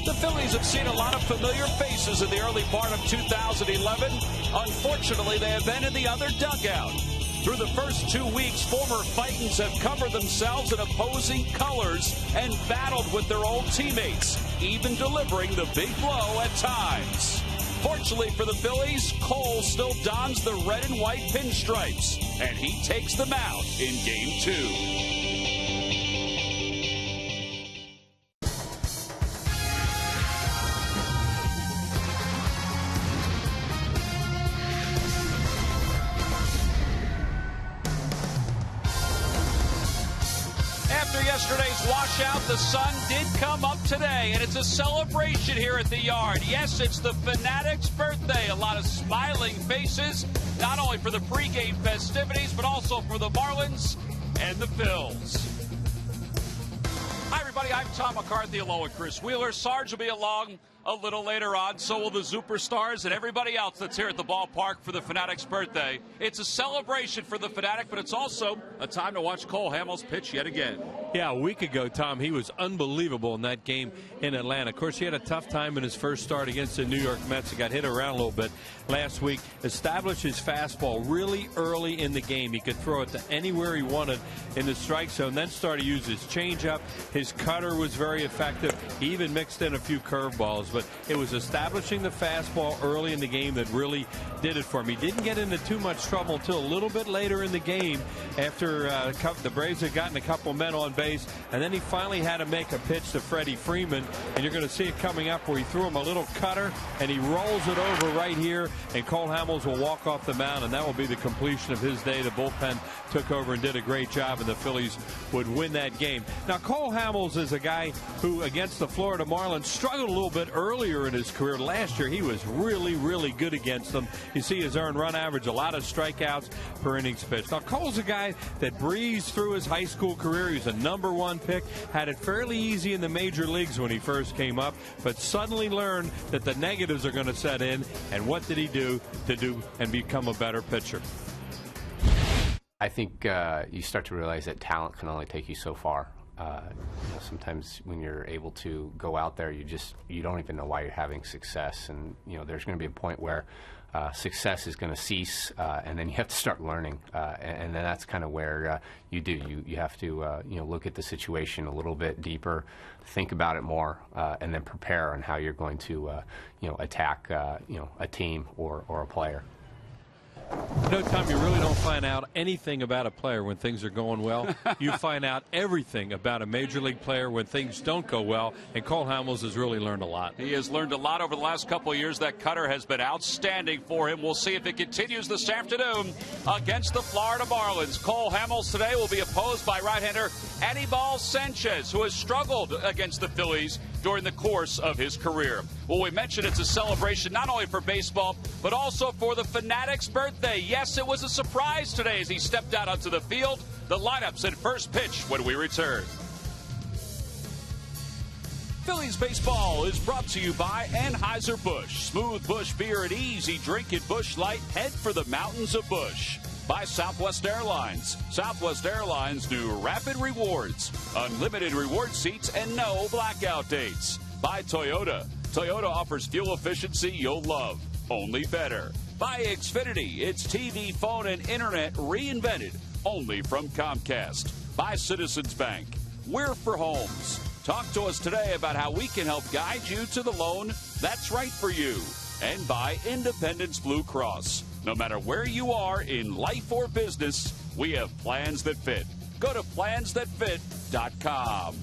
The Phillies have seen a lot of familiar faces in the early part of 2011. Unfortunately, they have been in the other dugout. Through the first 2 weeks, former Fightins have covered themselves in opposing colors and battled with their old teammates, even delivering the big blow at times. Fortunately for the Phillies, Cole still dons the red and white pinstripes, and he takes them out in Game 2. Yesterday's washout, the sun did come up today, and it's a celebration here at the Yard. Yes, it's the Fanatics' birthday. A lot of smiling faces, not only for the pregame festivities, but also for the Marlins and the Phils. Hi, everybody. I'm Tom McCarthy, along with Chris Wheeler. Sarge will be along a little later on. So will the Superstars and everybody else that's here at the ballpark for the Fanatics' birthday. It's a celebration for the Fanatic, but it's also a time to watch Cole Hamels pitch yet again. Yeah, a week ago, Tom, he was unbelievable in that game in Atlanta. Of course, he had a tough time in his first start against the New York Mets. He got hit around a little bit last week. Established his fastball really early in the game. He could throw it to anywhere he wanted in the strike zone, then started to use his changeup. His cutter was very effective. He even mixed in a few curveballs, but it was establishing the fastball early in the game that really did it for him. He didn't get into too much trouble until a little bit later in the game after the Braves had gotten a couple men on base, and then he finally had to make a pitch to Freddie Freeman, and you're going to see it coming up where he threw him a little cutter, and he rolls it over right here, and Cole Hamels will walk off the mound, and that will be the completion of his day. The bullpen took over and did a great job, and the Phillies would win that game. Now, Cole Hamels is a guy who, against the Florida Marlins, struggled a little bit earlier in his career. Last year, he was really, really good against them. You see his earned run average, a lot of strikeouts per innings pitched. Now, Cole's a guy that breezed through his high school career. He was a #1 pick, had it fairly easy in the major leagues when he first came up, but suddenly learned that the negatives are going to set in, and what did he do and become a better pitcher? I think you start to realize that talent can only take you so far. Sometimes when you're able to go out there, you don't even know why you're having success, and there's going to be a point where success is going to cease, and then you have to start learning, and then that's kind of where you have to look at the situation a little bit deeper, think about it more, and then prepare on how you're going to attack a team or a player. Tom, you really don't find out anything about a player when things are going well. You find out everything about a major league player when things don't go well, and Cole Hamels has really learned a lot. He has learned a lot over the last couple of years. That cutter has been outstanding for him. We'll see if it continues this afternoon against the Florida Marlins. Cole Hamels today will be opposed by right-hander Anibal Sanchez, who has struggled against the Phillies during the course of his career. Well, we mentioned it's a celebration not only for baseball, but also for the Fanatics' birthday. Yes, it was a surprise today as he stepped out onto the field. The lineups at first pitch when we return. Phillies baseball is brought to you by Anheuser-Busch. Smooth Busch beer and easy drink at Busch Light. Head for the mountains of Busch. By Southwest Airlines. Southwest Airlines' new Rapid Rewards. Unlimited reward seats and no blackout dates. By Toyota. Toyota offers fuel efficiency you'll love. Only better. By Xfinity. It's TV, phone, and internet reinvented. Only from Comcast. By Citizens Bank. We're for homes. Talk to us today about how we can help guide you to the loan that's right for you. And by Independence Blue Cross. No matter where you are in life or business, we have plans that fit. Go to plansthatfit.com.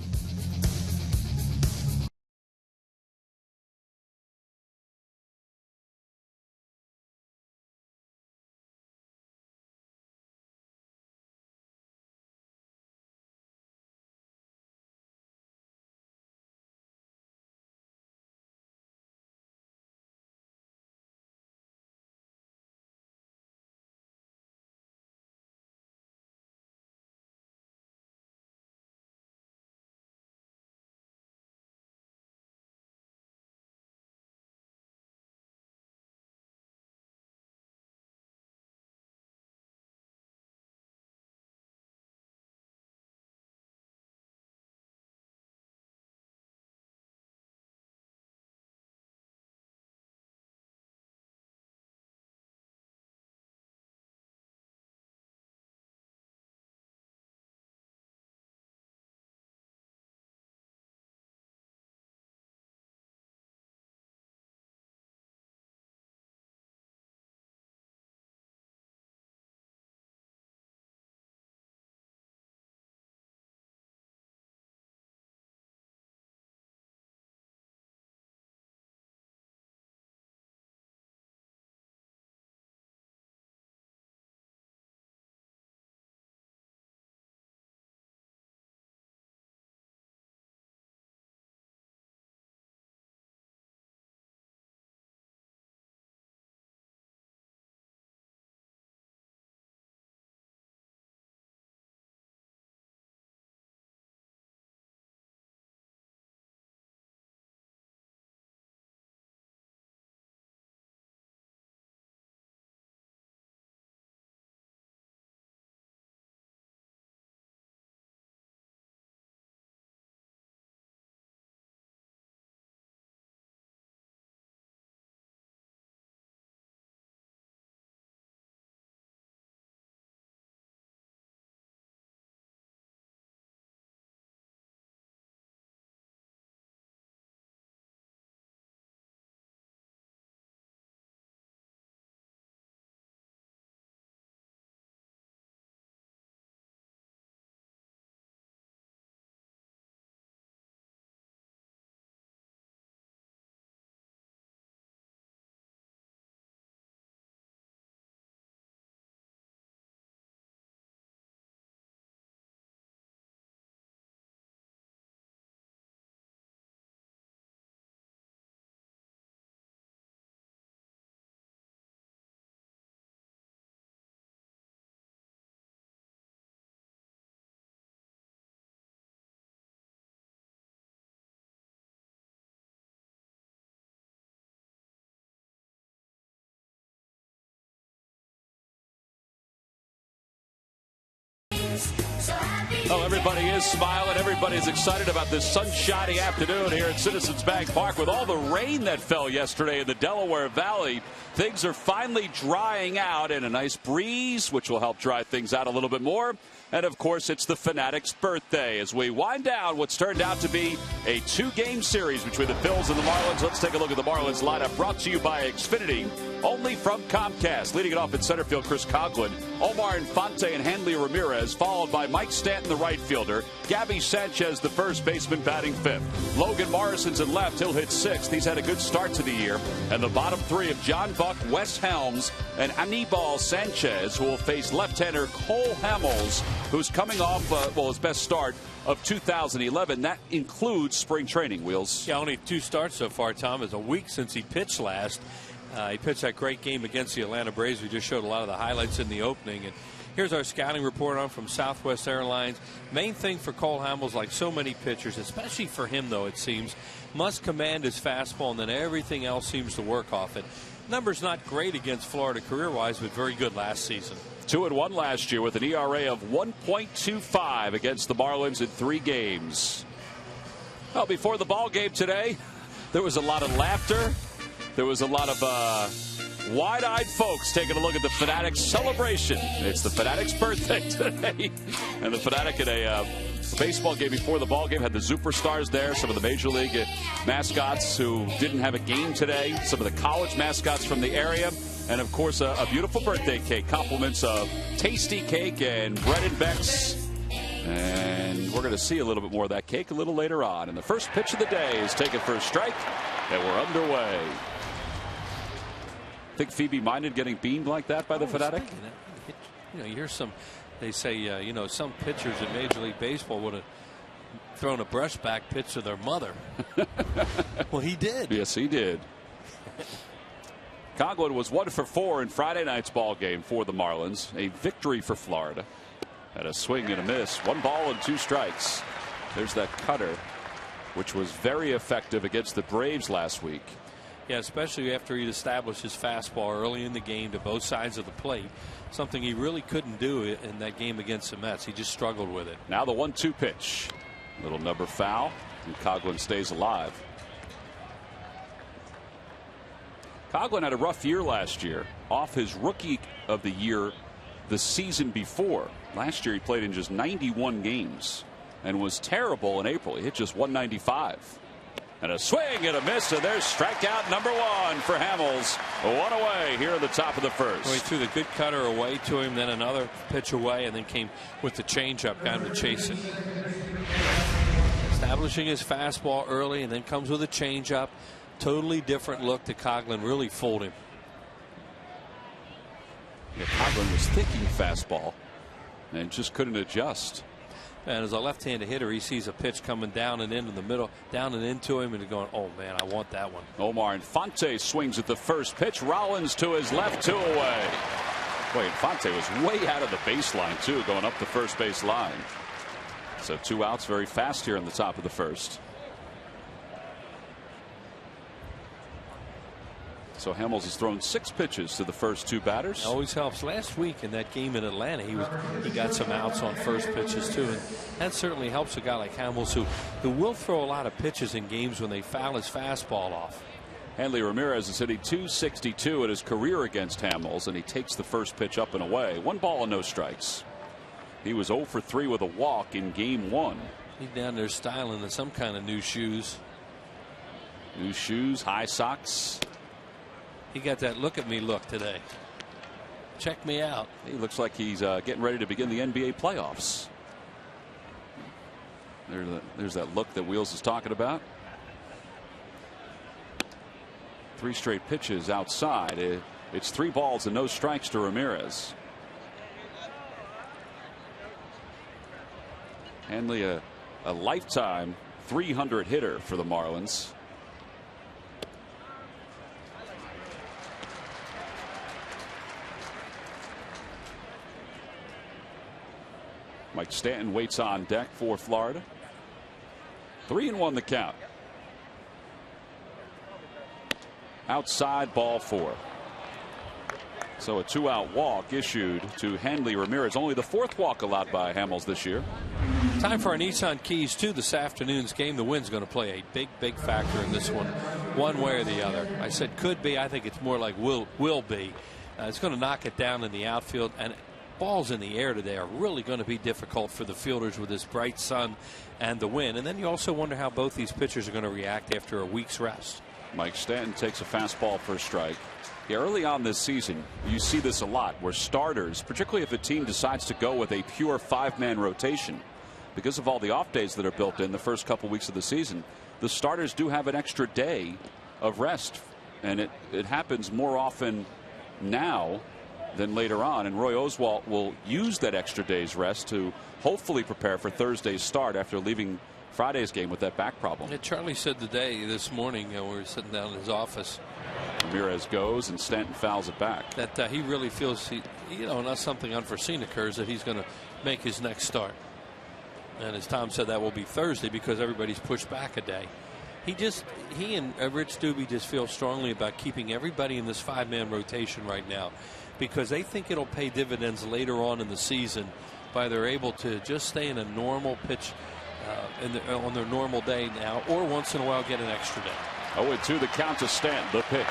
Everybody is smiling. Everybody's excited about this sunshiny afternoon here at Citizens Bank Park. With all the rain that fell yesterday in the Delaware Valley, things are finally drying out, and a nice breeze, which will help dry things out a little bit more. And, of course, it's the Fanatic's birthday as we wind down what's turned out to be a 2-game series between the Phils and the Marlins. Let's take a look at the Marlins lineup, brought to you by Xfinity, only from Comcast. Leading it off in center field, Chris Coghlan, Omar Infante, and HANLEY Ramirez, followed by Mike Stanton, the right fielder, GABY SANCHEZ, the first baseman, batting fifth. Logan Morrison's in left. He'll hit sixth. He's had a good start to the year. And the bottom three of John Buck, Wes Helms, and Anibal Sanchez, who will face left-hander Cole Hamels, who's coming off, his best start of 2011. That includes spring training, Wheels. Yeah, only 2 starts so far, Tom. It's a week since he pitched last. He pitched that great game against the Atlanta Braves. We just showed a lot of the highlights in the opening. And here's our scouting report on from Southwest Airlines. Main thing for Cole Hamels, like so many pitchers, especially for him, though, it seems, must command his fastball, and then everything else seems to work off it. Numbers not great against Florida career-wise, but very good last season. 2-1 last year with an ERA of 1.25 against the Marlins in 3 games. Well, before the ball game today, there was a lot of laughter. There was a lot of wide-eyed folks taking a look at the Fanatics celebration. It's the Fanatics' birthday today. And the Fanatic at a baseball game before the ball game had the superstars there, some of the Major League mascots who didn't have a game today, some of the college mascots from the area, and, of course, a beautiful birthday cake. Compliments of Tasty Cake and Bread and Beck's. And we're going to see a little bit more of that cake a little later on. And the first pitch of the day is taken for a strike, and we're underway. Think Phoebe minded getting beamed like that by the Fanatic? You know, you hear they say, some pitchers in Major League Baseball would have thrown a brushback pitch to their mother. Well, he did. Yes, he did. Coghlan was 1 for 4 in Friday night's ball game for the Marlins. A victory for Florida. Had a swing and a miss. 1 ball and 2 strikes. There's that cutter, which was very effective against the Braves last week. Yeah, especially after he'd established his fastball early in the game to both sides of the plate. Something he really couldn't do in that game against the Mets. He just struggled with it. Now the 1-2 pitch. Little number foul, and Coghlan stays alive. Coghlan had a rough year last year, off his rookie of the year the season before. Last year he played in just 91 games and was terrible in April. He hit just 195. And a swing and a miss, and there's strikeout number 1 for Hamels. 1 away here at the top of the first. Well, he threw the good cutter away to him, then another pitch away, and then came with the changeup, got him to chase it. Establishing his fastball early, and then comes with a changeup. Totally different look to Coghlan. Really fooled him. Yeah, Coghlan was thinking fastball and just couldn't adjust. And as a left-handed hitter, he sees a pitch coming down and into the middle, down and into him, and he's going, oh, man, I want that one. Omar Infante swings at the first pitch. Rollins to his left, 2 away. Boy, Infante was way out of the baseline, too, going up the first base line. So 2 outs very fast here in the top of the first. So Hamels has thrown 6 pitches to the first 2 batters. Always helps. Last week in that game in Atlanta, he got some outs on first pitches too, and that certainly helps a guy like Hamels who will throw a lot of pitches in games when they foul his fastball off. HANLEY Ramirez is hitting .262 at his career against Hamels, and he takes the first pitch up and away. 1 ball and no strikes. He was 0 for 3 with a walk in game 1. He's down there styling in some kind of new shoes. New shoes, high socks. He got that look at me look today. Check me out. He looks like he's getting ready to begin the NBA playoffs. There's that look that Wheels is talking about. 3 straight pitches outside. It's 3 balls and no strikes to Ramirez. HANLEY, a lifetime 300 hitter for the Marlins. Mike Stanton waits on deck for Florida. 3-1 the count. Outside, ball 4. So a 2-out walk issued to HANLEY Ramirez. Only the 4th walk allowed by Hamels this year. Time for our Nissan Keys 2 this afternoon's game. The wind's going to play a big factor in this one way or the other. I said could be. I think it's more like will be. It's going to knock it down in the outfield, and balls in the air today are really going to be difficult for the fielders with this bright sun and the wind. And then you also wonder how both these pitchers are going to react after a week's rest. Mike Stanton takes a fastball for a strike. Yeah, early on this season, you see this a lot where starters, particularly if a team decides to go with a pure 5-man rotation, because of all the off days that are built in the first couple weeks of the season, the starters do have an extra day of rest, and it happens more often now than later on. And Roy Oswalt will use that extra day's rest to hopefully prepare for Thursday's start after leaving Friday's game with that back problem. Yeah, Charlie said today, this morning, we were sitting down in his office. Ramirez goes and Stanton fouls it back. That he really feels, unless something unforeseen occurs, that he's going to make his next start. And as Tom said, that will be Thursday because everybody's pushed back a day. He and Rich Doobie just feel strongly about keeping everybody in this 5-man rotation right now because they think it'll pay dividends later on in the season by they're able to just stay in a normal pitch on their normal day now, or once in a while get an extra day. 0-2 the count to Stanton. The pitch.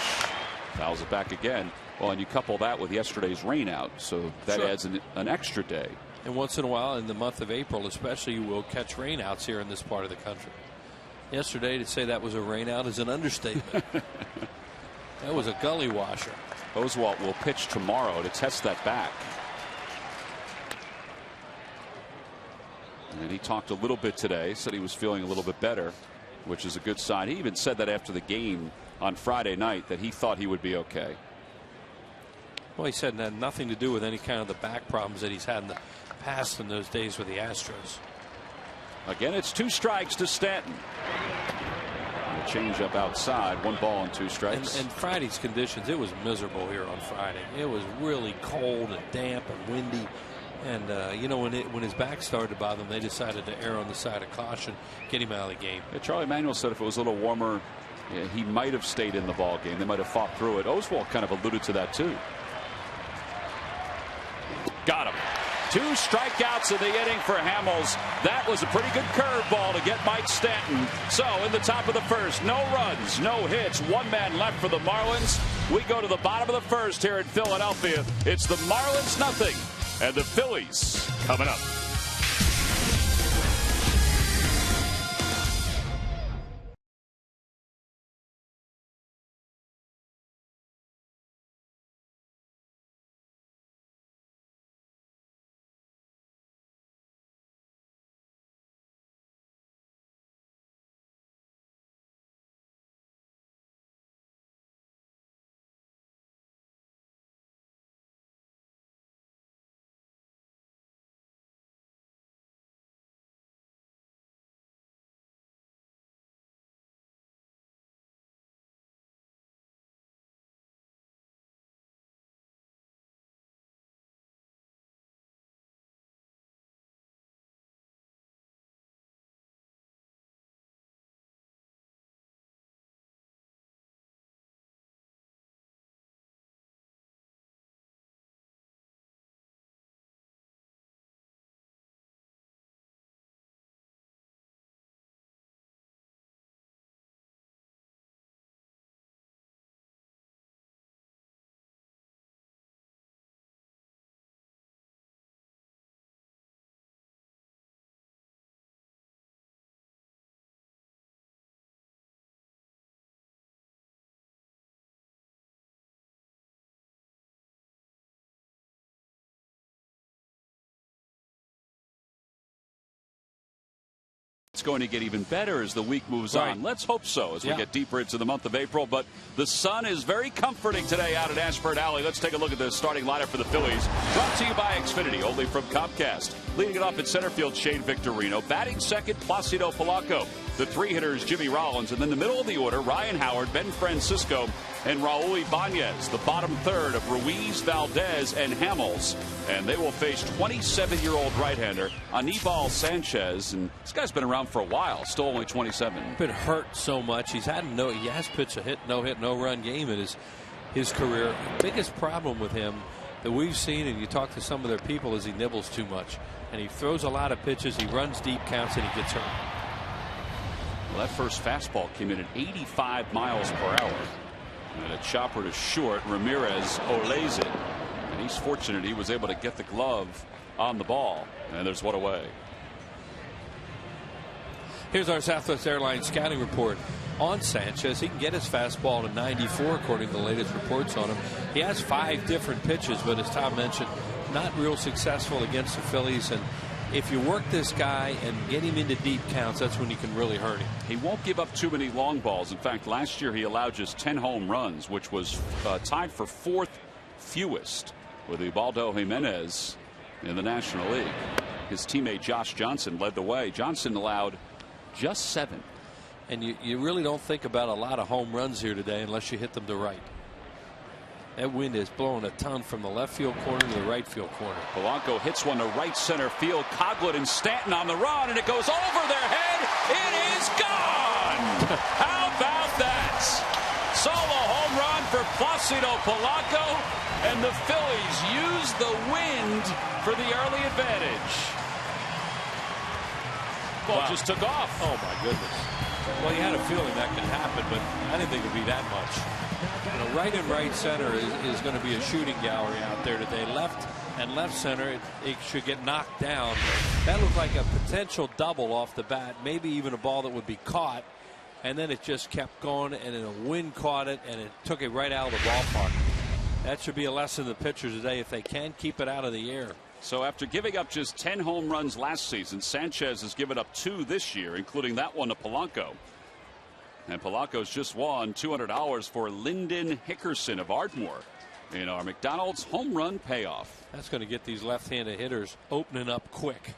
Fouls it back again. Well, and you couple that with yesterday's rain out, so that adds an extra day. And once in a while, in the month of April especially, you will catch rainouts here in this part of the country. Yesterday, to say that was a rainout is an understatement. That was a gully washer. Oswalt will pitch tomorrow to test that back. And he talked a little bit today, said he was feeling a little bit better, which is a good sign. He even said that after the game on Friday night that he thought he would be okay. Well, he said it had nothing to do with any kind of the back problems that he's had in the past in those days with the Astros. Again, it's 2 strikes to Stanton. A change up outside, 1 ball and 2 strikes. And Friday's conditions, it was miserable here on Friday. It was really cold and damp and windy. And when his back started to bother him, they decided to err on the side of caution, get him out of the game. Yeah, Charlie Manuel said if it was a little warmer, he might have stayed in the ball game. They might have fought through it. Oswalt kind of alluded to that too. Got him. 2 strikeouts in the inning for Hamels. That was a pretty good curveball to get Mike Stanton. So in the top of the first, no runs, no hits, 1 man left for the Marlins. We go to the bottom of the first here in Philadelphia. It's the Marlins nothing, and the Phillies coming up. It's going to get even better as the week moves on. Let's hope so as we get deeper into the month of April. But the sun is very comforting today out at Ashford Alley. Let's take a look at the starting lineup for the Phillies. Brought to you by Xfinity, only from Comcast. Leading it off at center field, Shane Victorino. Batting second, Placido Polanco. The 3 hitters, Jimmy Rollins. And then the middle of the order, Ryan Howard, Ben Francisco, and Raul Ibanez. The bottom third of Ruiz, Valdez, and Hamels. And they will face 27-year-old right-hander Anibal Sanchez. And this guy's been around for a while, still only 27. Been hurt so much. He has pitched a no-run game in his career. The biggest problem with him that we've seen, and you talk to some of their people, is he nibbles too much. and he throws a lot of pitches. He runs deep counts, and he gets hurt. Well, that first fastball came in at 85 miles per hour. And a chopper to short. Ramirez olays it. And he's fortunate he was able to get the glove on the ball. And there's one away. Here's our Southwest Airlines scouting report on Sanchez. He can get his fastball to 94 according to the latest reports on him. He has 5 different pitches, but as Tom mentioned, not real successful against the Phillies. And if you work this guy and get him into deep counts, that's when you can really hurt him. He won't give up too many long balls. In fact, last year he allowed just 10 home runs, which was tied for 4th fewest with Ubaldo Jimenez in the National League. His teammate Josh Johnson led the way. Johnson allowed just 7. And you really don't think about a lot of home runs here today unless you hit them to right. That wind is blowing a ton from the left field corner to the right field corner. Polanco hits one to right center field. Coughlin and Stanton on the run, and it goes over their head. It is gone. How about that? Solo home run for Placido Polanco, and the Phillies use the wind for the early advantage. Ball just took off. Oh my goodness. Well, you had a feeling that could happen, but I didn't think it would be that much. You know, right and right center is going to be a shooting gallery out there today. Left and left center, it should get knocked down. That looked like a potential double off the bat, maybe even a ball that would be caught. And then it just kept going, and then the wind caught it, and it took it right out of the ballpark. That should be a lesson to the pitchers today if they can keep it out of the air. So after giving up just 10 home runs last season, Sanchez has given up 2 this year, including that one to Polanco. And Polanco's just won $200 for Lyndon Hickerson of Ardmore in our McDonald's home run payoff. That's going to get these left-handed hitters opening up quick.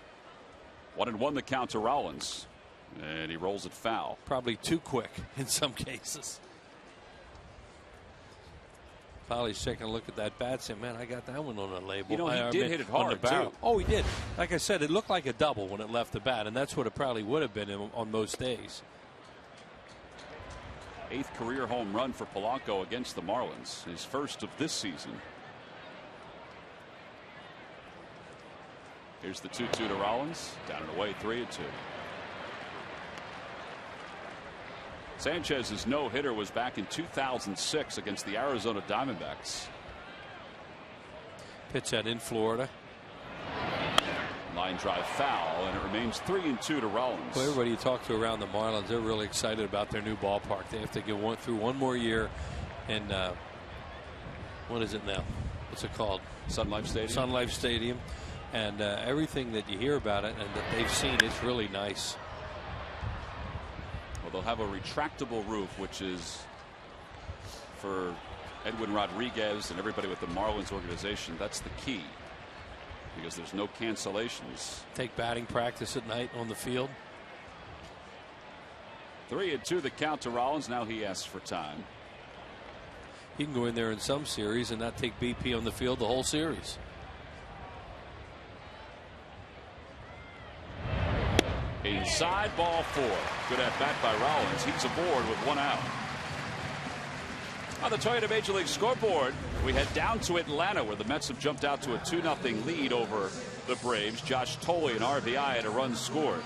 1-1 the count to Rollins, and he rolls it foul. Probably too quick in some cases. Polly's taking a look at that bat, saying, "Man, I got that one on the label." You know, he did hit it hard too. Oh, he did. Like I said, it looked like a double when it left the bat, and that's what it probably would have been on most days. 8th career home run for Polanco against the Marlins, his first of this season. Here's the 2-2 to Rollins, down and away, 3-2. Sanchez's no-hitter was back in 2006 against the Arizona Diamondbacks. Pitch that in Florida. Line drive foul, and it remains 3-2 to Rollins. Well, everybody you talk to around the Marlins, they're really excited about their new ballpark. They have to get through one more year, and what is it now? What's it called? Sun Life Stadium. Sun Life Stadium, and everything that you hear about it and that they've seen, it's really nice. Well, they'll have a retractable roof, which is for Edwin Rodriguez and everybody with the Marlins organization. That's the key, because there's no cancellations. Take batting practice at night on the field. 3-2 the count to Rollins. Now he asks for time. He can go in there in some series and not take BP on the field the whole series. Inside, ball 4. Good at bat by Rollins. He's aboard with 1 out. On the Toyota Major League scoreboard, we head down to Atlanta, where the Mets have jumped out to a 2-0 lead over the Braves. Josh Tolley and RBI had a run scored.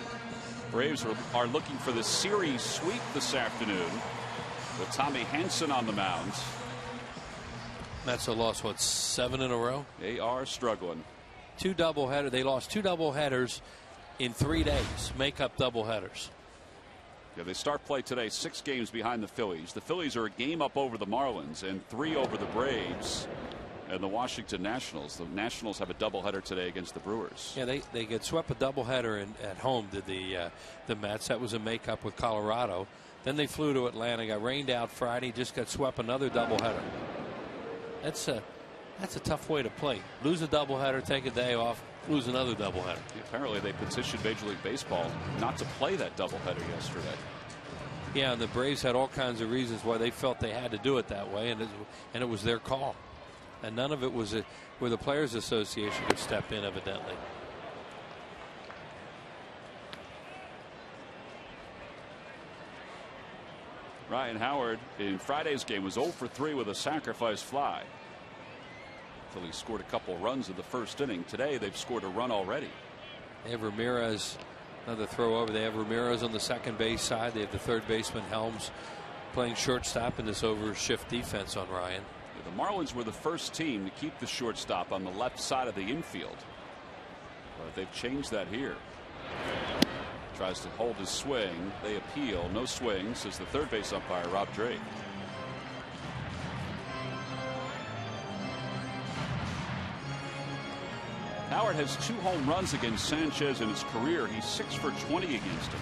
Braves are looking for the series sweep this afternoon with Tommy Hanson on the mound. Mets have lost, what, 7 in a row? They are struggling. 2 doubleheaders. They lost 2 doubleheaders in 3 days. Make up doubleheaders. Yeah, they start play today 6 games behind the Phillies. The Phillies are a game up over the Marlins and 3 over the Braves and the Washington Nationals. The Nationals have a doubleheader today against the Brewers. Yeah, they get swept a doubleheader at home to the Mets. That was a makeup with Colorado. Then they flew to Atlanta, got rained out Friday, just got swept another doubleheader. That's a tough way to play. Lose a doubleheader, take a day off, lose another doubleheader. Apparently they petitioned Major League Baseball not to play that doubleheader yesterday. Yeah, and the Braves had all kinds of reasons why they felt they had to do it that way, and it was their call. And none of it was where the Players Association could step in, evidently. Ryan Howard in Friday's game was 0 for 3 with a sacrifice fly. Phillies scored a couple runs in the first inning. Today they've scored a run already. They have Ramirez, another throw over. They have Ramirez on the second base side. They have the third baseman Helms playing shortstop in this overshift defense on Ryan. The Marlins were the first team to keep the shortstop on the left side of the infield. But they've changed that here. Tries to hold his swing. They appeal. No swing, says the third base umpire, Rob Drake. Howard has 2 home runs against Sanchez in his career. He's 6 for 20 against him.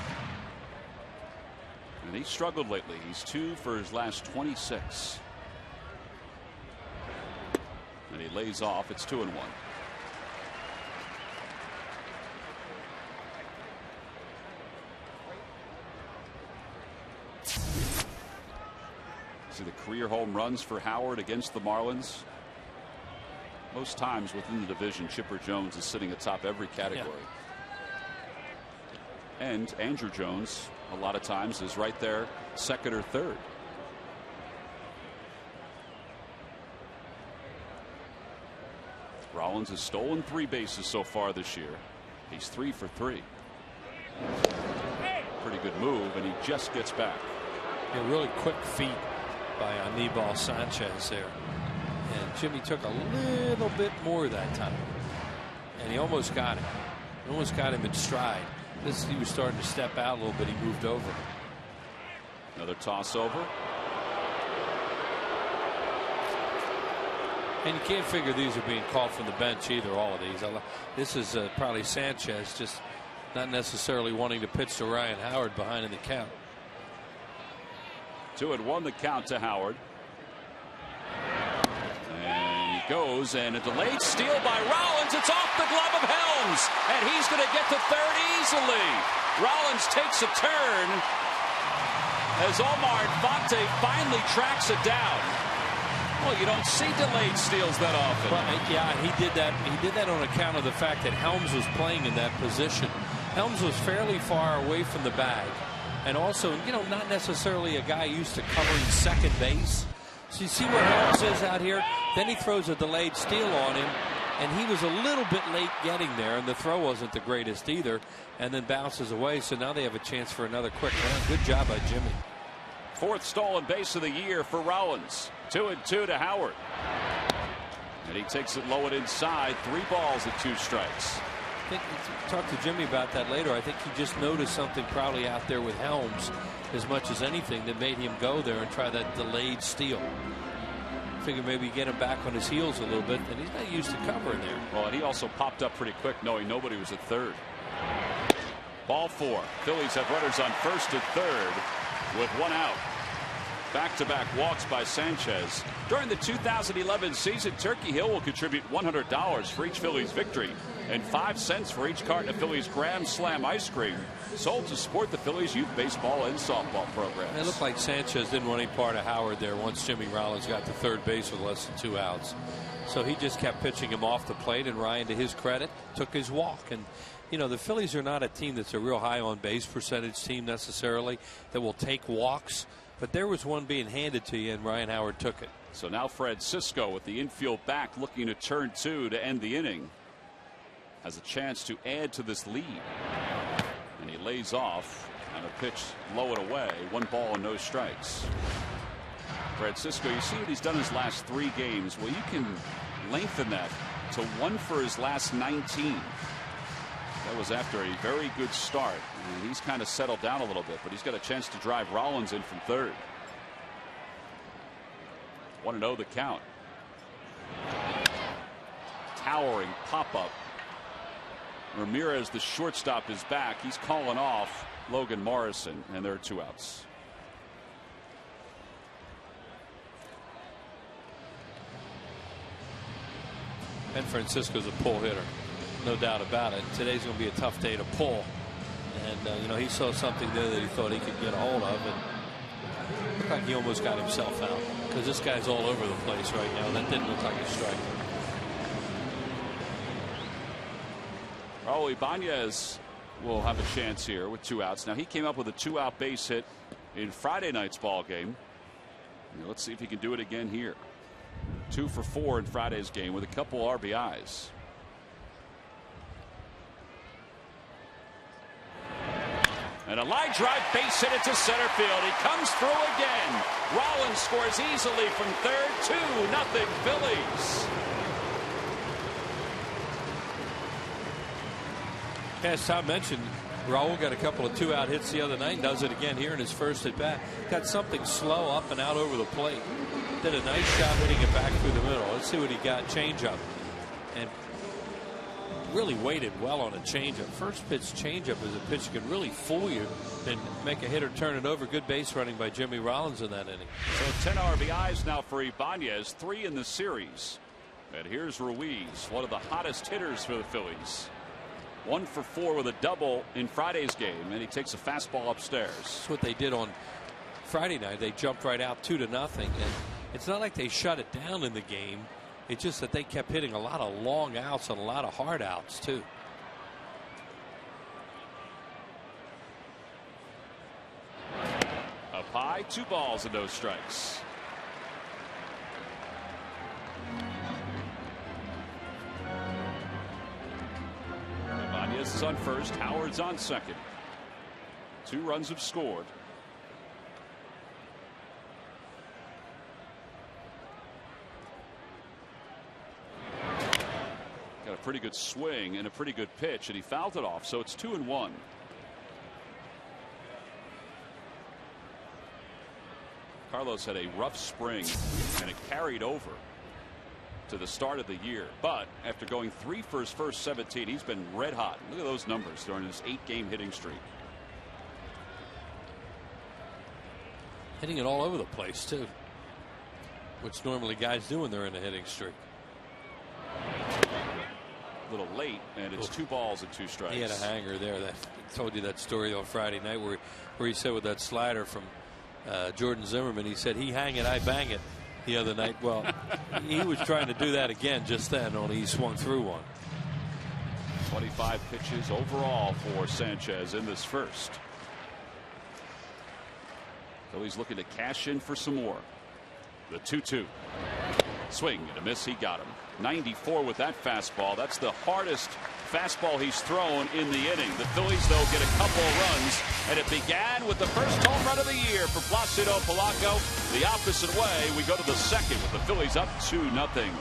And he struggled lately. He's 2 for his last 26. And he lays off. It's 2-1. See the career home runs for Howard against the Marlins. Most times within the division, Chipper Jones is sitting atop every category. Yeah. And Andrew Jones, a lot of times, is right there, second or third. Rollins has stolen 3 bases so far this year. He's 3 for 3. Pretty good move, and he just gets back. A really quick feet by Anibal Sanchez there. And Jimmy took a little bit more that time. And he almost got him. He almost got him in stride. He was starting to step out a little bit. He moved over. Another toss over. And you can't figure these are being called from the bench either, all of these. This is probably Sanchez just not necessarily wanting to pitch to Ryan Howard behind in the count. 2-1 the count to Howard. And he goes, and a delayed steal by Rollins. It's off the glove of Helms, and he's going to get to third easily. Rollins takes a turn as Omar Infante finally tracks it down. Well, you don't see delayed steals that often. Well, yeah, he did that. He did that on account of the fact that Helms was playing in that position. Helms was fairly far away from the bag, and also, you know, not necessarily a guy used to covering second base. So you see where Helms is out here. Then he throws a delayed steal on him, and he was a little bit late getting there, and the throw wasn't the greatest either, and then bounces away. So now they have a chance for another quick run. Good job by Jimmy. 4th stolen base of the year for Rollins. 2-2 to Howard. And he takes it low and inside. 3 balls and 2 strikes. I think talk to Jimmy about that later. I think he just noticed something probably out there with Helms as much as anything that made him go there and try that delayed steal. Figure maybe get him back on his heels a little bit, and he's not used to covering there. Well, and he also popped up pretty quick knowing nobody was at third. Ball 4. Phillies have runners on first and third with 1 out. Back-to-back walks by Sanchez. During the 2011 season, Turkey Hill will contribute $100 for each Phillies victory and 5 cents for each carton of Phillies Grand Slam ice cream sold to support the Phillies youth baseball and softball programs. It looked like Sanchez didn't want any part of Howard there once Jimmy Rollins got to third base with less than 2 outs. So he just kept pitching him off the plate, and Ryan, to his credit, took his walk. And you know, the Phillies are not a team that's a real high on base percentage team necessarily that will take walks. But there was one being handed to you, and Ryan Howard took it. So now Francisco with the infield back looking to turn 2 to end the inning. Has a chance to add to this lead. And he lays off on a pitch low and away. 1 ball and no strikes. Francisco, you see what he's done his last 3 games. Well, you can lengthen that to 1 for his last 19. That was after a very good start. And he's kind of settled down a little bit, but he's got a chance to drive Rollins in from third. 1-0 the count. Towering pop-up. Ramirez, the shortstop, is back. He's calling off Logan Morrison, and there are 2 outs. And Francisco's a pull hitter. No doubt about it. Today's going to be a tough day to pull. And, you know, he saw something there that he thought he could get a hold of. And it looked like he almost got himself out. Because this guy's all over the place right now. That didn't look like a strike. Raul Ibanez will have a chance here with 2 outs. Now, he came up with a 2-out base hit in Friday night's ball game. Now, let's see if he can do it again here. 2 for 4 in Friday's game with a couple RBIs. And a line drive base hit into center field. He comes through again. Rollins scores easily from third. 2-0 Phillies. As Tom mentioned, Raul got a couple of 2-out hits the other night. Does it again here in his first at bat. Got something slow up and out over the plate. Did a nice job hitting it back through the middle. Let's see what he got. Changeup. And really waited well on a changeup. First pitch changeup is a pitch that can really fool you and make a hitter turn it over. Good base running by Jimmy Rollins in that inning. So 10 RBIs now for Ibanez, 3 in the series. And here's Ruiz, one of the hottest hitters for the Phillies. 1 for 4 with a double in Friday's game, and he takes a fastball upstairs. That's what they did on Friday night. They jumped right out 2-0, and it's not like they shut it down in the game. It's just that they kept hitting a lot of long outs and a lot of hard outs too. Up high, 2 balls and no strikes. Ibanez is on first, Howard's on second. 2 runs have scored. Got a pretty good swing and a pretty good pitch, and he fouled it off, so it's 2-1. Carlos had a rough spring, and it carried over to the start of the year. But after going 3 for his first 17, he's been red hot. Look at those numbers during his 8-game hitting streak. Hitting it all over the place too, which normally guys do when they're in a hitting streak. A little late, and it's 2 balls and 2 strikes. He had a hanger there. That told you that story on Friday night where he said with that slider from Jordan Zimmerman, he said he hang it, I bang it the other night. Well, he was trying to do that again just then, only he swung through one. 25 pitches overall for Sanchez in this first. So he's looking to cash in for some more. The 2-2. Swing and a miss. He got him. 94 with that fastball. That's the hardest fastball he's thrown in the inning. The Phillies, though, get a couple of runs, and it began with the first home run of the year for Placido Polanco. The opposite way, we go to the second with the Phillies up 2-0.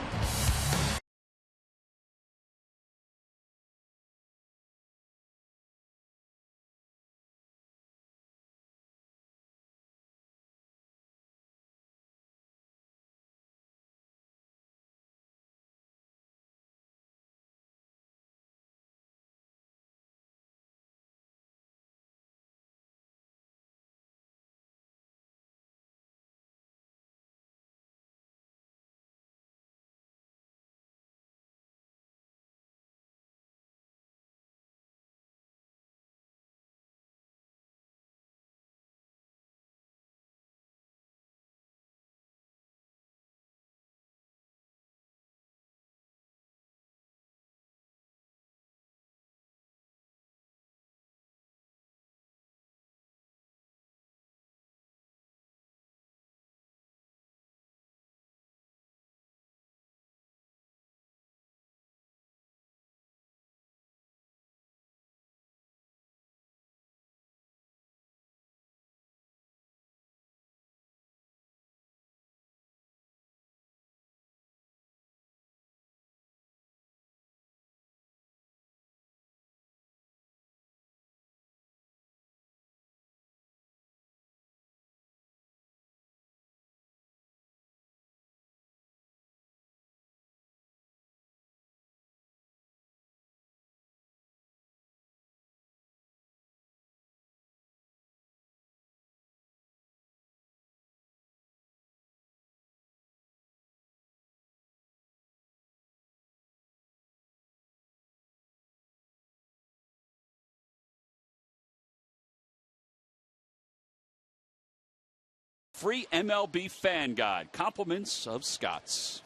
Free MLB fan guide. Compliments of Scott's.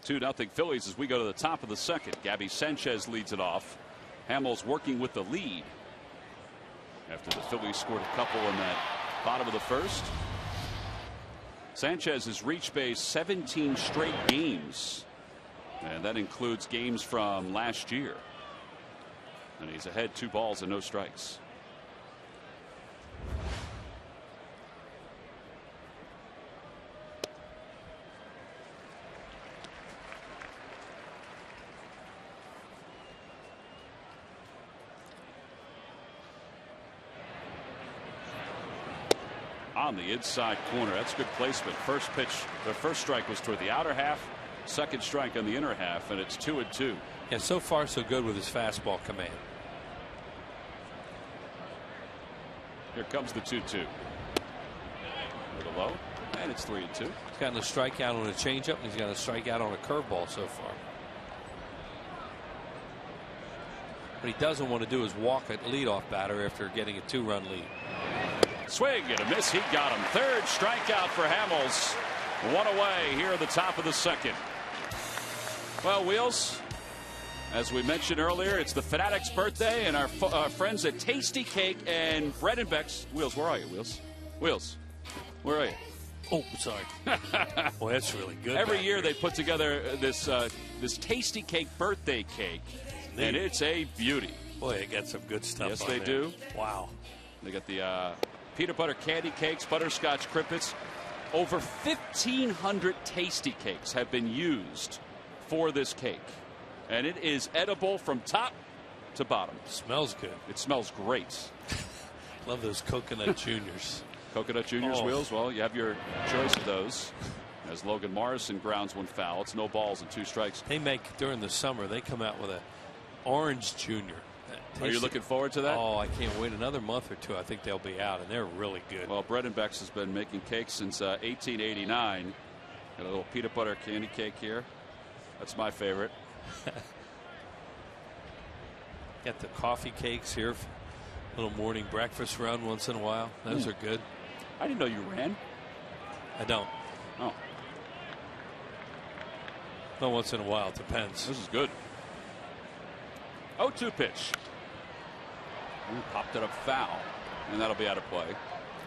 2-0 Phillies as we go to the top of the second. Gabby Sanchez leads it off. Hamels working with the lead after the Phillies scored a couple in that bottom of the first. Sanchez has reached base 17 straight games, and that includes games from last year. And he's ahead 2 balls and no strikes. on the inside corner. That's good placement. First pitch, the first strike was toward the outer half. Second strike on the inner half, and it's 2-2. Yeah, so far so good with his fastball command. Here comes the 2-2. A little low, and it's 3-2. He's gotten a strikeout on a changeup, and he's got a strikeout on a curveball so far. What he doesn't want to do is walk a leadoff batter after getting a 2-run lead. Swing and a miss. He got him. Third strikeout for HAMELS. One away here at the top of the second. Well, Wheels, as we mentioned earlier, it's the Fanatic's birthday, and our friends at Tasty Cake and Bread and Beck's. Wheels, where are you, Wheels? Wheels, where are you? Oh, sorry. Boy, that's really good. Every year they put together this Tasty Cake birthday cake, and it's a beauty. Boy, they got some good stuff. Yes, on they there. do. Wow. They got the peanut butter candy cakes, butterscotch crimpets. Over 1,500 Tasty Cakes have been used for this cake, and it is edible from top to bottom. Smells good. It smells great. Love those coconut juniors. Coconut Juniors, Wheels. Well, you have your choice of those. As Logan Morrison grounds one foul, it's no balls and 2 strikes. They make during the summer. They come out with a orange junior. Are you looking forward to that? Oh, I can't wait another month or two. I think they'll be out, and they're really good. Well, Bread and Beck's has been making cakes since 1889. Got a little peanut butter candy cake here. That's my favorite. Got the coffee cakes here. A little morning breakfast run once in a while. Those are good. I didn't know you ran. I don't. Oh. No, once in a while. It depends. This is good. 0-2 pitch. Popped it up foul, and that'll be out of play.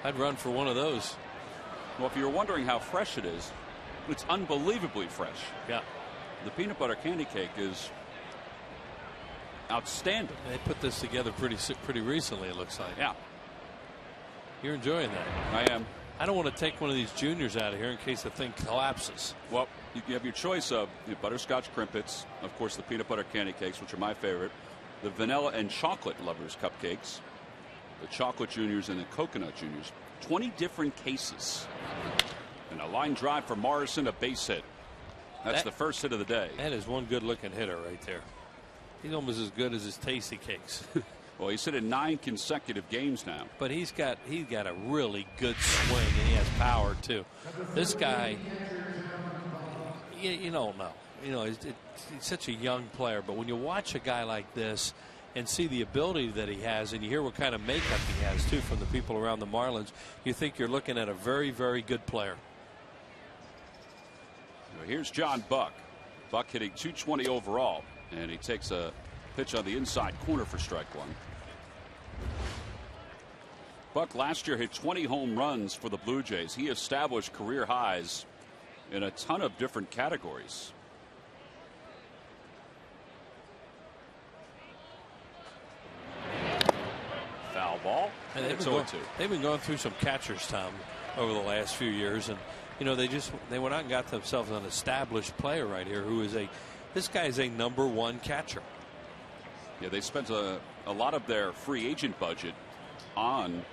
I'd run for one of those. Well, if you were wondering how fresh it is, it's unbelievably fresh. Yeah. The peanut butter candy cake is outstanding. They put this together pretty recently, it looks like. Yeah. You're enjoying that. I am. I don't want to take one of these juniors out of here in case the thing collapses. Well, you have your choice of the butterscotch crimpets, of course, the peanut butter candy cakes, which are my favorite, the vanilla and chocolate lovers cupcakes, the chocolate juniors, and the coconut juniors. 20 different cases. And a line drive for Morrison, a base hit. That's the first hit of the day. That is one good looking hitter right there. He's almost as good as his Tasty Cakes. Well, he's hit in 9 consecutive games now. But he's got a really good swing, and he has power too. This guy, you don't know. You know, he's such a young player, but when you watch a guy like this and see the ability that he has, and you hear what kind of makeup he has too from the people around the Marlins, you think you're looking at a very, very good player. Here's John Buck. Buck hitting .220 overall, and he takes a pitch on the inside corner for strike one. Buck last year hit 20 home runs for the Blue Jays. He established career highs in a ton of different categories. Foul ball. And they've been going through some catchers, Tom, over the last few years, and you know they went out and got themselves an established player right here who is this guy is a #1 catcher. Yeah, they spent a lot of their free agent budget on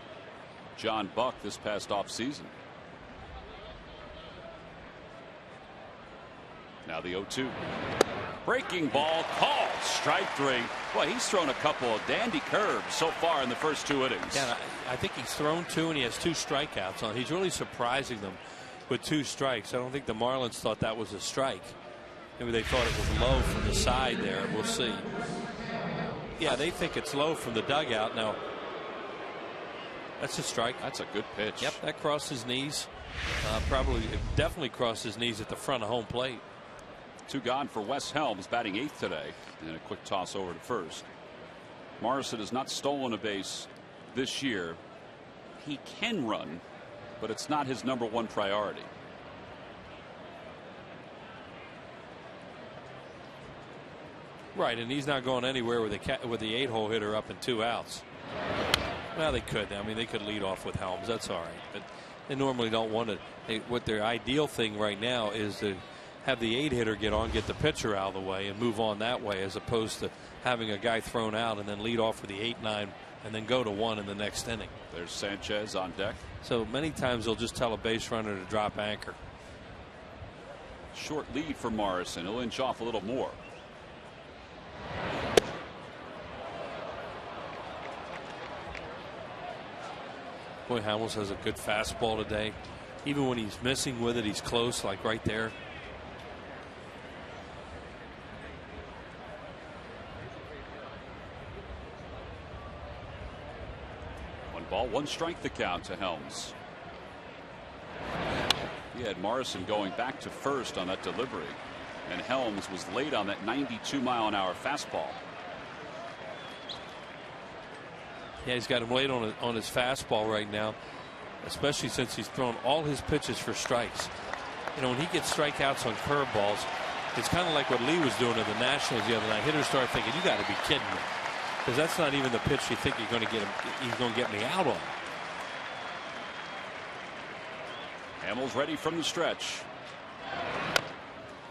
John Buck this past offseason. Now the 0-2. Breaking ball called. Strike 3. Well, he's thrown a couple of dandy curves so far in the first 2 innings. Yeah, I think he's thrown 2 and he has 2 strikeouts on. He's really surprising them with 2 strikes. I don't think the Marlins thought that was a strike. Maybe they thought it was low from the side there. We'll see. Yeah, they think it's low from the dugout. Now, that's a strike. That's a good pitch. Yep, that crossed his knees. Definitely crossed his knees at the front of home plate. 2 gone for Wes Helms, batting 8th today, and a quick toss over to first. Morrison has not stolen a base this year. He can run, but it's not his #1 priority. Right, and he's not going anywhere with the 8-hole hitter up and 2 outs. Well, they could. I mean, they could lead off with Helms. That's all right, but they normally don't want to. What their ideal thing right now is to have the 8-hitter get the pitcher out of the way and move on that way, as opposed to having a guy thrown out and then lead off with the 8-9 and then go to 1 in the next inning. There's Sanchez on deck. So many times they'll just tell a base runner to drop anchor. Short lead for Morrison. He'll inch off a little more. Boy, HAMELS has a good fastball today. Even when he's missing with it, he's close, like right there. Ball, 1 strike the count to Helms. He had Morrison going back to first on that delivery, and Helms was late on that 92-mile-an-hour fastball. Yeah, he's got him late on his fastball right now, especially since he's thrown all his pitches for strikes. You know, when he gets strikeouts on curveballs, it's kind of like what Lee was doing at the Nationals the other night. Hitters start thinking, you got to be kidding me. Because that's not even the pitch you think you're going to get him. He's going to get me out on. Hamels ready from the stretch,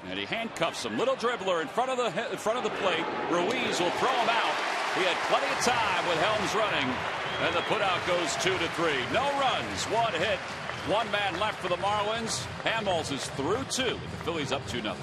and he handcuffs him. Little dribbler in front of the plate. Ruiz will throw him out. He had plenty of time with Helms running, and the putout goes 2-3. No runs, 1 hit, 1 man left for the Marlins. Hamels is through 2. The Phillies up 2-0.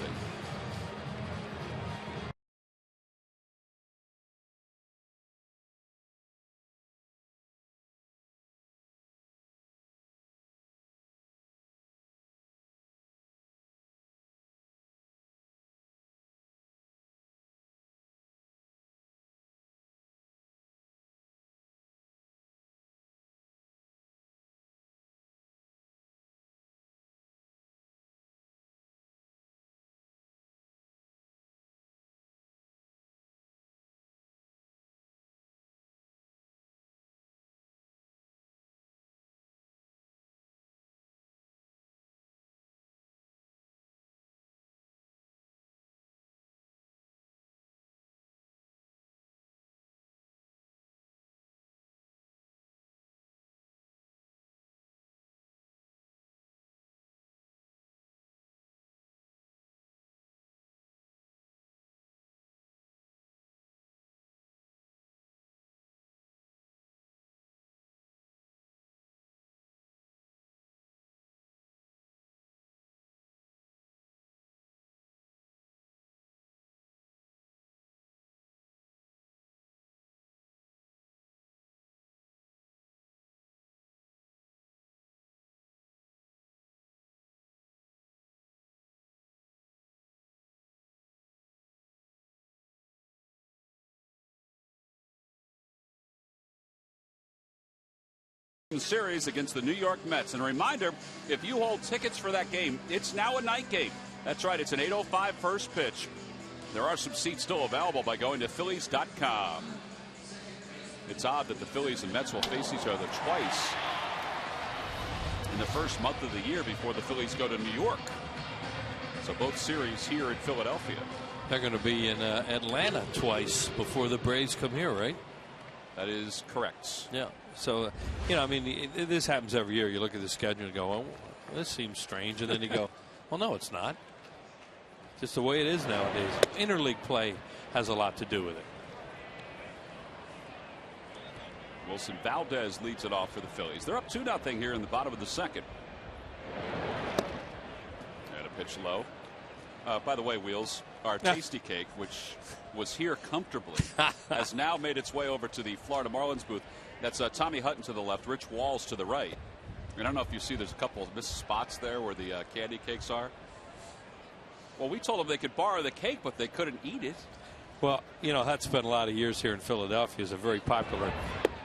Series against the New York Mets. And a reminder, if you hold tickets for that game, it's now a night game. That's right, it's an 8:05 first pitch. There are some seats still available by going to Phillies.com. It's odd that the Phillies and Mets will face each other twice in the first month of the year before the Phillies go to New York. So both series here in Philadelphia. They're going to be in Atlanta twice before the Braves come here, right? That is correct. Yeah. So, you know, I mean, this happens every year. You look at the schedule and go, oh, this seems strange. And then you go, well, no, it's not. Just the way it is nowadays. Interleague play has a lot to do with it. Wilson Valdez leads it off for the Phillies. They're up 2-0 here in the bottom of the second. And a pitch low. By the way, Wheels, our tasty cake, which was here comfortably, has now made its way over to the Florida Marlins booth. That's Tommy Hutton to the left, Rich Walls to the right. And I don't know if you see there's a couple of missed spots there where the candy cakes are. Well, we told them they could borrow the cake, but they couldn't eat it. Well, you know, Hut spent a lot of years here in Philadelphia as a very popular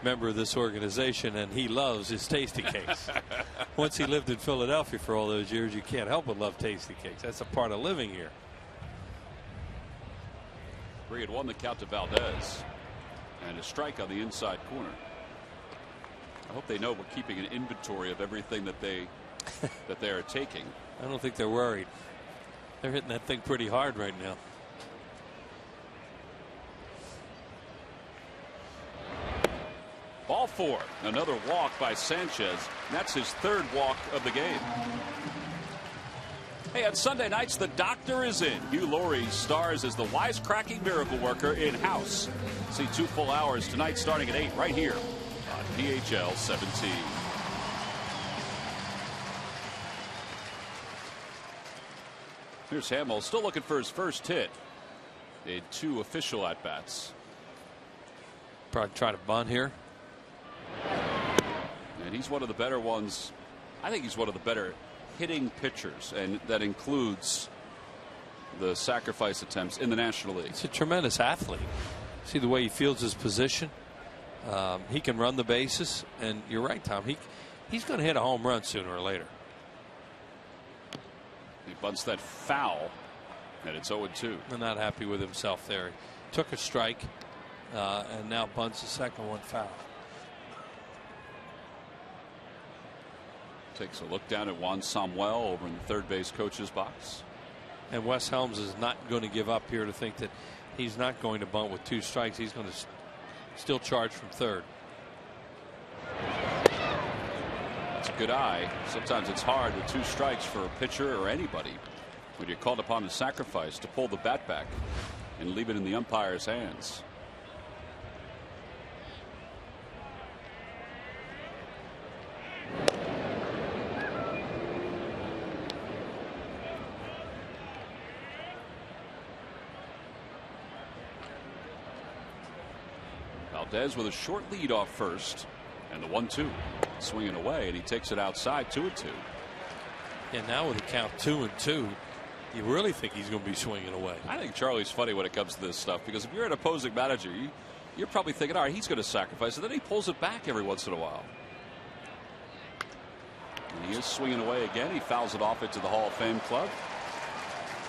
member of this organization, and he loves his tasty cakes. Once he lived in Philadelphia for all those years, you can't help but love tasty cakes. That's a part of living here. 3-1 the count to Valdez, and a strike on the inside corner. I hope they know we're keeping an inventory of everything that they are taking. I don't think they're worried. They're hitting that thing pretty hard right now. Ball 4. Another walk by Sanchez. That's his 3rd walk of the game. Hey, on Sunday nights, the doctor is in. Hugh Laurie stars as the wisecracking miracle worker in House. See 2 full hours tonight starting at 8 right here on PHL 17. Here's HAMELS still looking for his first hit. They had 2 official at-bats. Probably try to bunt here. And he's one of the better ones. I think he's one of the better hitting pitchers, and that includes the sacrifice attempts in the National League. He's a tremendous athlete. See the way he fields his position. He can run the bases, and you're right, Tom. He's going to hit a home run sooner or later. He bunts that foul, and it's 0-2. I'm not happy with himself there. He took a strike, and now bunts the second one foul. Takes a look down at Juan Samuel over in the third base coach's box. And Wes Helms is not going to give up here to think that he's not going to bunt with 2 strikes. He's going to still charge from third. That's a good eye. Sometimes it's hard with 2 strikes for a pitcher or anybody when you're called upon to sacrifice, to pull the bat back and leave it in the umpire's hands. Valdez with a short lead off first, and the 1-2 swinging away, and he takes it outside 2-2. And now with the count 2-2, you really think he's going to be swinging away. I think Charlie's funny when it comes to this stuff, because if you're an opposing manager, you're probably thinking, all right, he's going to sacrifice it. Then he pulls it back every once in a while. And he is swinging away again. He fouls it off into the Hall of Fame club.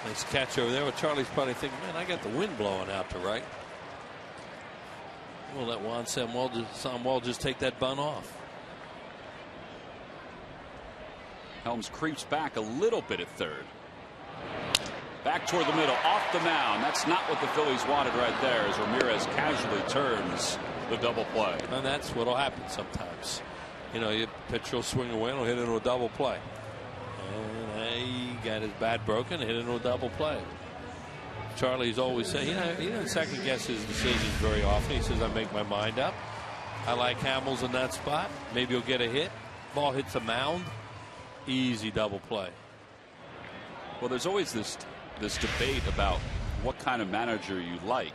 Nice catch over there. But Charlie's probably thinking, man, I got the wind blowing out to right. We'll let Juan Samuel just take that bunt off. Helms creeps back a little bit at third. Back toward the middle, off the mound. That's not what the Phillies wanted right there, as Ramirez casually turns the double play. And that's what will happen sometimes. You know, your pitcher will swing away and will hit into a double play. And he got his bat broken, hit into a double play. Charlie's always saying, he doesn't second guess his decisions very often. He says, I make my mind up. I like HAMELS in that spot. Maybe he'll get a hit. Ball hits a mound. Easy double play. Well, there's always this debate about what kind of manager you like.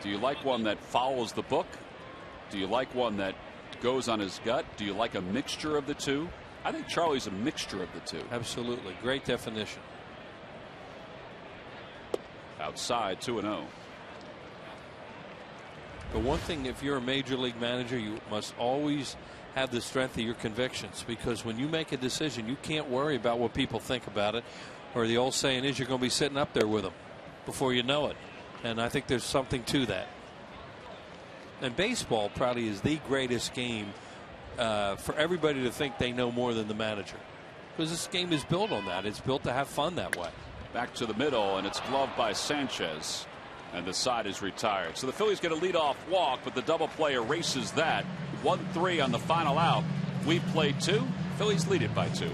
Do you like one that follows the book? Do you like one that goes on his gut? Do you like a mixture of the two? I think Charlie's a mixture of the two. Absolutely. Great definition. Outside 2-0. But one thing, if you're a major league manager, you must always have the strength of your convictions, because when you make a decision, you can't worry about what people think about it, or the old saying is you're going to be sitting up there with them before you know it. And I think there's something to that. And baseball probably is the greatest game for everybody to think they know more than the manager, because this game is built on that. It's built to have fun that way. Back to the middle, and it's gloved by Sanchez, and the side is retired. So the Phillies get a leadoff walk, but the double play erases that. 1-3 on the final out. We played 2. Phillies lead it by 2.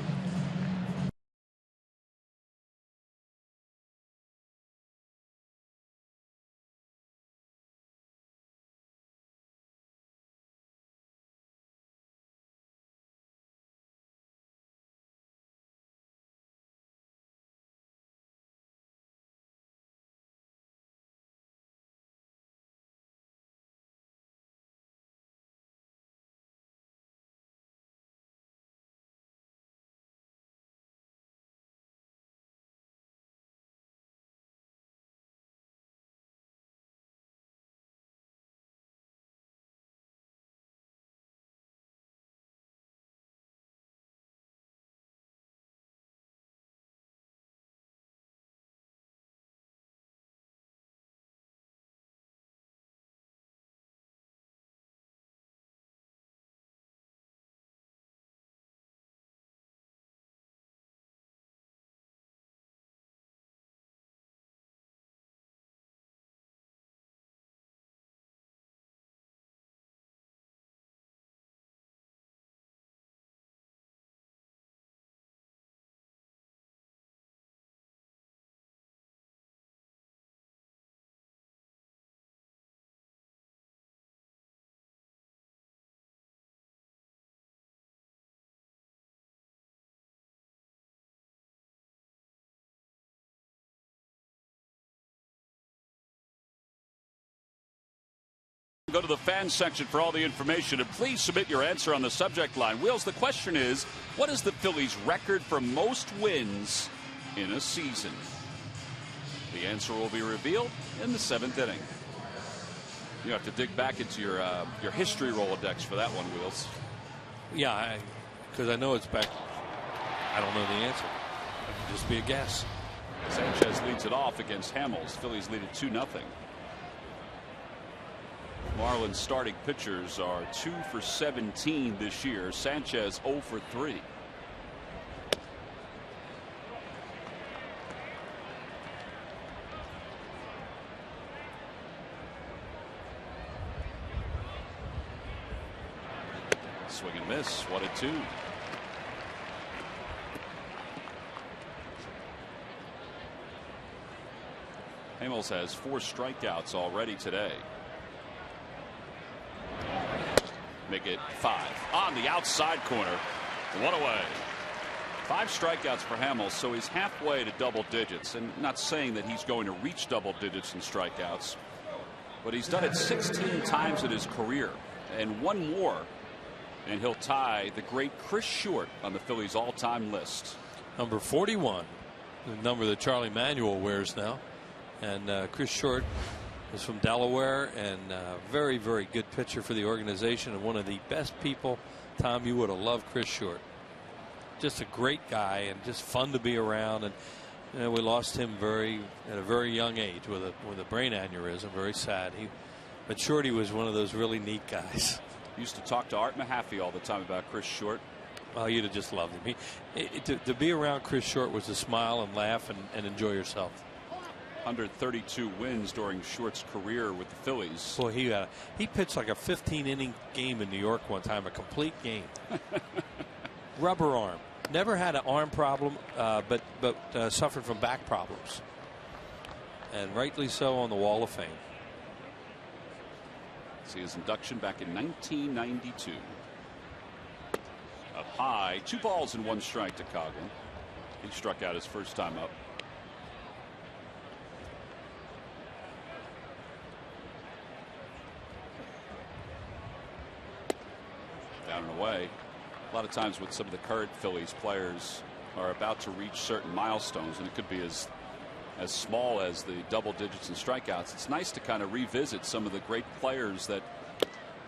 Go to the fan section for all the information, and please submit your answer on the subject line. Wheels, the question is, what is the Phillies' record for most wins in a season? The answer will be revealed in the 7th inning. You have to dig back into your history Rolodex for that one, Wheels. Yeah, because I know it's back. I don't know the answer. It could just be a guess. Sanchez leads it off against HAMELS. Phillies lead it 2-0. Marlins starting pitchers are 2 for 17 this year. Sanchez 0 for 3. Swing and miss. 1-2. HAMELS has 4 strikeouts already today. Make it 5 on the outside corner. 1 away. 5 strikeouts for HAMELS, so he's halfway to double digits, and not saying that he's going to reach double digits in strikeouts, but he's done it 16 times in his career, and 1 more and he'll tie the great Chris Short on the Phillies all-time list. Number 41, the number that Charlie Manuel wears now, and Chris Short is from Delaware, and very, very good pitcher for the organization, and one of the best people. Tom, you would have loved Chris Short. Just a great guy and just fun to be around. And you know, we lost him at a very young age with a brain aneurysm. Very sad. But Shorty was one of those really neat guys. Used to talk to Art Mahaffey all the time about Chris Short. Oh, you'd have just loved him. To be around Chris Short was to smile and laugh and enjoy yourself. 132 wins during Short's career with the Phillies. Boy, he pitched like a 15-inning game in New York one time, a complete game. Rubber arm. Never had an arm problem, but suffered from back problems. And rightly so on the Wall of Fame. See his induction back in 1992. Up high, 2 balls and 1 strike to Coughlin. He struck out his first time up. Down and away. A lot of times with some of the current Phillies players are about to reach certain milestones, and it could be as small as the double digits in strikeouts. It's nice to kind of revisit some of the great players that,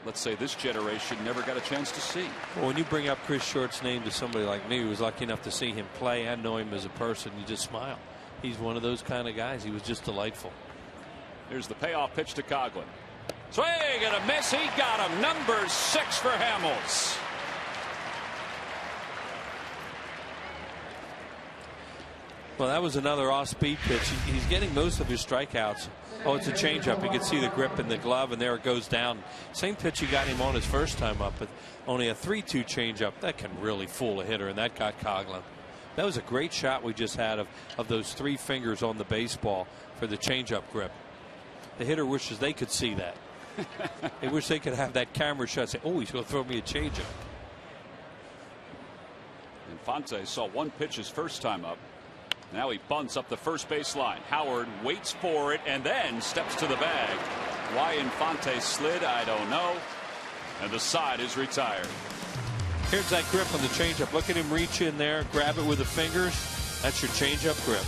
let's say, this generation never got a chance to see. Well, when you bring up Chris Short's name to somebody like me who was lucky enough to see him play and know him as a person, you just smile. He's one of those kind of guys. He was just delightful. Here's the payoff pitch to Coughlin. Swing and a miss. He got him. Number 6 for HAMELS. Well, that was another off-speed pitch. He's getting most of his strikeouts. Oh, it's a changeup. You can see the grip in the glove, and there it goes down. Same pitch he got him on his first time up, but only a 3-2 changeup. That can really fool a hitter, and that got Coughlin. That was a great shot we just had of those 3 fingers on the baseball for the changeup grip. The hitter wishes they could see that. They wish they could have that camera shot and say, oh, he's going to throw me a changeup. Infante saw 1 pitch his first time up. Now he bunts up the first baseline. Howard waits for it and then steps to the bag. Why Infante slid, I don't know. And the side is retired. Here's that grip on the changeup. Look at him reach in there, grab it with the fingers. That's your changeup grip.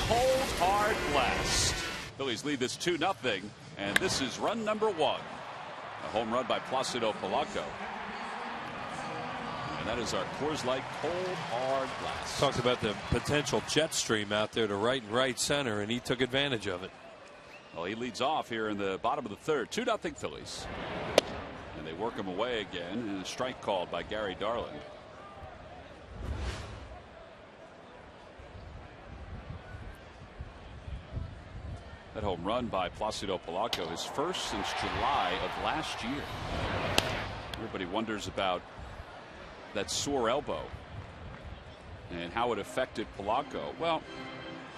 cold, hard blast. Phillies lead this 2-0, and this is run number 1. A home run by Placido Polanco. And that is our Coors Light cold, hard blast. Talked about the potential jet stream out there to right center, and he took advantage of it. Well, he leads off here in the bottom of the 3rd. 2-0 Phillies. And they work him away again, and a strike called by Gary Darling. That home run by Placido Polanco, his first since July of last year. Everybody wonders about that sore elbow and how it affected Polanco. Well,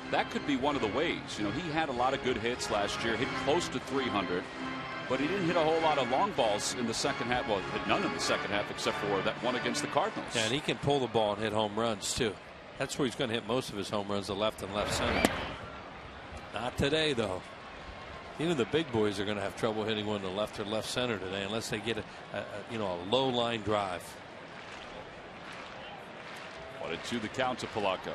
that could be one of the ways. You know, he had a lot of good hits last year, hit close to 300, but he didn't hit a whole lot of long balls in the second half. Well, hit none in the second half except for that one against the Cardinals. Yeah, and he can pull the ball and hit home runs too. That's where he's going to hit most of his home runs, the left and left center. Not today, though. Even the big boys are going to have trouble hitting one to left or left center today, unless they get a low line drive. 1-2 the count to Polanco.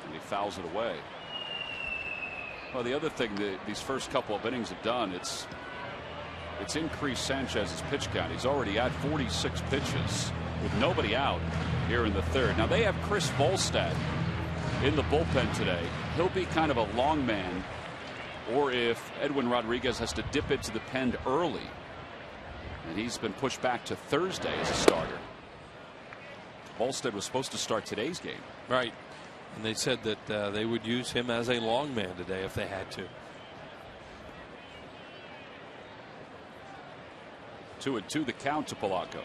And he fouls it away. Well, the other thing that these first couple of innings have done, it's increased Sanchez's pitch count. He's already at 46 pitches with nobody out here in the 3rd. Now they have Chris Volstad in the bullpen today. He'll be kind of a long man, or if Edwin Rodriguez has to dip into the pen early, and he's been pushed back to Thursday as a starter. Volstad was supposed to start today's game. Right. And they said that they would use him as a long man today if they had to. 2-2 the count to Polanco.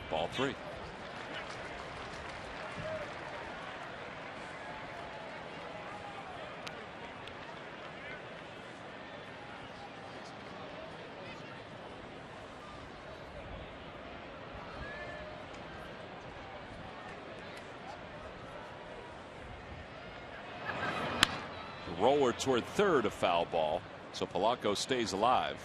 Ball 3. The roller toward 3rd, a foul ball. So Polanco stays alive.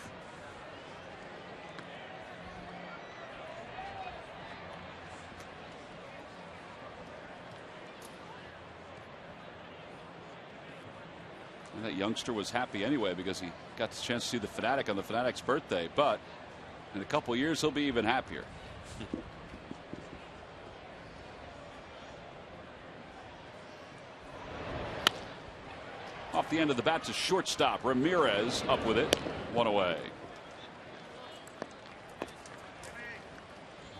And that youngster was happy anyway because he got the chance to see the Fanatic on the Fanatic's birthday. But in a couple years, he'll be even happier. Off the end of the bat to shortstop. Ramirez up with it. 1 away.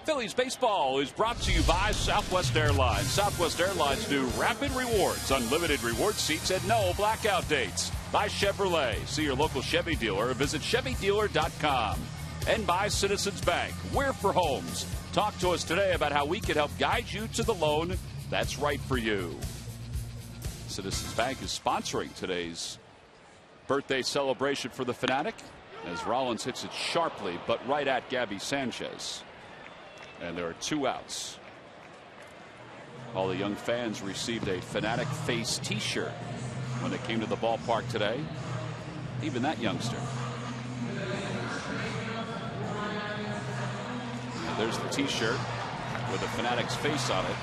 Phillies baseball is brought to you by Southwest Airlines. Southwest Airlines do Rapid Rewards, unlimited reward seats, and no blackout dates. By Chevrolet. See your local Chevy dealer or visit ChevyDealer.com. And by Citizens Bank. We're for homes. Talk to us today about how we can help guide you to the loan that's right for you. Citizens Bank is sponsoring today's birthday celebration for the Fanatic as Rollins hits it sharply but right at Gabby Sanchez. And there are 2 outs. All the young fans received a Fanatic face t-shirt when they came to the ballpark today. Even that youngster. And there's the t-shirt with the Fanatic's face on it.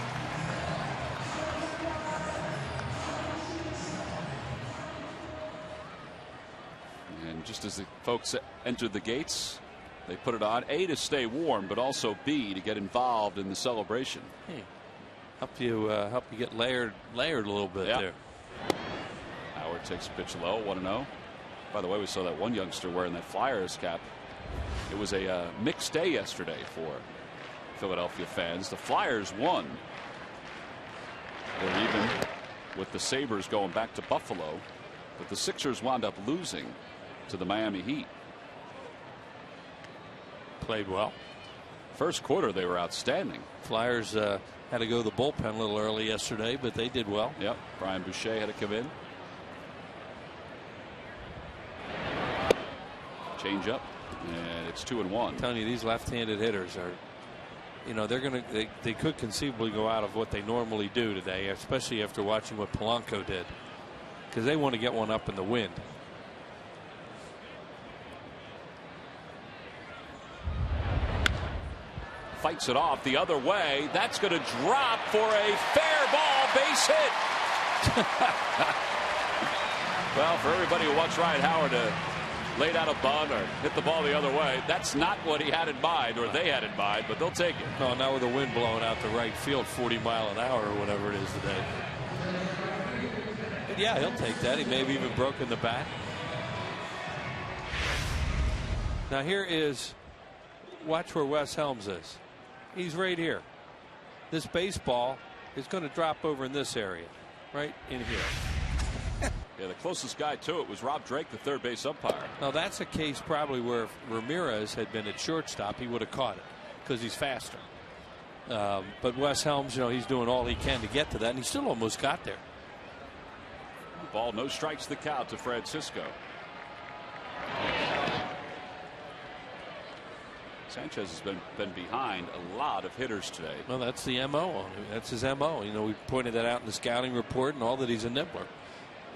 Just as the folks entered the gates, they put it on, A, to stay warm, but also B, to get involved in the celebration. Hey, help you get layered a little bit there. Howard takes a pitch low, 1-0. By the way, we saw that one youngster wearing that Flyers cap. It was a mixed day yesterday for Philadelphia fans. The Flyers won. They're even with the Sabres going back to Buffalo, but the Sixers wound up losing to the Miami Heat. Played well. First quarter they were outstanding. Flyers had to go to the bullpen a little early yesterday, but they did well. Yep. Brian Boucher had to come in. Change up, and it's 2-1. I'm telling you, these left-handed hitters are, they could conceivably go out of what they normally do today, especially after watching what Polanco did, because they want to get one up in the wind. fights it off the other way. That's going to drop for a fair ball base hit. Well, for everybody who wants Ryan Howard to lay down a bunt or hit the ball the other way, that's not what he had in mind, or they had in mind, but they'll take it. No, now with the wind blowing out to right field 40 miles an hour or whatever it is today. But yeah, he'll take that. He may have even broken the bat. Now here is, watch where Wes Helms is. He's right here. This baseball is going to drop over in this area, right in here. Yeah, the closest guy to it was Rob Drake, the third base umpire. Now that's a case probably where if Ramirez had been at shortstop, he would have caught it because he's faster. But Wes Helms, you know, he's doing all he can to get to that, and he still almost got there. Ball, no strikes, the count to Francisco. Sanchez has been behind a lot of hitters today. Well, that's the MO on him. That's his MO. You know, we pointed that out in the scouting report and all, that he's a nibbler.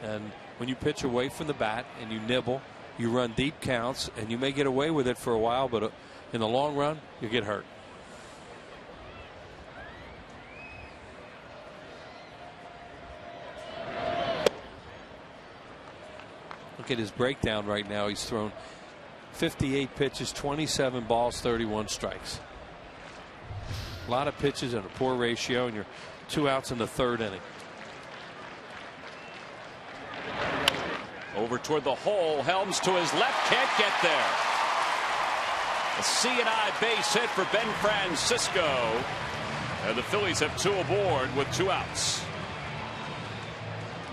And when you pitch away from the bat and you nibble, you run deep counts, and you may get away with it for a while, but in the long run, you get hurt. Look at his breakdown right now. He's thrown 58 pitches, 27 balls, 31 strikes. A lot of pitches and a poor ratio, and you're 2 outs in the third inning. Over toward the hole. Helms to his left. Can't get there. A C&I base hit for Ben Francisco. And the Phillies have 2 aboard with 2 outs.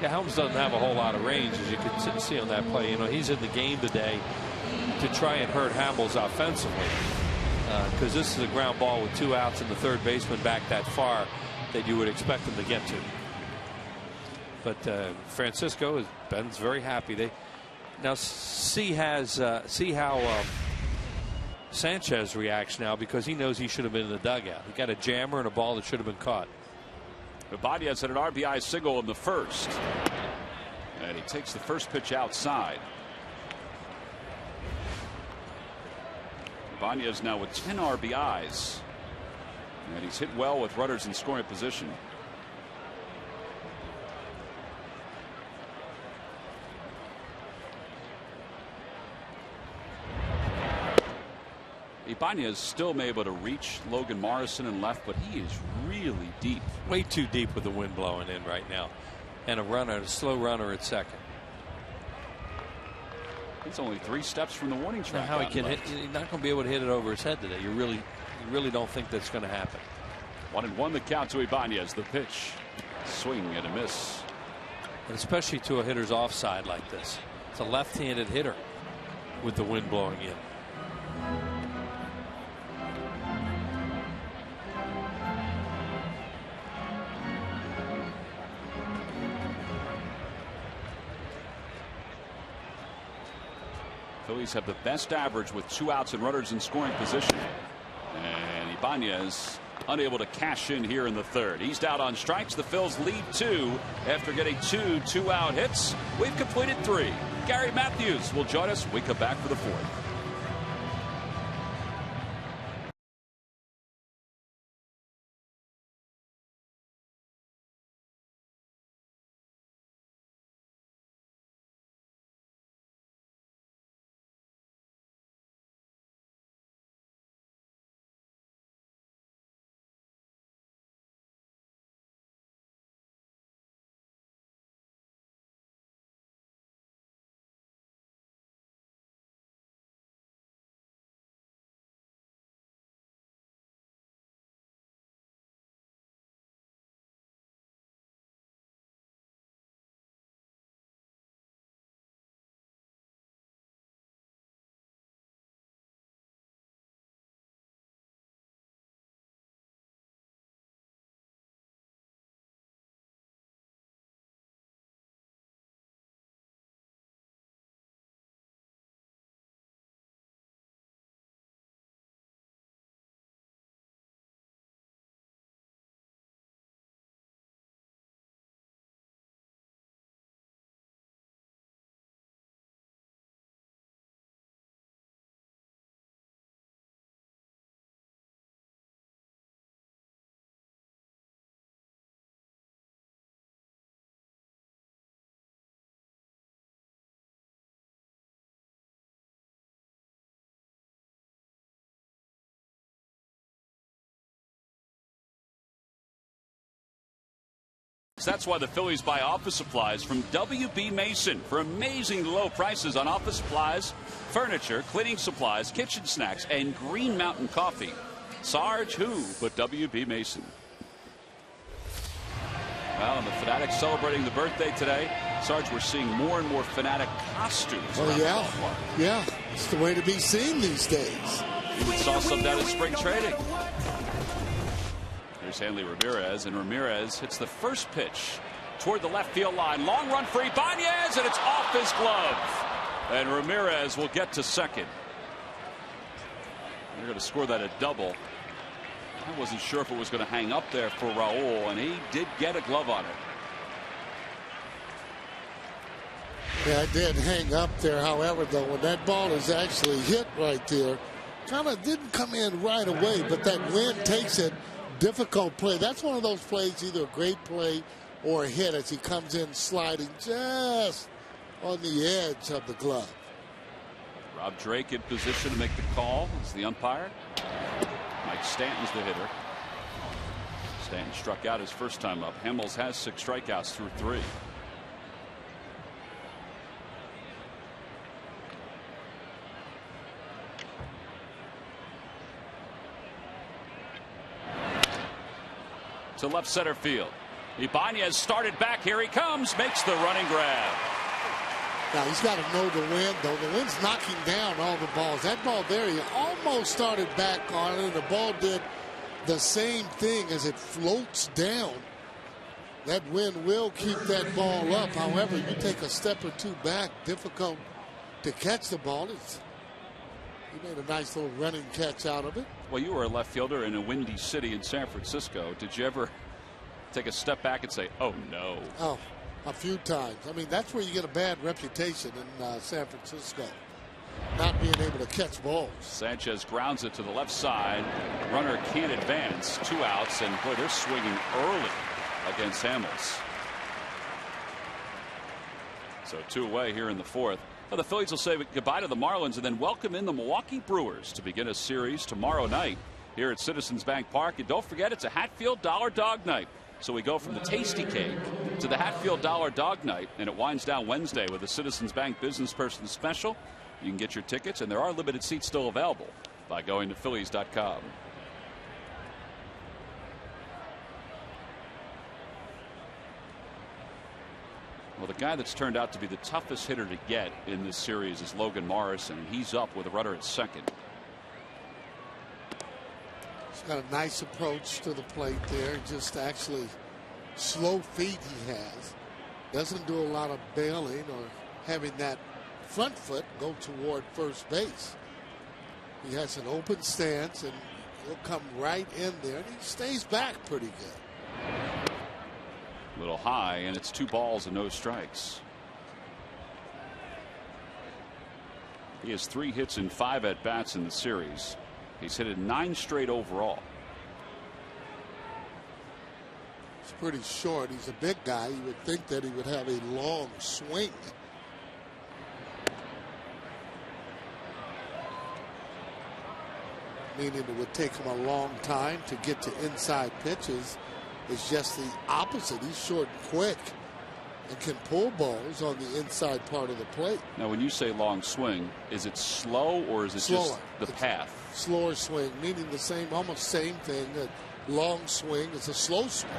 Yeah, Helms doesn't have a whole lot of range, as you can see on that play. You know, he's in the game today to try and hurt HAMELS offensively. Because this is a ground ball with 2 outs and the third baseman back that far that you would expect him to get to. But Francisco, Ben's very happy. Now see how Sanchez reacts now, because he knows he should have been in the dugout. He got a jammer and a ball that should have been caught. Ibanez had an RBI single in the first, and he takes the first pitch outside. Ibanez now with 10 RBIs, and he's hit well with runners in scoring position. Ibanez still able to reach Logan Morrison and left, but he is really deep. Way too deep with the wind blowing in right now. And a slow runner at second. He's only 3 steps from the warning track. How he can hit, he's not going to be able to hit it over his head today. You really don't think that's going to happen. 1-1 the count to Ibanez. The pitch. Swing and a miss. And especially to a hitter's offside like this. It's a left-handed hitter with the wind blowing in. Phillies have the best average with 2 outs and runners in scoring position. And Ibanez unable to cash in here in the third. He's down on strikes. The Phils lead 2 after getting 2 2-out hits. We've completed 3. Gary Matthews will join us when we come back for the 4th. That's why the Phillies buy office supplies from W.B. Mason for amazing low prices on office supplies, furniture, cleaning supplies, kitchen snacks, and Green Mountain coffee. Sarge who but W.B. Mason. Well, and the Fanatics celebrating the birthday today. Sarge, we're seeing more and more Fanatic costumes. Oh, yeah. Yeah, it's the way to be seen these days. We saw some down in spring training. Here's HANLEY Ramirez, and Ramirez hits the first pitch toward the left field line. Long run for Ibanez, and it's off his glove. And Ramirez will get to second. They're going to score that a double. I wasn't sure if it was going to hang up there for Raul, and he did get a glove on it. Yeah, it did hang up there. However, though, when that ball is actually hit right there, kind of didn't come in right away, but that wind takes it. Difficult play. That's one of those plays, either a great play or a hit, as he comes in sliding just on the edge of the glove. Rob Drake in position to make the call as the umpire. Mike Stanton's the hitter. Stanton struck out his first time up. HELMS has 6 strikeouts through 3. To left center field. Ibanez started back. Here he comes. Makes the running grab. Now he's got to know the wind, though. The wind's knocking down all the balls. That ball there, he almost started back on it, and the ball did the same thing as it floats down. That wind will keep that ball up. However, you take a step or two back, difficult to catch the ball. He made a nice little running catch out of it. Well, you were a left fielder in a windy city in San Francisco. Did you ever take a step back and say, oh, no? Oh, a few times. I mean, that's where you get a bad reputation in San Francisco, not being able to catch balls. Sanchez grounds it to the left side. Runner can't advance. 2 outs, and boy, they're swinging early against HAMELS. So 2 away here in the 4th. Well, the Phillies will say goodbye to the Marlins and then welcome in the Milwaukee Brewers to begin a series tomorrow night here at Citizens Bank Park. And don't forget, it's a Hatfield Dollar Dog Night. So we go from the Tasty Cake to the Hatfield Dollar Dog Night, and it winds down Wednesday with a Citizens Bank Business Person Special. You can get your tickets, and there are limited seats still available by going to Phillies.com. Well, the guy that's turned out to be the toughest hitter to get in this series is Logan Morrison, and he's up with a runner at second. He's got a nice approach to the plate there. Just actually slow feet he has. Doesn't do a lot of bailing or having that front foot go toward first base. He has an open stance, and he'll come right in there, and he stays back pretty good. A little high, and it's 2 balls and no strikes. He has 3 hits and 5 at-bats in the series. He's hit it 9 straight overall. It's pretty short. He's a big guy. You would think that he would have a long swing. Meaning it would take him a long time to get to inside pitches. It's just the opposite. He's short and quick and can pull balls on the inside part of the plate. Now, when you say long swing, is it slow or is it slower? Just the path? Slower swing, meaning the same, almost same thing. A long swing is a slow swing.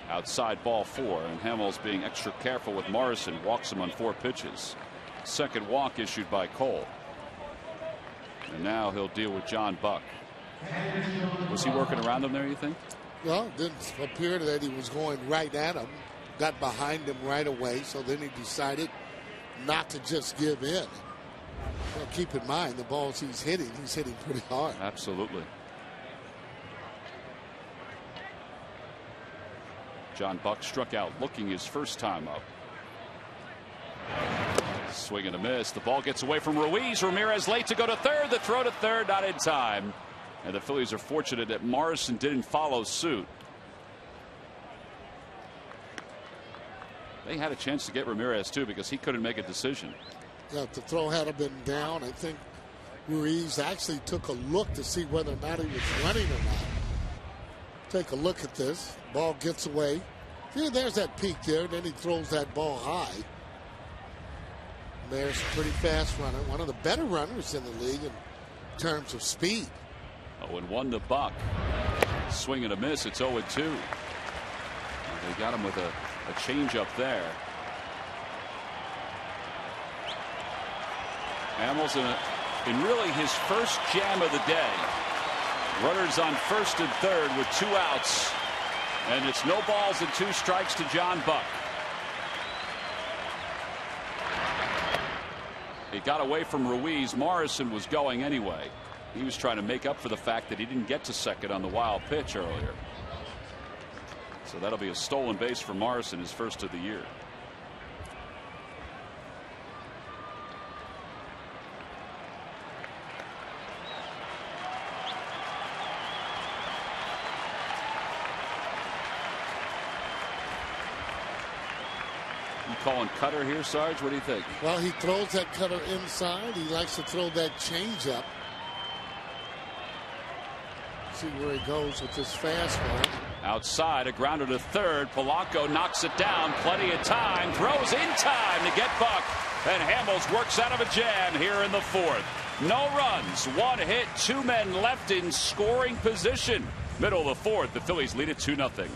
Outside ball 4, and HAMELS being extra careful with Morrison, walks him on 4 pitches. Second walk issued by Cole. And now he'll deal with John Buck. Was he working around him there, you think? Well, it didn't appear that he was going right at him. Got behind him right away, so then he decided not to just give in. Well, keep in mind, the balls he's hitting pretty hard. Absolutely. John Buck struck out looking his first time up. Swing and a miss. The ball gets away from Ruiz. Ramirez late to go to third. The throw to third, not in time. And the Phillies are fortunate that Morrison didn't follow suit. They had a chance to get Ramirez, too, because he couldn't make a decision. Yeah, if the throw had been down, I think Ruiz actually took a look to see whether or not he was running or not. Take a look at this. Ball gets away See, there's that peak there. Then he throws that ball high. There's a pretty fast runner. One of the better runners in the league in terms of speed. 0-1 to Buck. Swing and a miss. It's 0-2. They got him with a changeup there. Hamels in really his first jam of the day. Runners on first and third with 2 outs. And it's no balls and 2 strikes to John Buck. It got away from Ruiz. Morrison was going anyway. He was trying to make up for the fact that he didn't get to second on the wild pitch earlier. So that'll be a stolen base for Morrison, his first of the year. You calling cutter here, Sarge? What do you think? Well, he throws that cutter inside. He likes to throw that changeup. See where he goes with this fastball. Outside, a grounder to third. Polanco knocks it down. Plenty of time. Throws in time to get Buck. And Hamels works out of a jam here in the 4th. No runs, 1 hit, 2 men left in scoring position. Middle of the 4th, the Phillies lead it 2-0.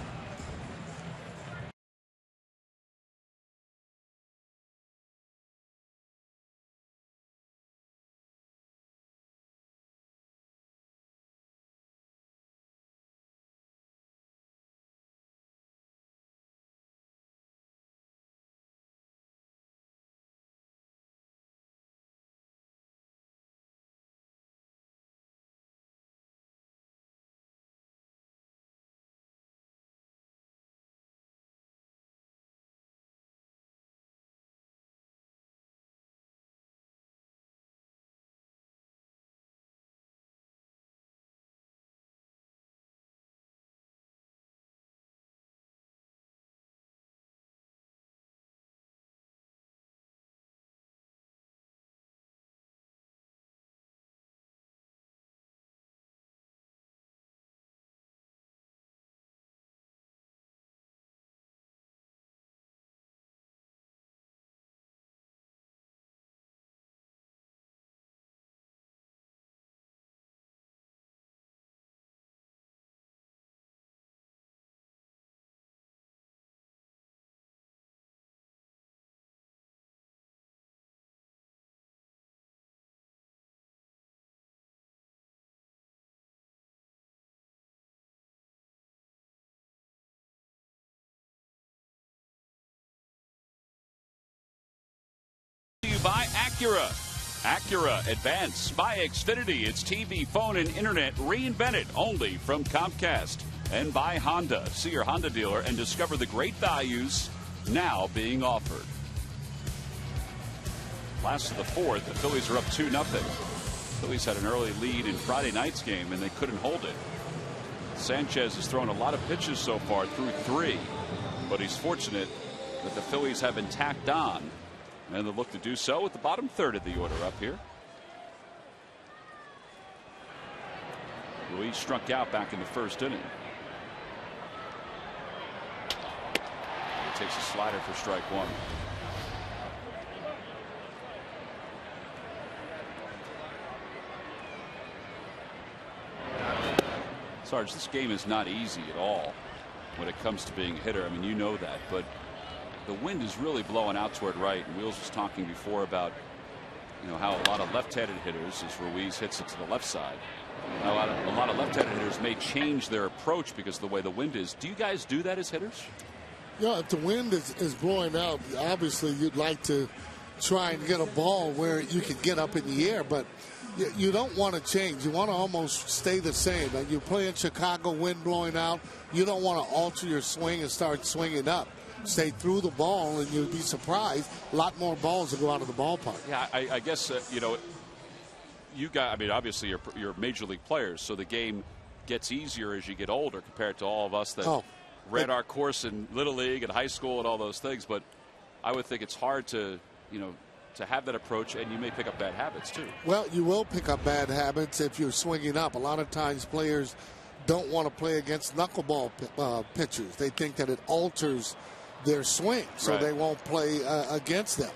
By Acura. Acura Advance by Xfinity. It's TV, phone, and internet reinvented only from Comcast. And by Honda. See your Honda dealer and discover the great values now being offered. Last of the 4th, the Phillies are up 2-0. Phillies had an early lead in Friday night's game and they couldn't hold it. Sanchez has thrown a lot of pitches so far through 3, but he's fortunate that the Phillies have been tacked on. And they'll look to do so with the bottom 3rd of the order up here. Ruiz struck out back in the 1st inning. He takes a slider for strike 1. Sarge, this game is not easy at all when it comes to being a hitter. I mean, you know that, but the wind is really blowing out toward right. And Wheels was talking before about, you know, how a lot of left-handed hitters, as Ruiz hits it to the left side, a lot of left-handed hitters may change their approach because of the way the wind is. Do you guys do that as hitters? Yeah, if the wind is blowing out, obviously you'd like to try and get a ball where you can get up in the air, but you don't want to change. You want to almost stay the same. Like you play in Chicago, wind blowing out, you don't want to alter your swing and start swinging up. Stay through the ball, and you'd be surprised. A lot more balls will go out of the ballpark. Yeah, I guess, you know, you got, I mean, obviously you're major league players, so the game gets easier as you get older compared to all of us that read our course in Little League and high school and all those things. But I would think it's hard to, you know, to have that approach, and you may pick up bad habits too. Well, you will pick up bad habits if you're swinging up. A lot of times players don't want to play against knuckleball pitchers. They think that it alters their swing, so right. they won't play against them.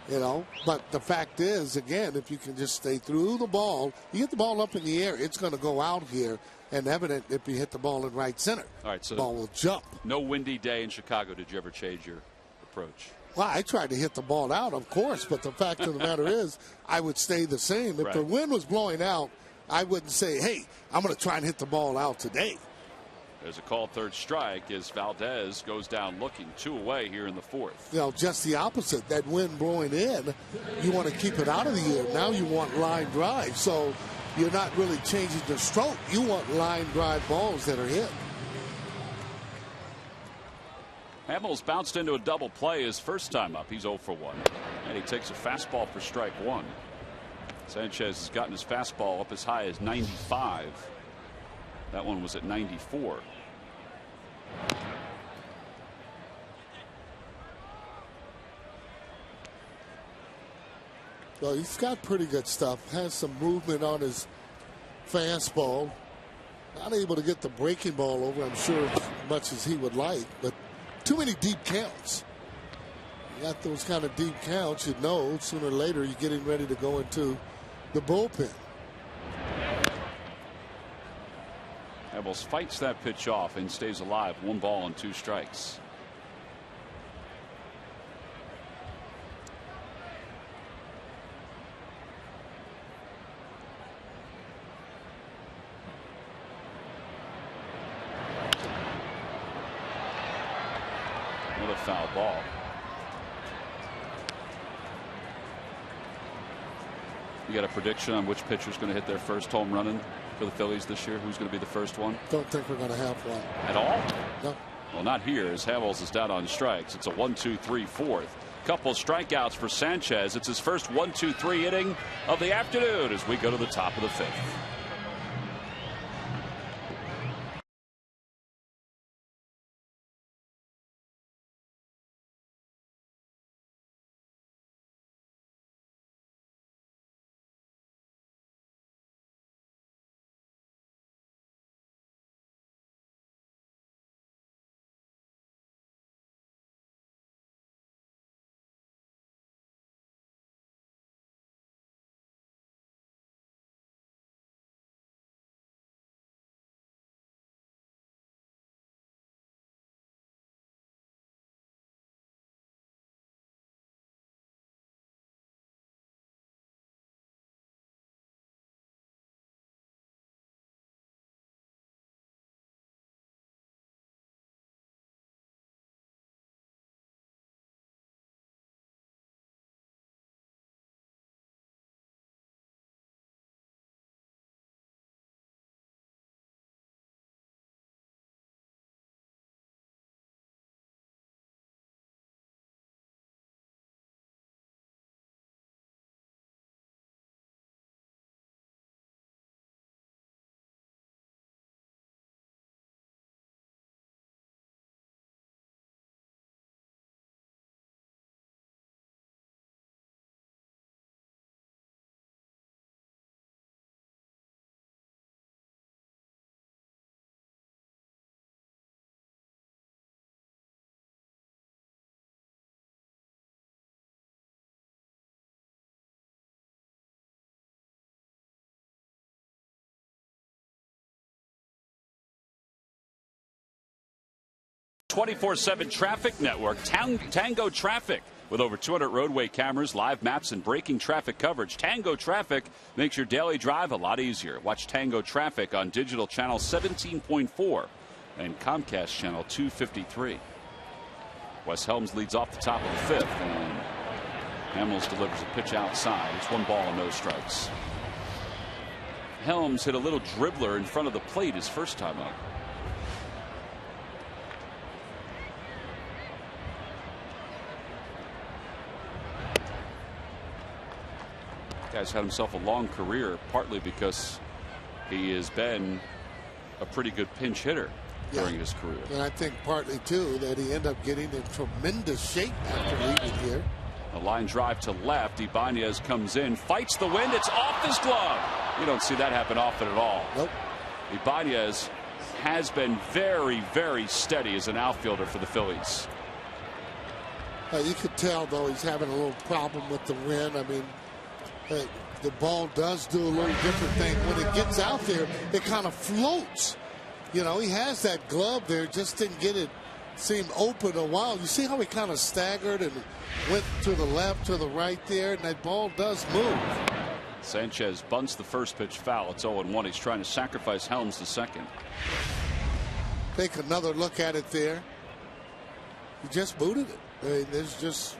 You know, but the fact is, again, if you can just stay through the ball, you get the ball up in the air, it's going to go out here. And evident if you hit the ball in right center. All right, so the ball will jump. No windy day in Chicago. Did you ever change your approach? Well, I tried to hit the ball out, of course, but the fact of the matter is I would stay the same. If the wind was blowing out, I wouldn't say, hey, I'm going to try and hit the ball out today. There's a called third strike as Valdez goes down looking 2 away here in the 4th. You know, just the opposite. That wind blowing in, you want to keep it out of the air. Now you want line drive. So you're not really changing the stroke. You want line drive balls that are hit. Hamels bounced into a double play his first time up. He's 0 for 1. And he takes a fastball for strike 1. Sanchez has gotten his fastball up as high as 95. That one was at 94. Well, he's got pretty good stuff. Has some movement on his fastball. Not able to get the breaking ball over, I'm sure, as much as he would like, but too many deep counts. You got those kind of deep counts, you know, sooner or later you're getting ready to go into the bullpen. Hamels fights that pitch off and stays alive. 1 ball and 2 strikes. Another foul ball. You got a prediction on which pitcher's going to hit their first home run for the Phillies this year? Who's going to be the first one? Don't think we're going to have one. At all? No. Well, not here, as Hamels is down on strikes. It's a 1-2-3-4. Couple strikeouts for Sanchez. It's his first 1-2-3 inning of the afternoon as we go to the top of the 5th. .24/7 Traffic Network, Tango Traffic. With over 200 roadway cameras, live maps, and breaking traffic coverage, Tango Traffic makes your daily drive a lot easier. Watch Tango Traffic on digital channel 17.4 and Comcast channel 253. Wes Helms leads off the top of the 5th, and Hamels delivers a pitch outside. It's 1 ball and no strikes. Helms hit a little dribbler in front of the plate his first time up. Guy's had himself a long career, partly because he has been a pretty good pinch hitter during his career. And I think partly, too, that he ended up getting in tremendous shape after leaving here. A line drive to left. Ibanez comes in, fights the wind. It's off his glove. You don't see that happen often at all. Nope. Ibanez has been very, very steady as an outfielder for the Phillies. You could tell, though, he's having a little problem with the wind. I mean, the ball does do a little different thing. When it gets out there, it kind of floats. You know, he has that glove there, just didn't get it, seemed open a while. You see how he kind of staggered and went to the left, to the right there, and that ball does move. Sanchez bunts the first pitch foul. It's 0-1. He's trying to sacrifice Helms to second. Take another look at it there. He just booted it. I mean, there's just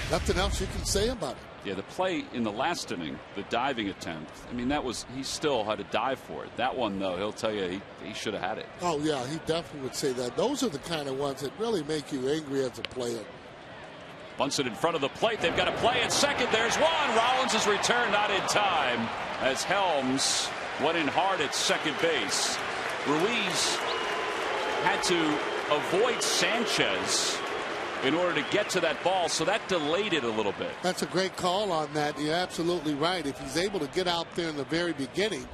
nothing else you can say about it. Yeah, the play in the last inning, the diving attempt, I mean, that was, he still had to dive for it. That one, though, he'll tell you he should have had it. Oh, yeah, he definitely would say that. Those are the kind of ones that really make you angry as a player. Bunts it in front of the plate. They've got to play at second. There's one. Rollins' return not in time as Helms went in hard at second base. RUIZ had to avoid Sanchez in order to get to that ball, so that delayed it a little bit. That's a great call on that. You're absolutely right. If he's able to get out there in the very beginning,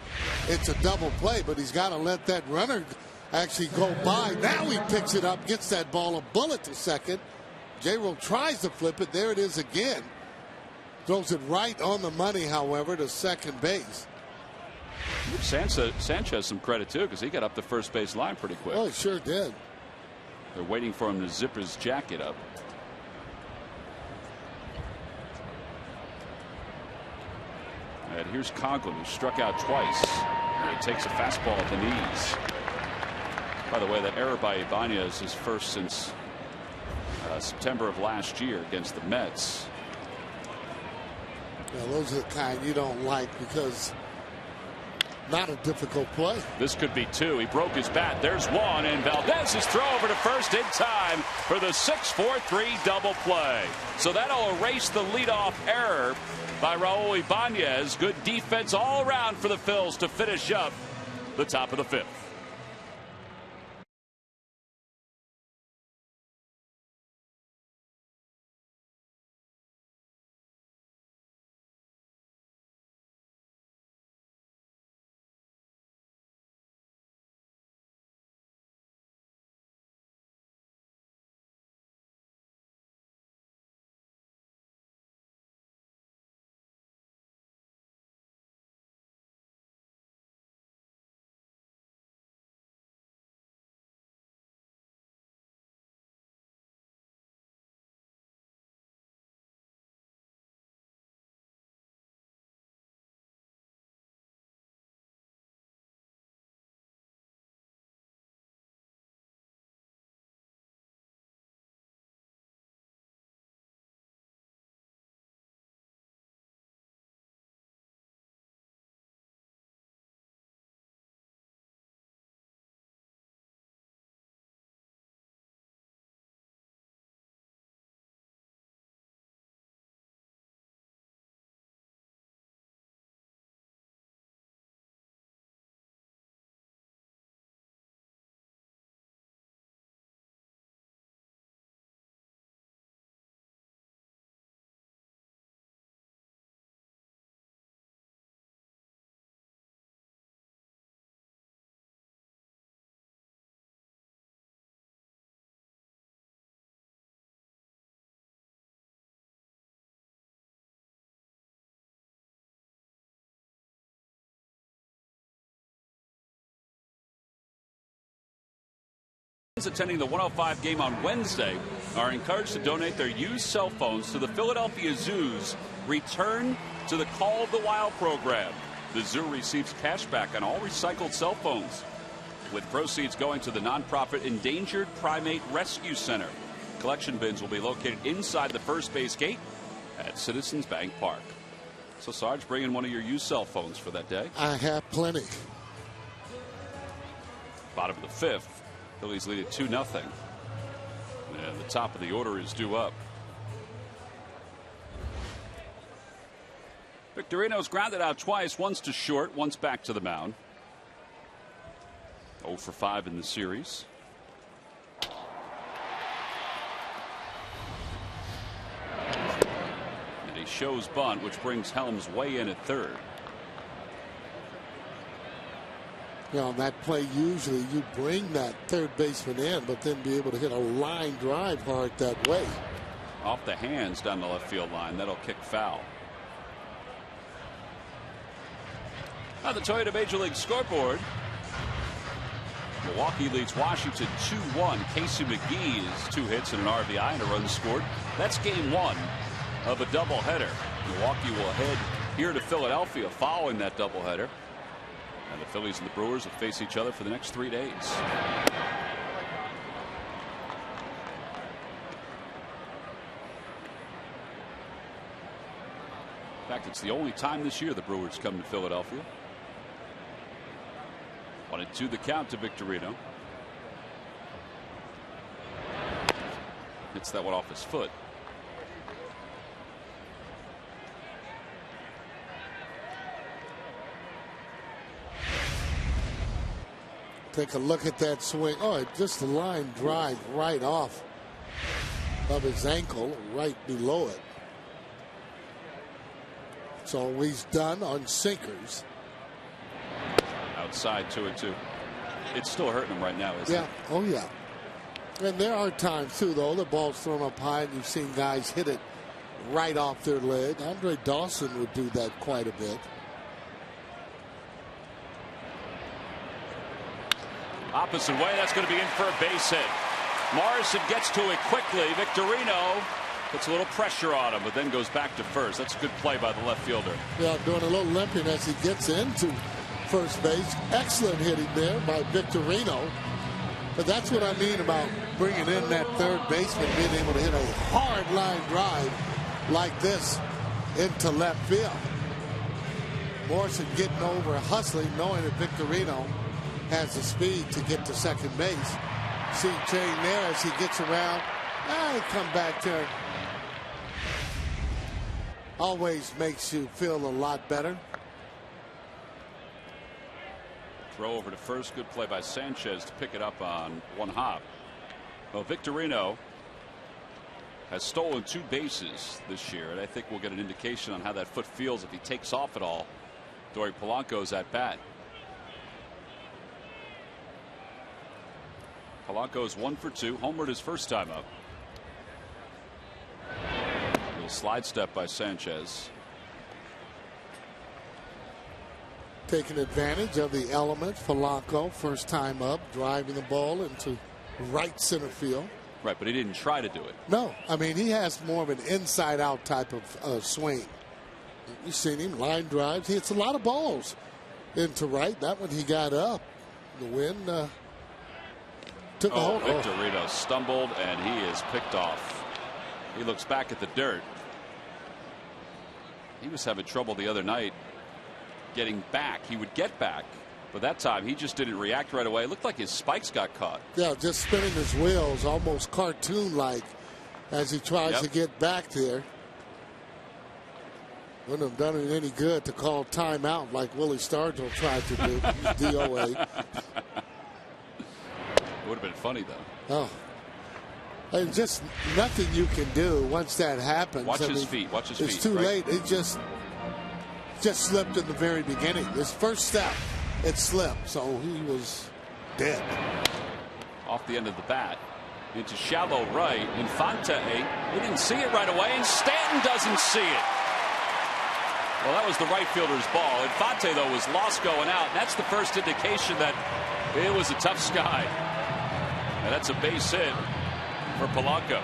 it's a double play, but he's got to let that runner actually go by. Now he picks it up, gets that ball a bullet to second. J-Roll tries to flip it. There it is again. Throws it right on the money, however, to second base. Give Sanchez some credit, too, because he got up the first base line pretty quick. Oh, he sure did. They're waiting for him to zip his jacket up. And here's Conklin, who struck out twice. And he takes a fastball at the knees. By the way, that error by Ibanez is first since September of last year against the Mets. Yeah, those are the kind you don't like because not a difficult play. This could be two. He broke his bat. There's one, and Valdez's throw over to first in time for the 6-4-3 double play. So that'll erase the leadoff error by Raul Ibanez. Good defense all around for the Phils to finish up the top of the fifth. Attending the 105 game on Wednesday are encouraged to donate their used cell phones to the Philadelphia Zoo's Return to the Call of the Wild program. The zoo receives cash back on all recycled cell phones, with proceeds going to the nonprofit Endangered Primate Rescue Center. Collection bins will be located inside the first base gate at Citizens Bank Park. So, Sarge, bring in one of your used cell phones for that day. I have plenty. Bottom of the fifth. Phillies lead at 2-0. And the top of the order is due up. Victorino's grounded out twice, once to short, once back to the mound. 0 for 5 in the series. And he shows bunt, which brings Helms way in at third. You know, on that play, usually you bring that third baseman in, but then be able to hit a line drive hard that way. Off the hands down the left field line. That'll kick foul. On the Toyota Major League scoreboard, Milwaukee leads Washington 2-1. Casey McGee is 2 hits and an RBI and a run scored. That's game 1 of a doubleheader. Milwaukee will head here to Philadelphia following that doubleheader. And the Phillies and the Brewers will face each other for the next 3 days. In fact, it's the only time this year the Brewers come to Philadelphia. 1-2 the count to Victorino. Hits that one off his foot. Take a look at that swing. Oh, just a line drive right off of his ankle, right below it. It's always done on sinkers. Outside 2-2. It's still hurting him right now, isn't it? Yeah. Oh, yeah. And there are times, too, though, the ball's thrown up high and you've seen guys hit it right off their leg. Andre Dawson would do that quite a bit. Opposite way, that's going to be in for a base hit. Morrison gets to it quickly. Victorino puts a little pressure on him, but then goes back to first. That's a good play by the left fielder. Yeah, doing a little limping as he gets into first base. Excellent hitting there by Victorino. But that's what I mean about bringing in that third baseman, being able to hit a hard line drive like this into left field. Morrison getting over, hustling, knowing that Victorino has the speed to get to second base. See Chain there as he gets around. He come back to it. Always makes you feel a lot better. Throw over to first. Good play by Sanchez to pick it up on one hop. Well, Victorino has stolen 2 bases this year, and I think we'll get an indication on how that foot feels if he takes off at all during Polanco's at bat. Polanco's 1 for 2, homered his first time up. A little slide step by Sanchez. Taking advantage of the element. Polanco, first time up, driving the ball into right center field. Right, but he didn't try to do it. No, I mean, he has more of an inside out type of swing. You've seen him, line drives. He hits a lot of balls into right. That one he got up. The wind took a hold. Victorino stumbled and he is picked off. He looks back at the dirt. He was having trouble the other night getting back. He would get back, but that time he just didn't react right away. It looked like his spikes got caught. Yeah, just spinning his wheels, almost cartoon-like, as he tries to get back there. Wouldn't have done it any good to call timeout like Willie Stargell tried to do. DOA. It would have been funny, though. Oh. And just nothing you can do once that happens. Watch his feet. Watch his feet. It's too late. It just slipped in the very beginning. His first step, it slipped. So he was dead. Off the end of the bat. Into shallow right. Infante. He didn't see it right away, and Stanton doesn't see it. Well, that was the right fielder's ball. Infante, though, was lost going out. And that's the first indication that it was a tough sky. And that's a base hit for Polanco.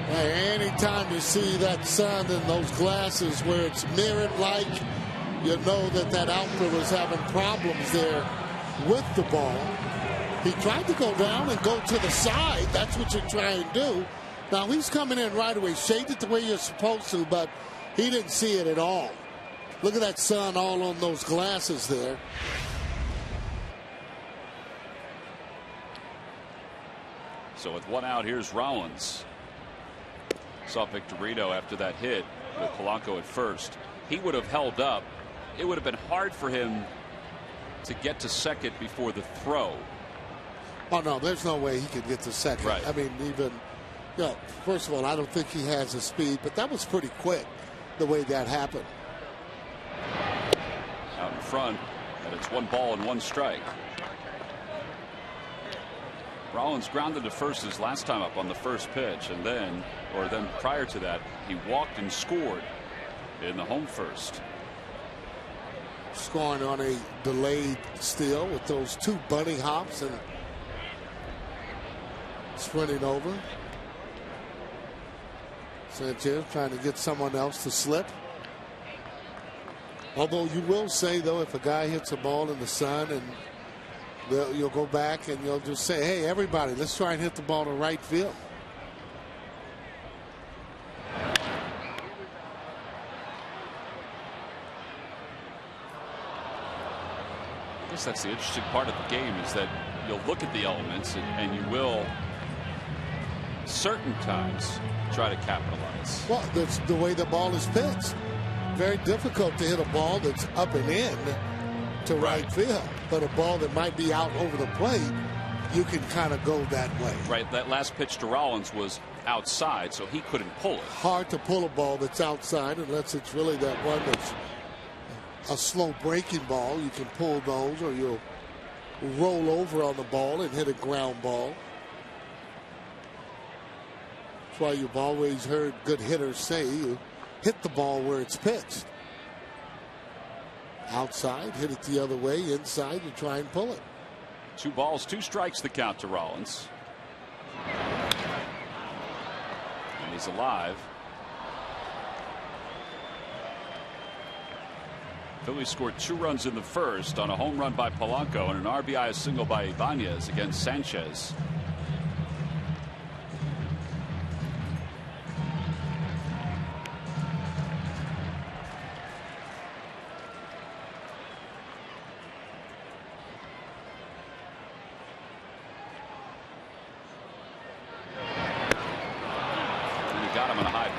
Hey, anytime you see that sun in those glasses where it's mirrored like, you know that outfielder was having problems there with the ball. He tried to go down and go to the side. That's what you're trying to do. Now he's coming in right away, shaped it the way you're supposed to, but he didn't see it at all. Look at that sun all on those glasses there. So with one out, here's Rollins. Saw Victorino after that hit with Polanco at first. He would have held up. It would have been hard for him to get to second before the throw. Oh, no, there's no way he could get to second. Right. I mean, even, first of all, I don't think he has the speed, but that was pretty quick the way that happened. Out in front, And it's 1 ball and 1 strike. Rollins grounded to first his last time up on the first pitch, and then prior to that, he walked and scored in the home first. Scoring on a delayed steal with those 2 bunny hops and sprinting over. Sanchez trying to get someone else to slip. Although you will say, though, if a guy hits a ball in the sun, and you'll go back and you'll just say, hey, everybody, let's try and hit the ball to right field. I guess that's the interesting part of the game, is that you'll look at the elements and you will certain times try to capitalize. Well, that's the way the ball is pitched. Very difficult to hit a ball that's up and in to right field, but a ball that might be out over the plate, you can kind of go that way. Right. That last pitch to Rollins was outside, so he couldn't pull it. Hard to pull a ball that's outside unless it's really that one that's a slow breaking ball. You can pull those, or you'll roll over on the ball and hit a ground ball. That's why you've always heard good hitters say you hit the ball where it's pitched. Outside, hit it the other way. Inside, you try and pull it. 2 balls, 2 strikes the count to Rollins. And he's alive. Phillies scored 2 runs in the first on a home run by Polanco and an RBI single by Ibanez against Sanchez.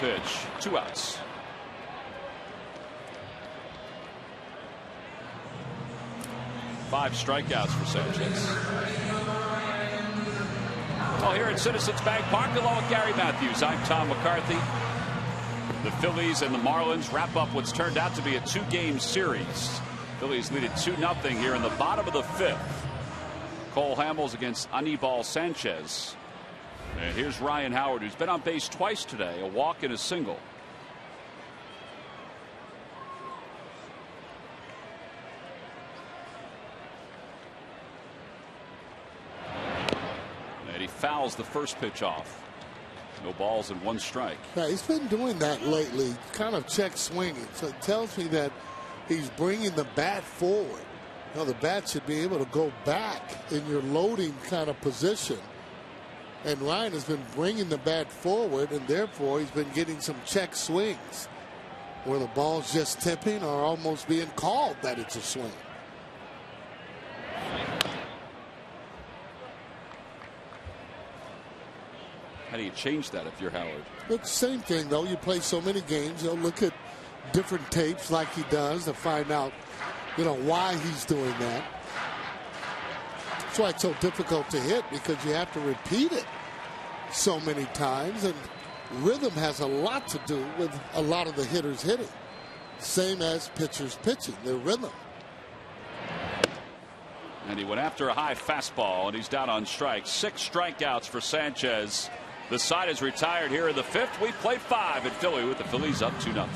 Pitch, 2 outs. Five strikeouts for Sanchez. Well, here at Citizens Bank Park, along with Gary Matthews, I'm Tom McCarthy. The Phillies and the Marlins wrap up what's turned out to be a 2-game series. Phillies lead it 2-0 here in the bottom of the 5th. Cole Hamels against Anibal Sanchez. And here's Ryan Howard, who's been on base twice today, a walk and a single. And he fouls the first pitch off. No balls and 1 strike. Yeah, he's been doing that lately, kind of check swinging. So it tells me that he's bringing the bat forward. You know, the bat should be able to go back in your loading kind of position. And Ryan has been bringing the bat forward, and therefore he's been getting some check swings where the ball's just tipping or almost being called that it's a swing. How do you change that if you're Howard? It's the same thing, though. You play so many games, you'll look at different tapes like he does to find out, you know, why he's doing that. That's why it's so difficult to hit, because you have to repeat it so many times, and rhythm has a lot to do with a lot of the hitters hitting. Same as pitchers pitching, their rhythm. And he went after a high fastball, and he's down on strikes. 6 strikeouts for Sanchez. The side is retired here in the 5th. We played 5 in Philly with the Phillies up 2-0.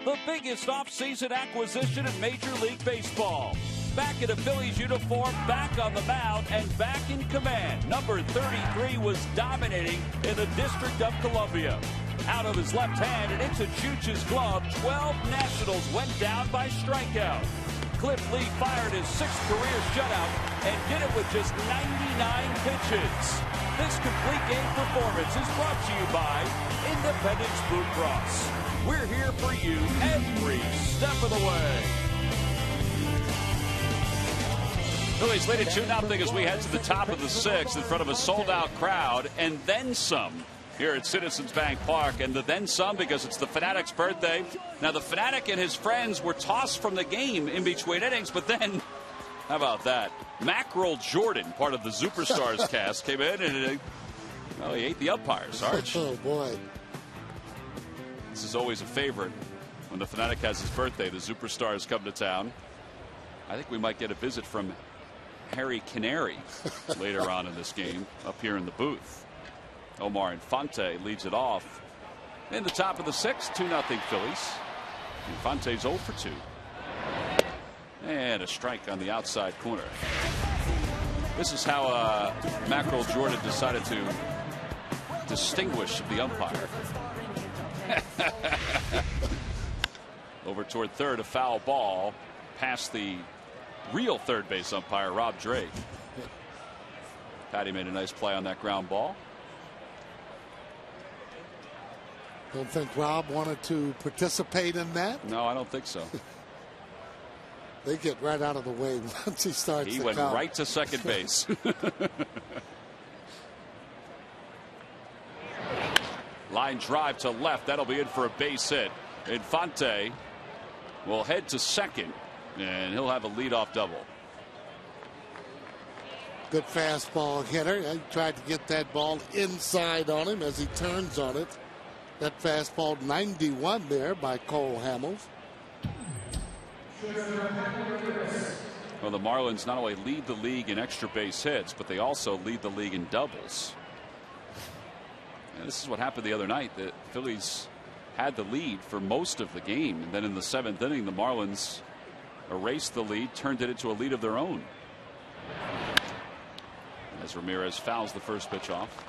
the biggest offseason acquisition in Major League Baseball. Back in a Phillies uniform, back on the mound, and back in command. Number 33 was dominating in the District of Columbia. Out of his left hand and into Chooch's glove, 12 Nationals went down by strikeout. Cliff Lee fired his 6th career shutout and did it with just 99 pitches. This complete game performance is brought to you by Independence Blue Cross. We're here for you every step of the way. Phillies lead it 2-0 as we head to the top of the 6th in front of a sold-out crowd, and then some here at Citizens Bank Park, and the then some because it's the Fanatic's birthday. Now, the Fanatic and his friends were tossed from the game in between innings, but then, how about that? Mackerel Jordan, part of the Superstars cast, came in and he ate the umpire, Sarge. Oh, boy. This is always a favorite when the Fanatic has his birthday. The Superstars come to town. I think we might get a visit from Harry Canary later on in this game up here in the booth. Omar Infante leads it off in the top of the 6th, 2-0 Phillies. Infante's 0 for 2. And a strike on the outside corner. This is how Mackerel Jordan decided to distinguish the umpire. Over toward third, a foul ball past the real third base umpire, Rob Drake. Patty made a nice play on that ground ball. Don't think Rob wanted to participate in that? No, I don't think so. They get right out of the way once he starts. He went right to second base. Line drive to left. That'll be in for a base hit. Infante will head to second, and he'll have a leadoff double. Good fastball hitter. He tried to get that ball inside on him as he turns on it. That fastball 91 there by Cole Hamels. Well, the Marlins not only lead the league in extra base hits, but they also lead the league in doubles. And this is what happened the other night. The Phillies had the lead for most of the game, and then in the 7th inning, the Marlins erased the lead, turned it into a lead of their own. As Ramirez fouls the first pitch off.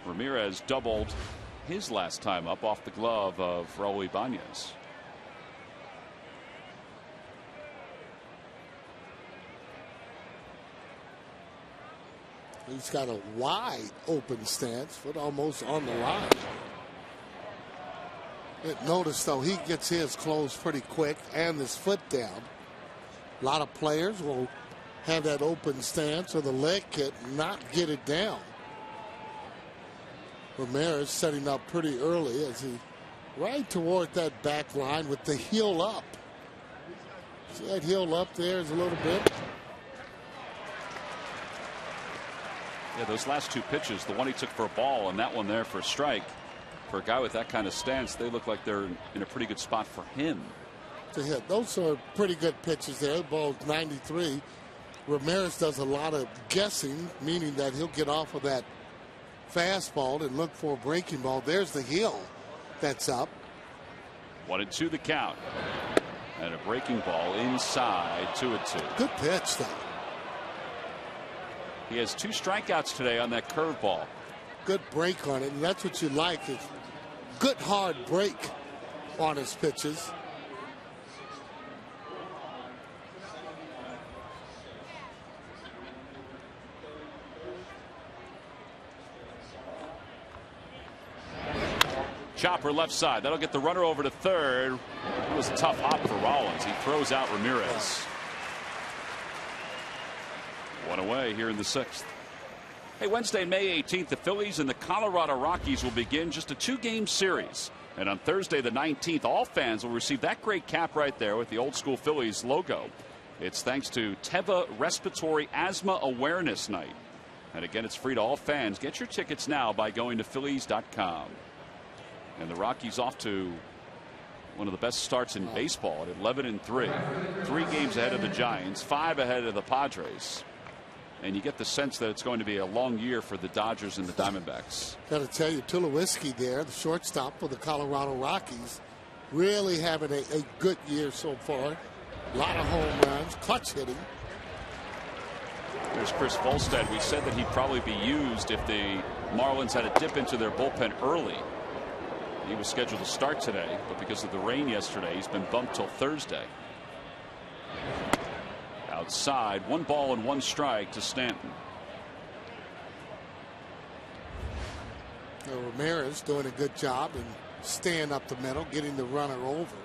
Ramirez doubled his last time up off the glove of Raul Ibanez. He's got a wide open stance, foot almost on the line. Notice though, he gets his closed pretty quick and his foot down. A lot of players will have that open stance or the leg kick, not get it down. Ramirez setting up pretty early as he right toward that back line with the heel up. See that heel up there is a little bit. Yeah, those last two pitches, the one he took for a ball and that one there for a strike, for a guy with that kind of stance, they look like they're in a pretty good spot for him to hit. Those are pretty good pitches there. The ball's 93. Ramirez does a lot of guessing, meaning that he'll get off of that fastball and look for a breaking ball. There's the heel that's up. 1-2 the count. And a breaking ball inside, 2-2. Good pitch, though. He has 2 strikeouts today on that curveball. Good break on it, and that's what you like. Is good hard break on his pitches. Chopper left side. That'll get the runner over to third. It was a tough hop for Rollins. He throws out Ramirez. One away here in the 6th. Hey, Wednesday, May 18th, the Phillies and the Colorado Rockies will begin just a 2-game series. And on Thursday, the 19th, all fans will receive that great cap right there with the old school Phillies logo. It's thanks to Teva Respiratory Asthma Awareness Night. And again, it's free to all fans. Get your tickets now by going to Phillies.com. And the Rockies off to one of the best starts in baseball at 11-3. 3 games ahead of the Giants, 5 ahead of the Padres. And you get the sense that it's going to be a long year for the Dodgers and the Diamondbacks. Got to tell you, Tulowitzki there, the shortstop for the Colorado Rockies, really having a good year so far. A lot of home runs, clutch hitting. There's Chris Volstad. We said that he'd probably be used if the Marlins had a dip into their bullpen early. He was scheduled to start today, but because of the rain yesterday, he's been bumped till Thursday. Outside, 1 ball and 1 strike to Stanton. Ramirez doing a good job and staying up the middle, getting the runner over.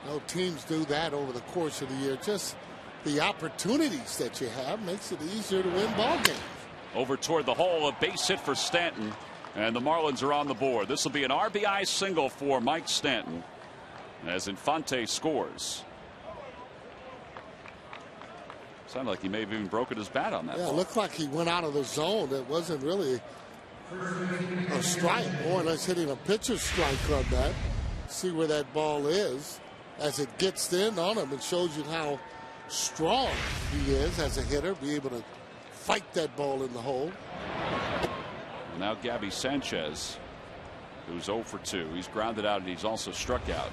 No teams do that over the course of the year. Just the opportunities that you have makes it easier to win ball games. Over toward the hole, a base hit for Stanton, and the Marlins are on the board. This will be an RBI single for Mike Stanton as Infante scores. Sounded like he may have even broken his bat on that ball. It looked like he went out of the zone. It wasn't really a strike, more or less hitting a pitcher's strike on that. See where that ball is. As it gets in on him, it shows you how strong he is as a hitter, be able to fight that ball in the hole. Now Gabby Sanchez, who's 0 for 2. He's grounded out and he's also struck out.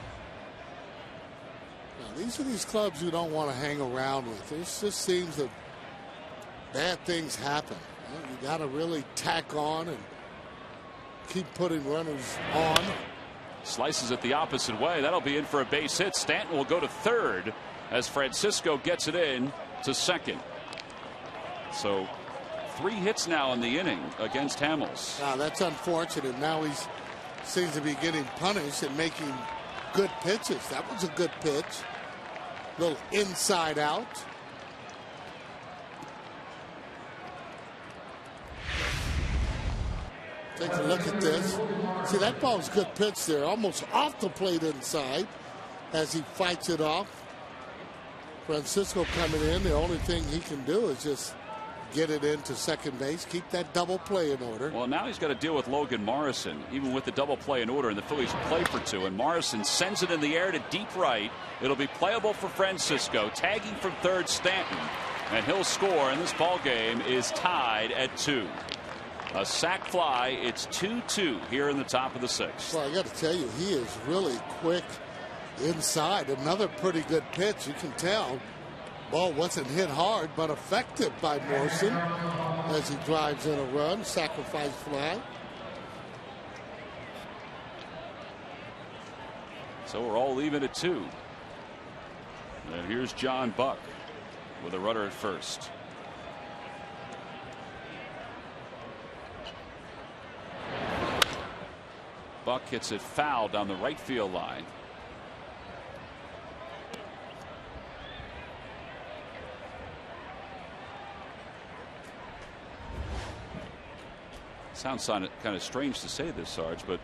Now, these are these clubs you don't want to hang around with. It just seems that bad things happen. You got to really tack on and keep putting runners on. Slices it the opposite way. That'll be in for a base hit. Stanton will go to third as Francisco gets it in to second. So 3 hits now in the inning against Hamels. Now that's unfortunate. Now he seems to be getting punished and making good pitches. That was a good pitch. Little inside out. Take a look at this. See, that ball's a good pitch there. Almost off the plate inside as he fights it off. Francisco coming in. The only thing he can do is just get it into second base, keep that double play in order. Well, now he's got to deal with Logan Morrison, even with the double play in order, and the Phillies play for 2. And Morrison sends it in the air to deep right. It'll be playable for Francisco. Tagging from third, Stanton, and he'll score. And this ball game is tied at 2. A sac fly. It's 2-2 here in the top of the 6th. Well, I got to tell you, he is really quick inside. Another pretty good pitch. You can tell. Ball wasn't hit hard, but effective by Morrison as he drives in a run. Sacrifice fly. So we're all even at 2. And here's John Buck with a runner at first. Buck hits it foul down the right field line. Sounds kind of strange to say this, Sarge, but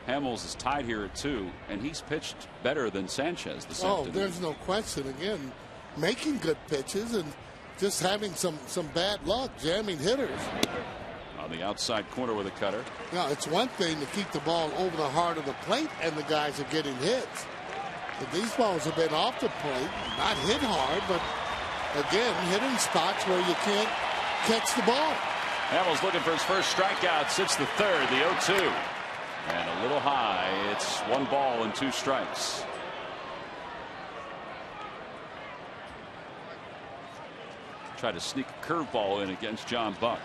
Hamels is tied here at 2, and he's pitched better than Sanchez this afternoon. There's no question. Again, making good pitches and just having some bad luck jamming hitters. On the outside corner with a cutter. Now, it's one thing to keep the ball over the heart of the plate, and the guys are getting hits. But these balls have been off the plate, not hit hard, but again, hitting spots where you can't catch the ball. Hamels looking for his first strikeout. Sits the third, the 0-2. And a little high. It's 1 ball and 2 strikes. Try to sneak a curveball in against John Buck.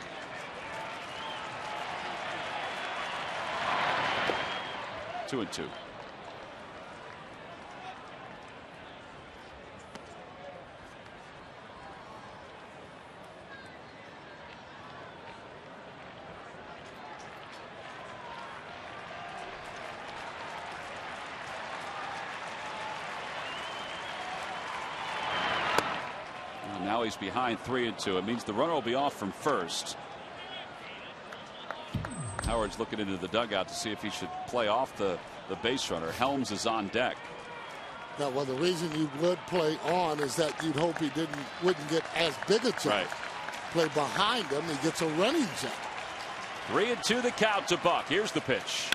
Two and 2. Now he's behind 3-2. It means the runner will be off from first. Howard's looking into the dugout to see if he should play off the base runner. Helms is on deck. Now, well, the reason you would play on is that you'd hope he wouldn't get as big a jump. Right. Play behind him, he gets a running jump. 3-2 the count to Buck. Here's the pitch.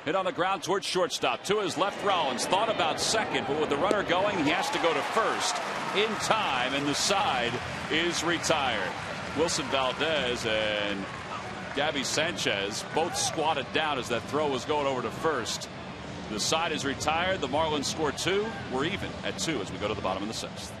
Hit on the ground towards shortstop. To his left, Rollins thought about second, but with the runner going, he has to go to first in time, and the side is retired. Wilson Valdez and Gabby Sanchez both squatted down as that throw was going over to first. The side is retired. The Marlins score 2. We're even at 2 as we go to the bottom of the 6th.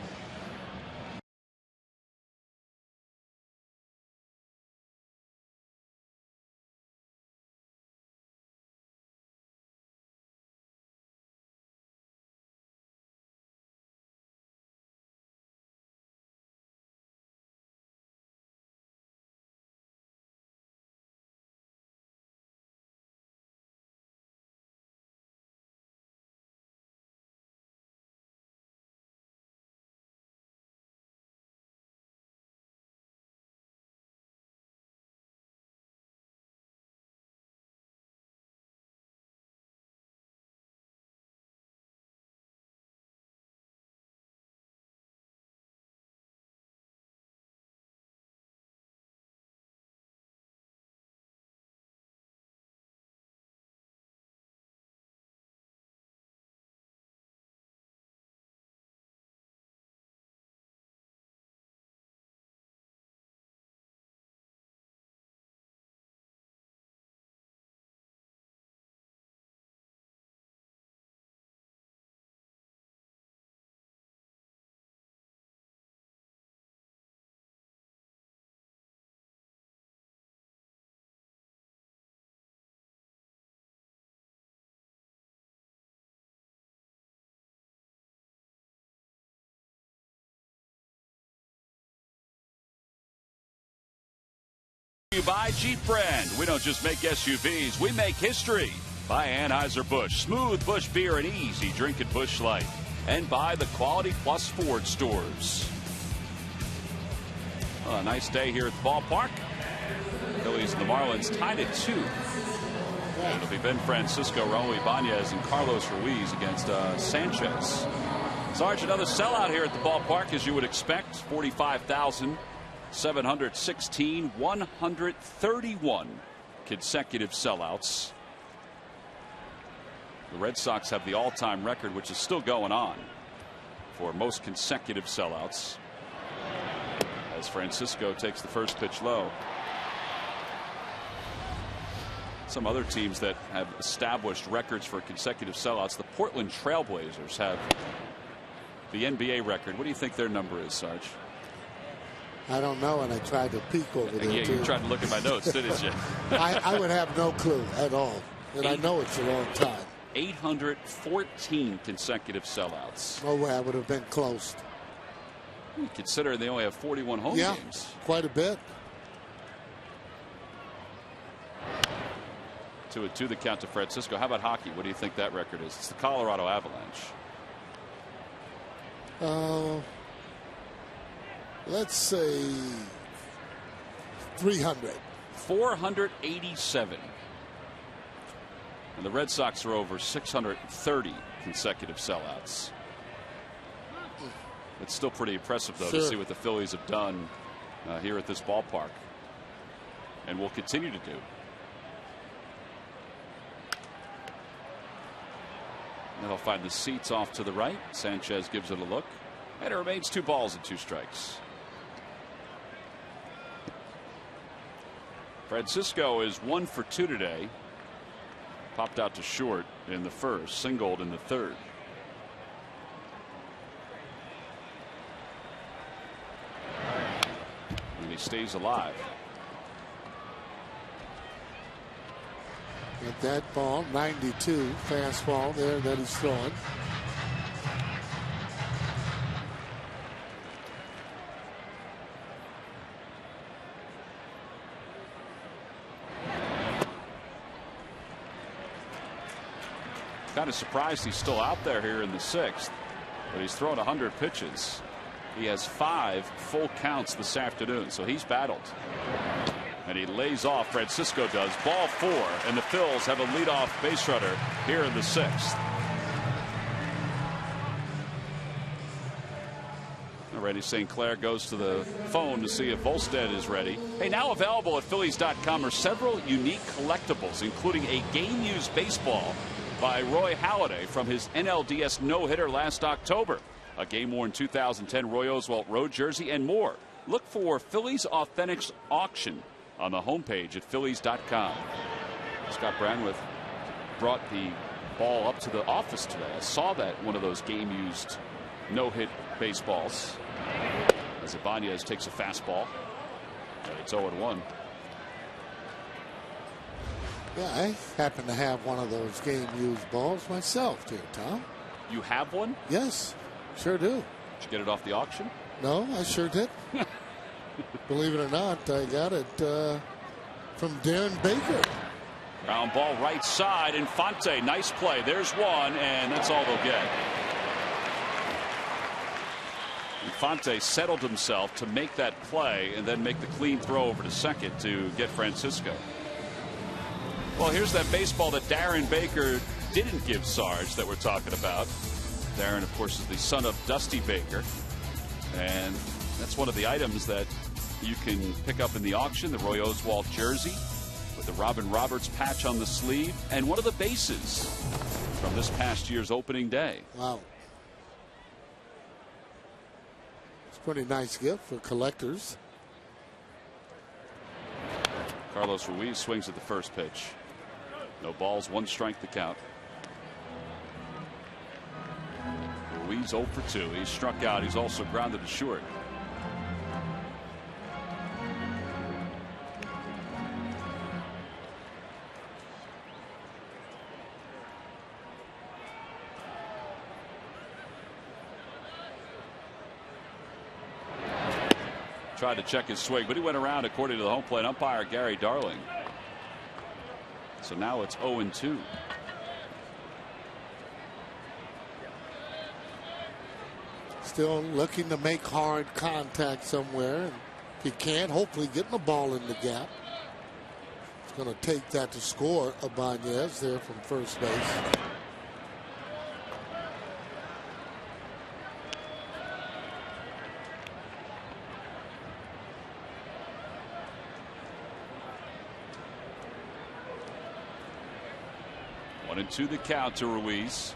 By Jeep brand. We don't just make SUVs, we make history. By Anheuser-Busch, smooth Busch beer and easy drinking Busch Light. And by the Quality Plus Ford stores. Well, a nice day here at the ballpark. Phillies and the Marlins tied at 2. It'll be Ben Francisco, Raul Ibanez, and Carlos Ruiz against Sanchez. Sarge, another sellout here at the ballpark, as you would expect. 45,716, 131 consecutive sellouts. The Red Sox have the all-time record, which is still going on, for most consecutive sellouts, as Francisco takes the first pitch low. Some other teams that have established records for consecutive sellouts, the Portland Trailblazers have the NBA record. What do you think their number is, Sarge? I don't know, and I tried to peek over there. Yeah, you tried to look at my notes, didn't you? I would have no clue at all, and I know it's a long time. 814 consecutive sellouts. No way, I would have been close. Considering they only have 41 home games. Quite a bit. 2-2 the count to Francisco. How about hockey? What do you think that record is? It's the Colorado Avalanche. Let's say 300. 487. And the Red Sox are over 630 consecutive sellouts. It's still pretty impressive, though, to see what the Phillies have done here at this ballpark, and will continue to do. Now they'll find the seats off to the right. Sanchez gives it a look, and it remains 2 balls and 2 strikes. Francisco is 1 for 2 today. Popped out to short in the first, singled in the third. And he stays alive. At that ball, 92 fastball there that he's throwing. Kind of surprised he's still out there here in the 6th, but he's thrown 100 pitches. He has 5 full counts this afternoon, so he's battled. And he lays off. Francisco does. Ball 4, and the Phils have a leadoff base runner here in the 6th. Already St. Clair goes to the phone to see if Volstead is ready. Hey, now available at Phillies.com are several unique collectibles, including a game-used baseball by Roy Halladay from his NLDS no-hitter last October, a game-worn 2010 Roy Oswalt road jersey, and more. Look for Phillies Authentics Auction on the homepage at Phillies.com. Scott Branwith brought the ball up to the office today. I saw that one of those game-used no-hit baseballs as Ibanez takes a fastball. It's 0-1. Yeah, I happen to have one of those game-used balls myself, dear Tom. You have one? Yes, sure do. Did you get it off the auction? No, I sure did. Believe it or not, I got it from Darren Baker. Ground ball right side. Infante, nice play. There's one, and that's all they'll get. Infante settled himself to make that play and then make the clean throw over to second to get Francisco. Well, here's that baseball that Darren Baker didn't give Sarge that we're talking about. Darren, of course, is the son of Dusty Baker, and that's one of the items that you can pick up in the auction, the Roy Oswalt jersey with the Robin Roberts patch on the sleeve, and one of the bases from this past year's opening day. Wow. It's a pretty nice gift for collectors. Carlos Ruiz swings at the first pitch. No balls, 1 strike the count. Ruiz 0 for 2. He's struck out. He's also grounded to short. Tried to check his swing, but he went around according to the home plate umpire, Gary Darling. So now it's 0-2. Still looking to make hard contact somewhere. And if he can't, hopefully getting the ball in the gap. It's going to take that to score. Ibanez there from first base. To the count to Ruiz.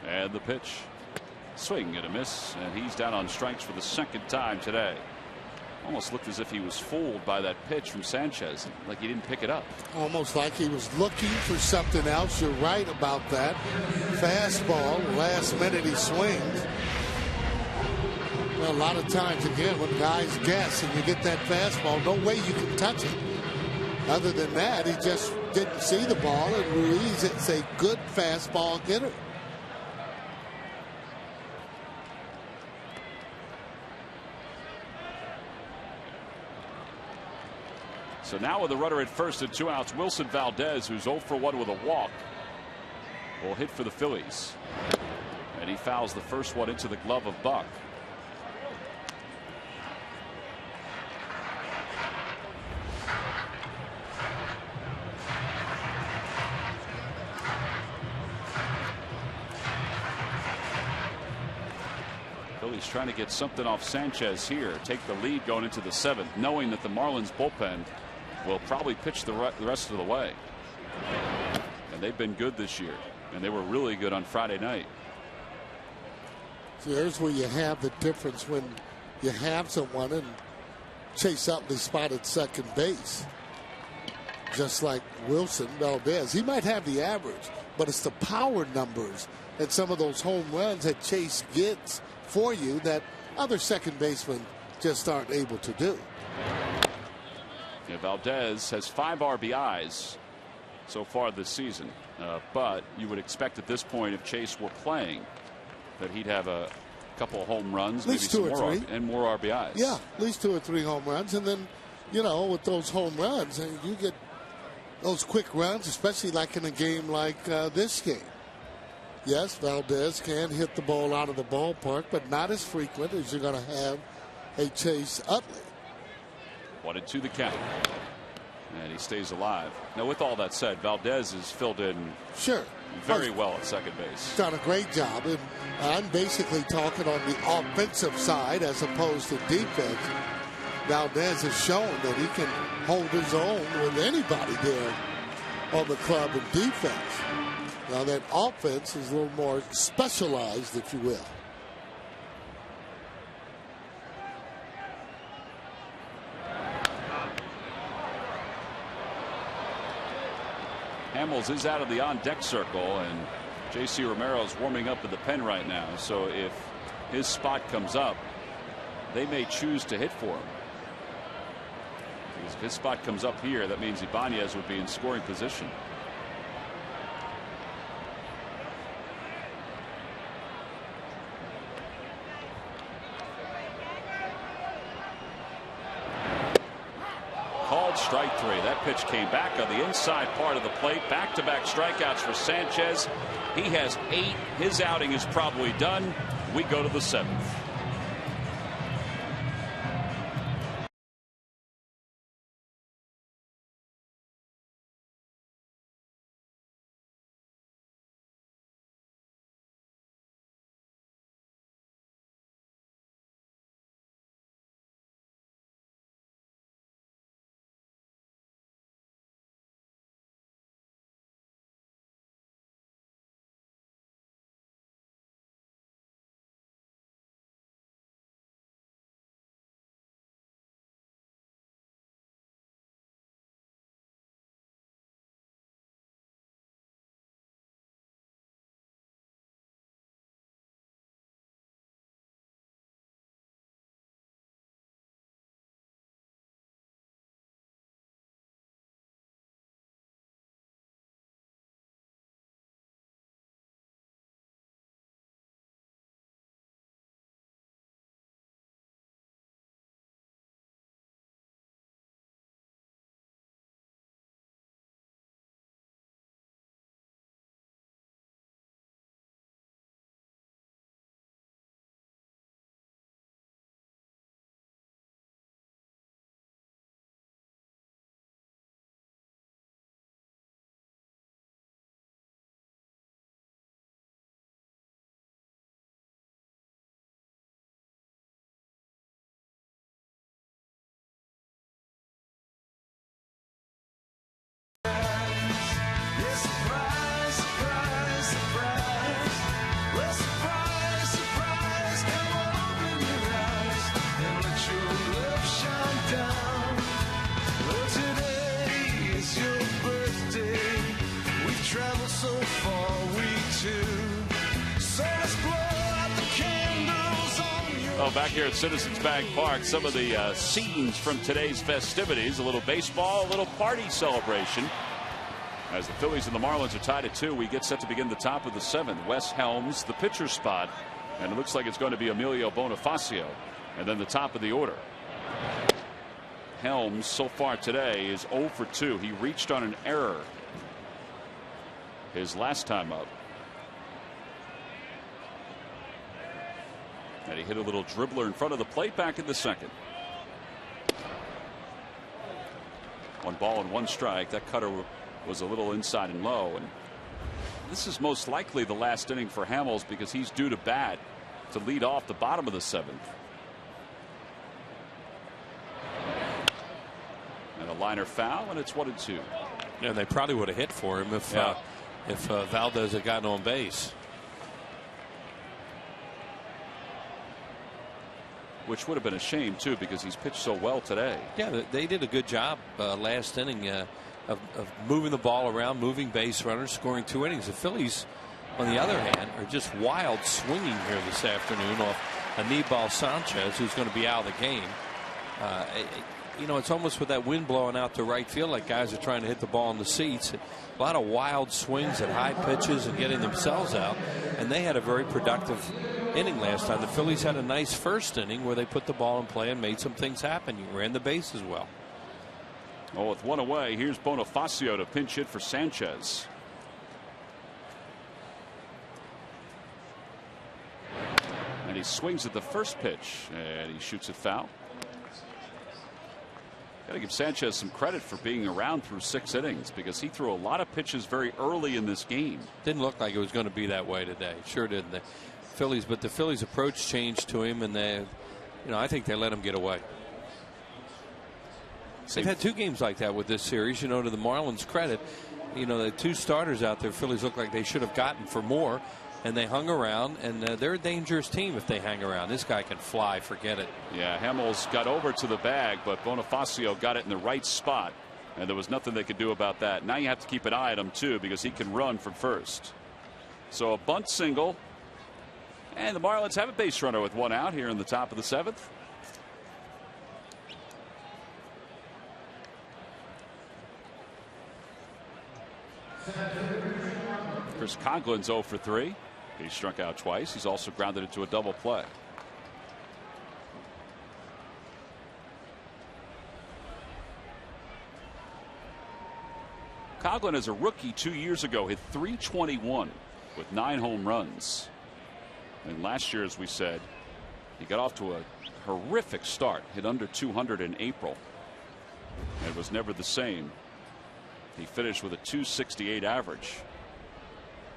And the pitch. Swing and a miss, and he's down on strikes for the second time today. Almost looked as if he was fooled by that pitch from Sanchez, like he didn't pick it up. Almost like he was looking for something else. You're right about that. Fastball, last minute he swings. Well, a lot of times, again, when guys guess and you get that fastball, no way you can touch it. Other than that, he just didn't see the ball, and Ruiz is a good fastball hitter. So now with the runner at first and 2 outs, Wilson Valdez, who's 0 for 1 with a walk, will hit for the Phillies. And he fouls the first one into the glove of Buck. Phillies trying to get something off Sanchez here, take the lead going into the 7th, knowing that the Marlins bullpen will probably pitch the rest of the way. And they've been good this year, and they were really good on Friday night. So here's where you have the difference when you have someone, and Chase Utley spotted second base. Just like Wilson Valdez. He might have the average, but it's the power numbers and some of those home runs that Chase gets for you that other second basemen just aren't able to do. Yeah, Valdez has 5 RBIs so far this season, but you would expect at this point, if Chase were playing, that he'd have a couple of home runs, at least maybe 2 some or more 3, and more RBIs. Yeah, at least 2 or 3 home runs, and then, you know, with those home runs, you get those quick runs, especially like in a game like this game. Yes, Valdez can hit the ball out of the ballpark, but not as frequent as you're going to have a Chase Utley. 1-2 the count. And he stays alive. Now, with all that said, Valdez is filled in very well at second base. Done a great job. And I'm basically talking on the offensive side as opposed to defense. Valdez has shown that he can hold his own with anybody there on the club in defense. Now that offense is a little more specialized, if you will. Hamels is out of the on-deck circle, and J.C. Romero's warming up in the pen right now. So if his spot comes up, they may choose to hit for him. Because if his spot comes up here, that means Ibanez would be in scoring position. Called strike 3. That pitch came back on the inside part of the plate. Back-to-back strikeouts for Sanchez. He has 8. His outing is probably done. We go to the 7th. Well, back here at Citizens Bank Park, some of the scenes from today's festivities. A little baseball, a little party celebration. As the Phillies and the Marlins are tied at 2, we get set to begin the top of the 7th. Wes Helms, the pitcher spot, and it looks like it's going to be Emilio Bonifacio. And then the top of the order. Helms so far today is 0 for 2. He reached on an error his last time up. And he hit a little dribbler in front of the plate back in the 2nd. 1 ball and 1 strike. That cutter was a little inside and low. And this is most likely the last inning for Hamels because he's due to bat to lead off the bottom of the 7th. And a liner foul, and it's 1-2. Yeah, they probably would have hit for him if Valdez had gotten on base. Which would have been a shame too because he's pitched so well today. Yeah, they did a good job last inning of moving the ball around, moving base runners, scoring 2 innings. The Phillies, on the other hand, are just wild swinging here this afternoon off Anibal Sanchez, who's going to be out of the game. You know, it's almost with that wind blowing out to right field, like guys are trying to hit the ball in the seats. A lot of wild swings at high pitches and getting themselves out. And they had a very productive inning last time. The Phillies had a nice first inning where they put the ball in play and made some things happen. You ran the bases well. Oh, with 1 away, here's Bonifacio to pinch hit for Sanchez. And he swings at the first pitch and he shoots it foul. Got to give Sanchez some credit for being around through 6 innings because he threw a lot of pitches very early in this game. Didn't look like it was going to be that way today. Sure didn't. The Phillies approach changed to him, and I think they let him get away. They've had 2 games like that with this series. To the Marlins' credit, the 2 starters out there, Phillies look like they should have gotten for more, and they hung around, and they're a dangerous team if they hang around. This guy can fly, forget it. Yeah, Hamels got over to the bag, but Bonifacio got it in the right spot And there was nothing they could do about that. Now you have to keep an eye on him, too, because he can run from first. So a bunt single. And the Marlins have a base runner with one out here in the top of the 7th. Chris Coglin's 0 for 3. He struck out twice. He's also grounded into a double play. Coughlin, as a rookie 2 years ago, hit .321 with 9 home runs. And last year, as we said, he got off to a horrific start, hit under 200 in April. And it was never the same. He finished with a .268 average.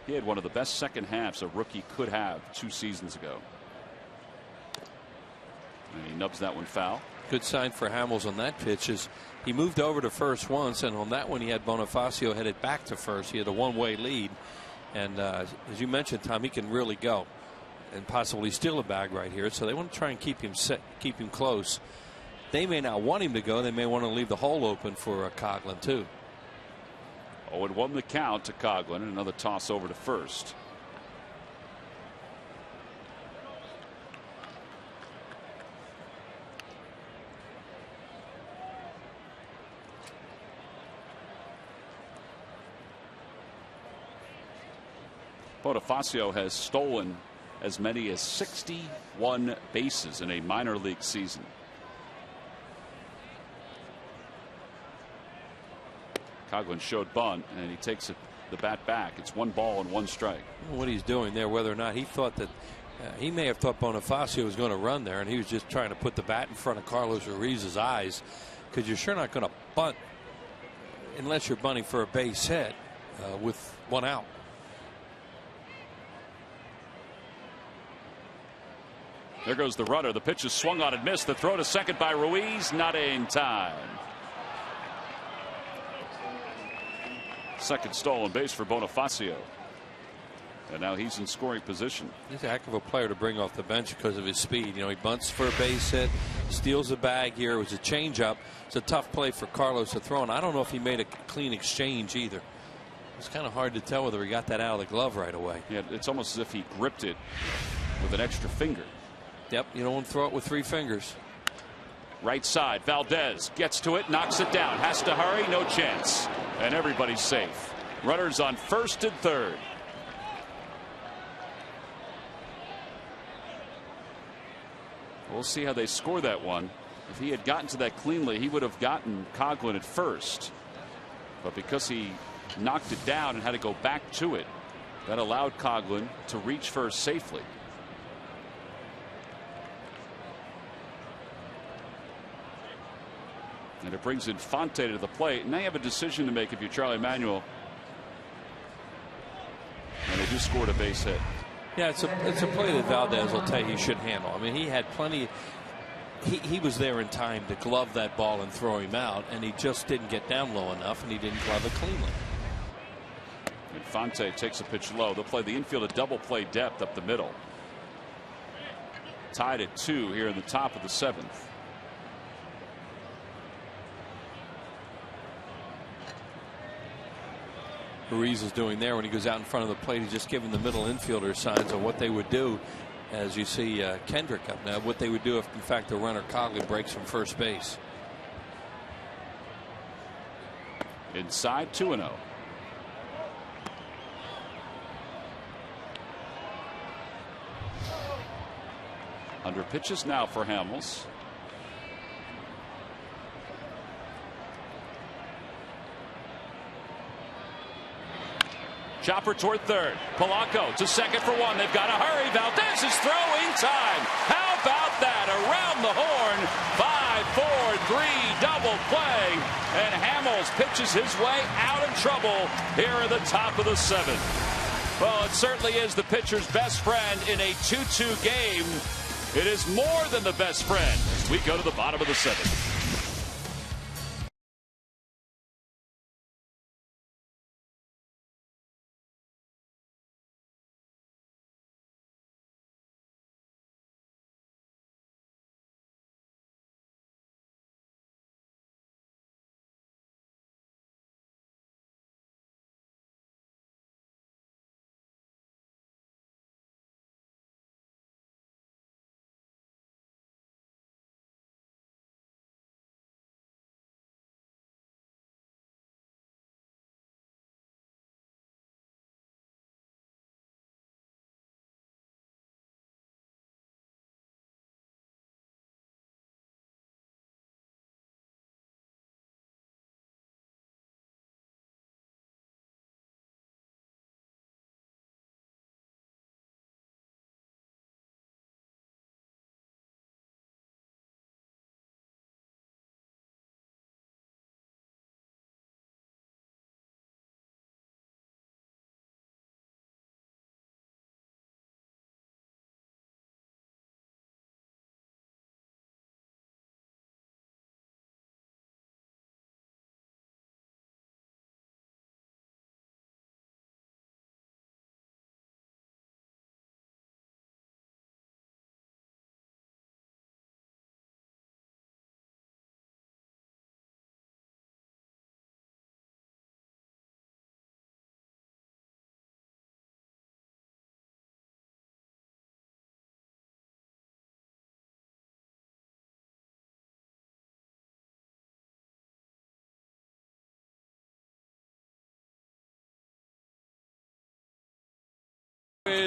He had one of the best second halves a rookie could have 2 seasons ago. And he nubs that one foul. Good sign for Hamels on that pitch is he moved over to first once, and on that one he had Bonifacio headed back to first. He had a one-way lead, and as you mentioned, Tom, he can really go and possibly steal a bag right here. So they want to try and keep him close. They may not want him to go. They may want to leave the hole open for Coughlin too. 0-1 the count to Coughlin, and another toss over to first. Bonifacio has stolen as many as 61 bases in a minor league season. Coughlin showed bunt, and he takes the bat back. It's 1 ball and 1 strike. What he's doing there, whether or not he thought that he may have thought Bonifacio was going to run there, and he was just trying to put the bat in front of Carlos Ruiz's eyes, because you're sure not going to bunt unless you're bunting for a base hit with 1 out. There goes the runner. The pitch is swung on and missed. The throw to second by Ruiz, not in time. Second stolen base for Bonifacio. And now he's in scoring position. He's a heck of a player to bring off the bench because of his speed. You know, he bunts for a base hit, steals a bag here. It was a changeup. It's a tough play for Carlos to throw, and I don't know if he made a clean exchange either. It's kind of hard to tell whether he got that out of the glove right away. Yeah, it's almost as if he gripped it with an extra finger. Yep, you don't want to throw it with 3 fingers. Right side, Valdez gets to it, knocks it down, has to hurry, no chance. And everybody's safe. Runners on first and third. We'll see how they score that one. If he had gotten to that cleanly, he would have gotten Coughlin at first. But because he knocked it down and had to go back to it, that allowed Coughlin to reach first safely. And it brings Infante to the plate. Now you have a decision to make if you're Charlie Manuel. And they just scored a base hit. Yeah, it's a play that Valdez will tell you he should handle. I mean, he had plenty. He was there in time to glove that ball and throw him out, and he just didn't get down low enough, and he didn't glove it cleanly. Infante takes a pitch low. They'll play the infield at double play depth up the middle. Tied at 2 here in the top of the 7th. Ruiz is doing there when he goes out in front of the plate. He's just giving the middle infielder signs of what they would do, as you see Kendrick up now, what they would do if in fact the runner Coughlin breaks from first base. Inside 2-0. Under pitches now for Hamels. Chopper toward third. Polanco to second for 1. They've got to hurry. Valdez is throwing time. How about that? Around the horn. 5-4-3 double play. And Hamels pitches his way out of trouble here in the top of the 7th. Well, it certainly is the pitcher's best friend in a 2-2 game. It is more than the best friend as we go to the bottom of the 7th.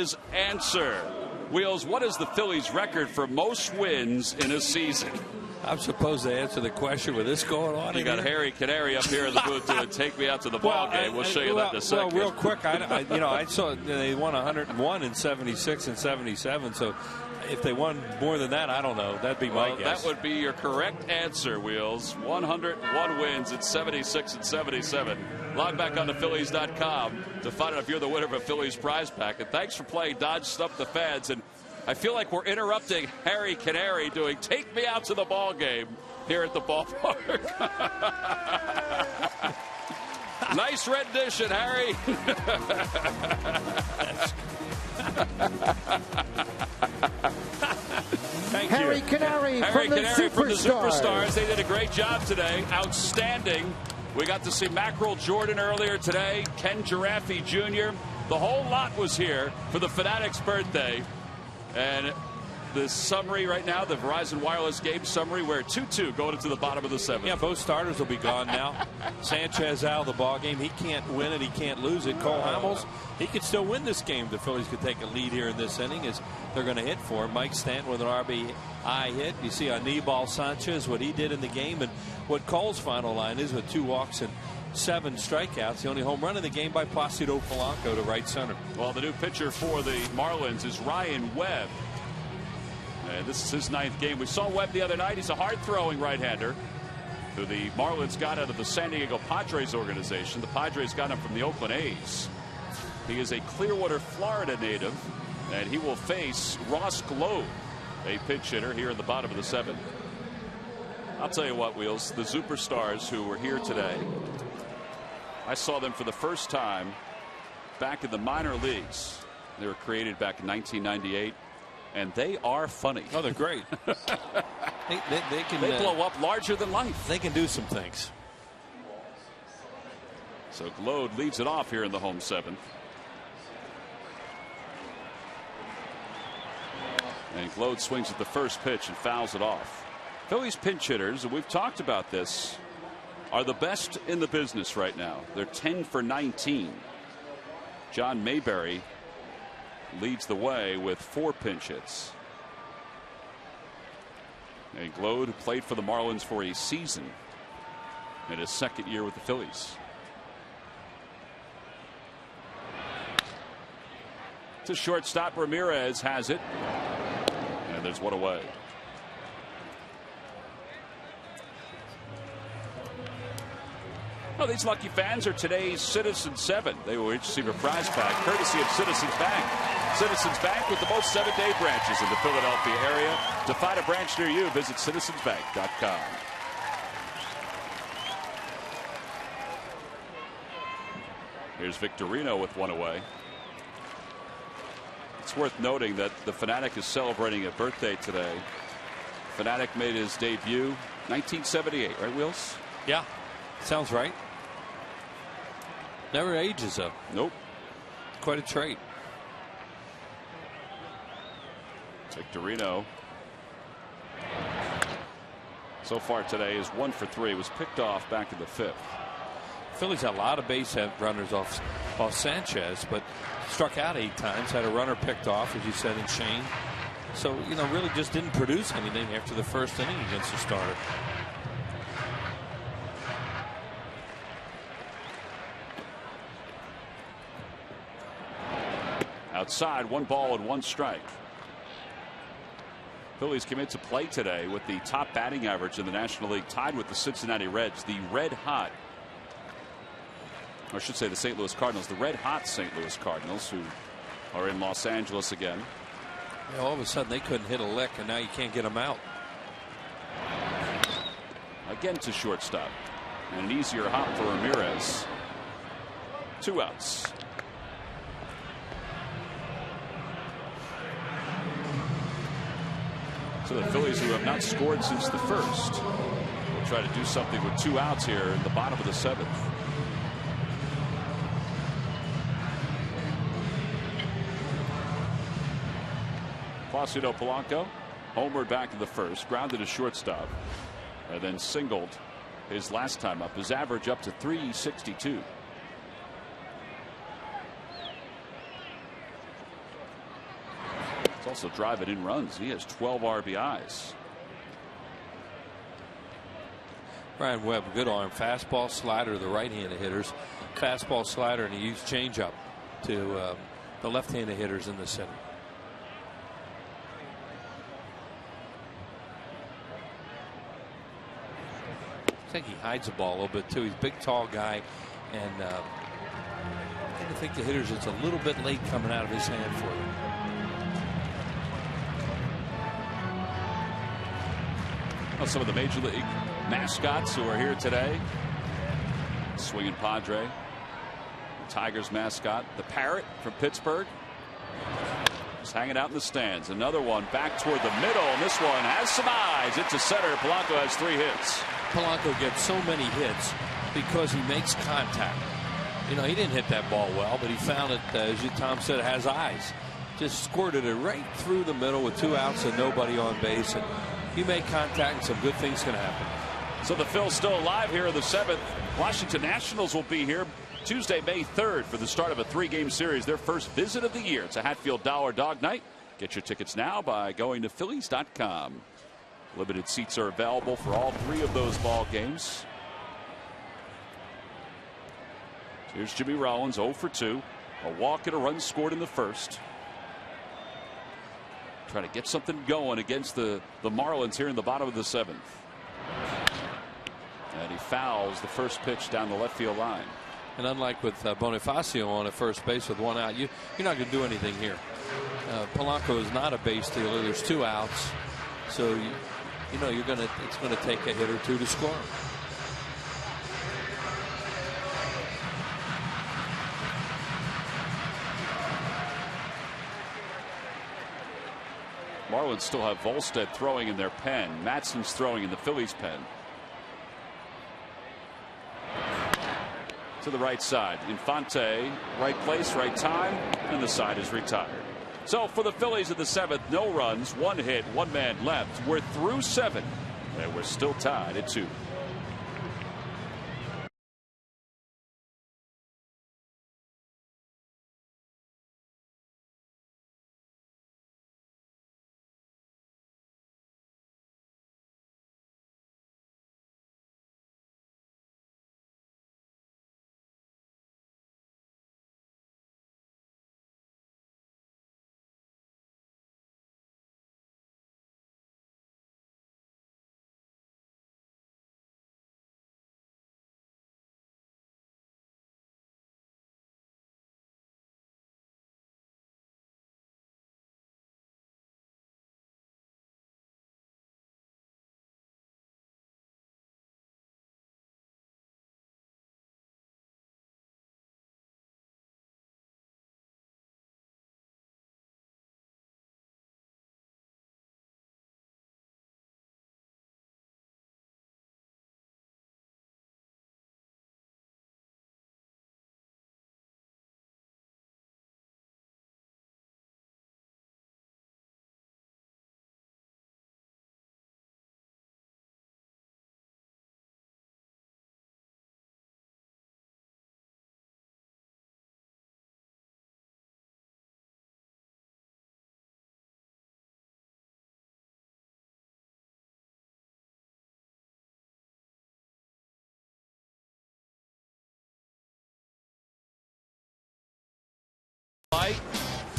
his answer. Wheels, what is the Phillies' record for most wins in a season? I'm supposed to answer the question with this going on. You got Harry Canary up here in the booth doing "Take Me Out to the Ball Game." We'll show you that in a second. Well, real quick, I saw they won 101 in 76 and 77. So if they won more than that, I don't know. That'd be my guess. That would be your correct answer, Wheels. 101 wins in 76 and 77. Log back on to Phillies.com to find out if you're the winner of a Phillies prize pack. And thanks for playing Dodge Stump the Fans. And I feel like we're interrupting Harry Canary doing "Take Me Out to the Ball Game" here at the ballpark. Nice rendition, Harry. Thank Harry you. Canary Harry from Canary from the Superstars. Superstars. They did a great job today. Outstanding. We got to see Mackerel Jordan earlier today. Ken Giraffe Jr. The whole lot was here for the Fanatics' birthday. And the summary right now, the Verizon Wireless game summary, we're 2-2 going into the bottom of the seventh. Yeah, both starters will be gone now. Sanchez out of the ball game. He can't win it. He can't lose it. Cole Hamels, he could still win this game. The Phillies could take a lead here in this inning as they're going to hit for him. Mike Stanton with an RBI hit. You see Anibal Sanchez, what he did in the game, and what Cole's final line is with 2 walks and 7 strikeouts. The only home run in the game by Placido Polanco to right center. Well, the new pitcher for the Marlins is Ryan Webb. And this is his 9th game. We saw Webb the other night. He's a hard-throwing right-hander who the Marlins got out of the San Diego Padres organization. The Padres got him from the Oakland A's. He is a Clearwater, Florida native, and he will face Ross Globe, a pinch hitter here in the bottom of the 7th. I'll tell you what, Wheels, the Superstars who were here today, I saw them for the first time back in the minor leagues. They were created back in 1998. And they are funny. Oh, they're great. They blow up larger than life. They can do some things. So Glode leads it off here in the home 7th. And Glode swings at the first pitch and fouls it off. Phillies pinch hitters, and we've talked about this, are the best in the business right now. They're 10 for 19. John Mayberry leads the way with 4 pinch hits. And Glode played for the Marlins for a season in his 2nd year with the Phillies. To shortstop, Ramirez has it. And there's 1 away. Well, these lucky fans are today's Citizens 7. They will each receive a prize pack courtesy of Citizens Bank. Citizens Bank with the most 7-day branches in the Philadelphia area. To find a branch near you, visit citizensbank.com. Here's Victorino with 1 away. It's worth noting that the Fanatic is celebrating a birthday today. Fanatic made his debut 1978, right, Wheels? Yeah, sounds right. Never ages up. Nope. Quite a trait. Victorino so far today is 1 for 3. Was picked off back in the 5th. Phillies had a lot of base hit runners off Sanchez, but struck out 8 times. Had a runner picked off, as you said, in Shane. So, you know, really just didn't produce anything after the first inning against the starter. Outside, 1 ball and 1 strike. Phillies come into play today with the top batting average in the National League, tied with the Cincinnati Reds, the red hot, or I should say the St. Louis Cardinals, the red hot St. Louis Cardinals, who are in Los Angeles again. Yeah, all of a sudden they couldn't hit a lick, and now you can't get them out. Again to shortstop, and an easier hop for Ramirez. 2 outs. So the Phillies, who have not scored since the 1st, will try to do something with 2 outs here in the bottom of the 7th. Placido Polanco homered back in the 1st, grounded to shortstop, and then singled his last time up. His average up to .362. He's also driving in runs. He has 12 RBIs. Brian Webb, good arm. Fastball, slider, the right-handed hitters. Fastball, slider, and he used changeup to the left-handed hitters in the center. I think he hides the ball a little bit too. He's a big, tall guy, and I think the hitters, it's a little bit late coming out of his hand for them. Well, some of the major league mascots who are here today. Swinging Padre, the Tigers mascot, the Parrot from Pittsburgh, just hanging out in the stands. Another one back toward the middle, and this one has some eyes. It's a center. Polanco has 3 hits. Polanco gets so many hits because he makes contact. You know, he didn't hit that ball well, but he found it, as Tom said, it has eyes. Just squirted it right through the middle with 2 outs and nobody on base. And you make contact and some good things can happen. So the Phil's still alive here in the 7th. Washington Nationals will be here Tuesday, May 3rd for the start of a 3-game series, their first visit of the year. It's a Hatfield Dollar Dog Night. Get your tickets now by going to Phillies.com. Limited seats are available for all 3 of those ball games. Here's Jimmy Rollins, 0 for 2. A walk and a run scored in the first. Trying to get something going against the Marlins here in the bottom of the 7th. And he fouls the first pitch down the left field line. And unlike with Bonifacio on at first base with 1 out, you're not going to do anything here. Polanco is not a base stealer. There's 2 outs, so you know it's going to take a hit or 2 to score. Marlins still have Volstead throwing in their pen. Matson's throwing in the Phillies' pen. To the right side. Infante, right place, right time, and the side is retired. So for the Phillies in the 7th, no runs, 1 hit, 1 man left. We're through 7, and we're still tied at 2.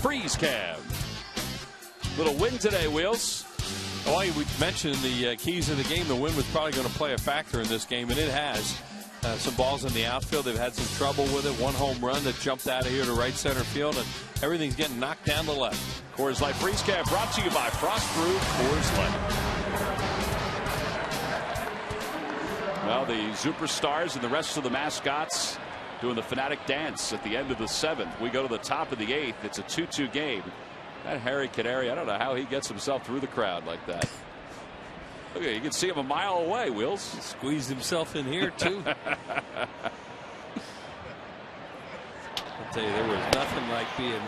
Freeze cab. Little wind today, Wheels. Oh, we mentioned the keys of the game. The wind was probably going to play a factor in this game, and it has. Some balls in the outfield. They've had some trouble with it. 1 home run that jumped out of here to right center field, and everything's getting knocked down the left. Coors Light Freeze Cab brought to you by Frost Brew Coors Light. Well, the superstars and the rest of the mascots doing the fanatic dance at the end of the 7th. We go to the top of the 8th. It's a 2-2 game. That Harry Canary, I don't know how he gets himself through the crowd like that. Look, you can see him a mile away, Wheels. He squeezed himself in here, too. I'll tell you, there was nothing like being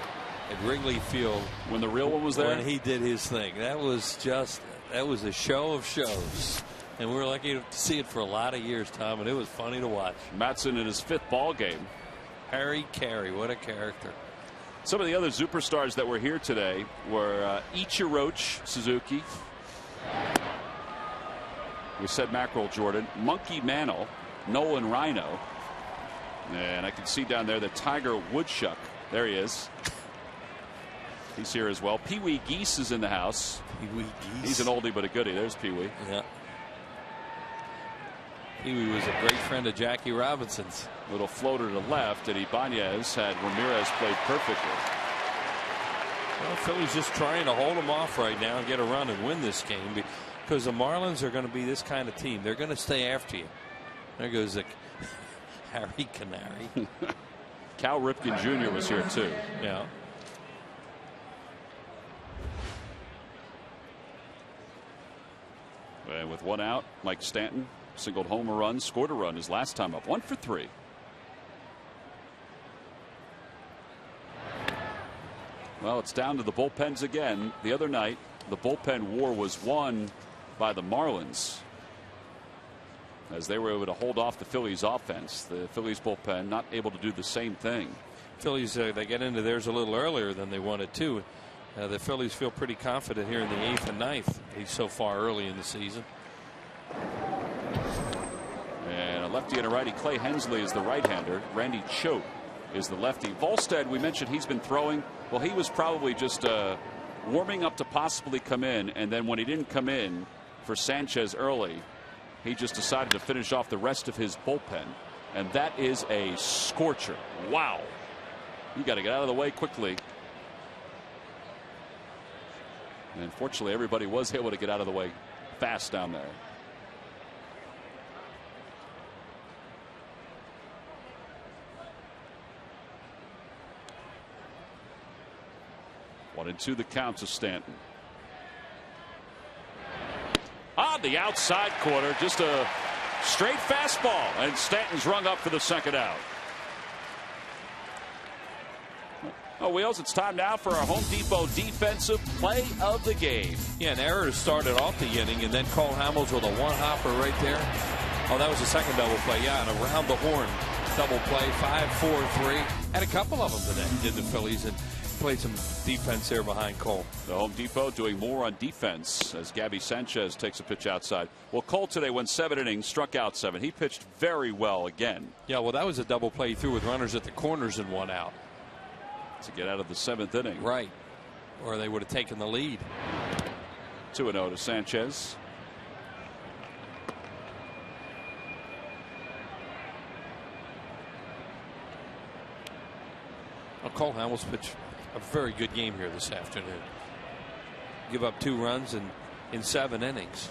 at Wrigley Field when the real one was there. When he did his thing. That was a show of shows. And we were lucky to see it for a lot of years, Tom, and it was funny to watch. Matson in his 5th ball game. Harry Carey, what a character. Some of the other superstars that were here today were Ichiro Suzuki. We said Mackerel Jordan, Monkey Mantle, Nolan Rhino, and I can see down there the Tiger Woodchuck. There he is. He's here as well. Pee Wee Geese is in the house. Pee Wee Geese. He's an oldie but a goodie. There's Pee Wee. Yeah. Pee Wee was a great friend of Jackie Robinson's. Little floater to left, and Ibanez had Ramirez played perfectly. Well, Philly's just trying to hold them off right now and get a run and win this game, because the Marlins are going to be this kind of team. They're going to stay after you. There goes the Harry Canary. Cal Ripken Jr. was here too. Yeah. And with one out, Mike Stanton singled home a run, scored a run his last time up. 1 for 3. Well, it's down to the bullpens again. The other night, the bullpen war was won by the Marlins, as they were able to hold off the Phillies offense. The Phillies bullpen not able to do the same thing. Phillies, they get into theirs a little earlier than they wanted to. The Phillies feel pretty confident here in the 8th and 9th. He's so far early in the season. And a lefty and a righty. Clay Hensley is the right-hander. Randy Choate is the lefty. Volstead, we mentioned he's been throwing. Well, he was probably just warming up to possibly come in, and then when he didn't come in for Sanchez early, he just decided to finish off the rest of his bullpen, and that is a scorcher. Wow. You got to get out of the way quickly. And unfortunately, everybody was able to get out of the way fast down there. One and two the count to Stanton. On the outside corner, just a straight fastball, and Stanton's rung up for the second out. Oh, Wheels, it's time now for our Home Depot defensive play of the game. Yeah, an error started off the inning, and then Cole Hamels with a one-hopper right there. Oh, that was the second double play. Yeah, and around the horn double play, 5-4-3. Had a couple of them today, did the Phillies, and played some defense there behind Cole. The Home Depot doing more on defense as Gabby Sanchez takes a pitch outside. Well, Cole today went 7 innings, struck out 7. He pitched very well again. Yeah, well, that was a double play through with runners at the corners and 1 out. To get out of the 7th inning. Right. Or they would have taken the lead. 2-0 to Sanchez. Well, Cole Hamels pitched a very good game here this afternoon. Give up 2 runs in 7 innings.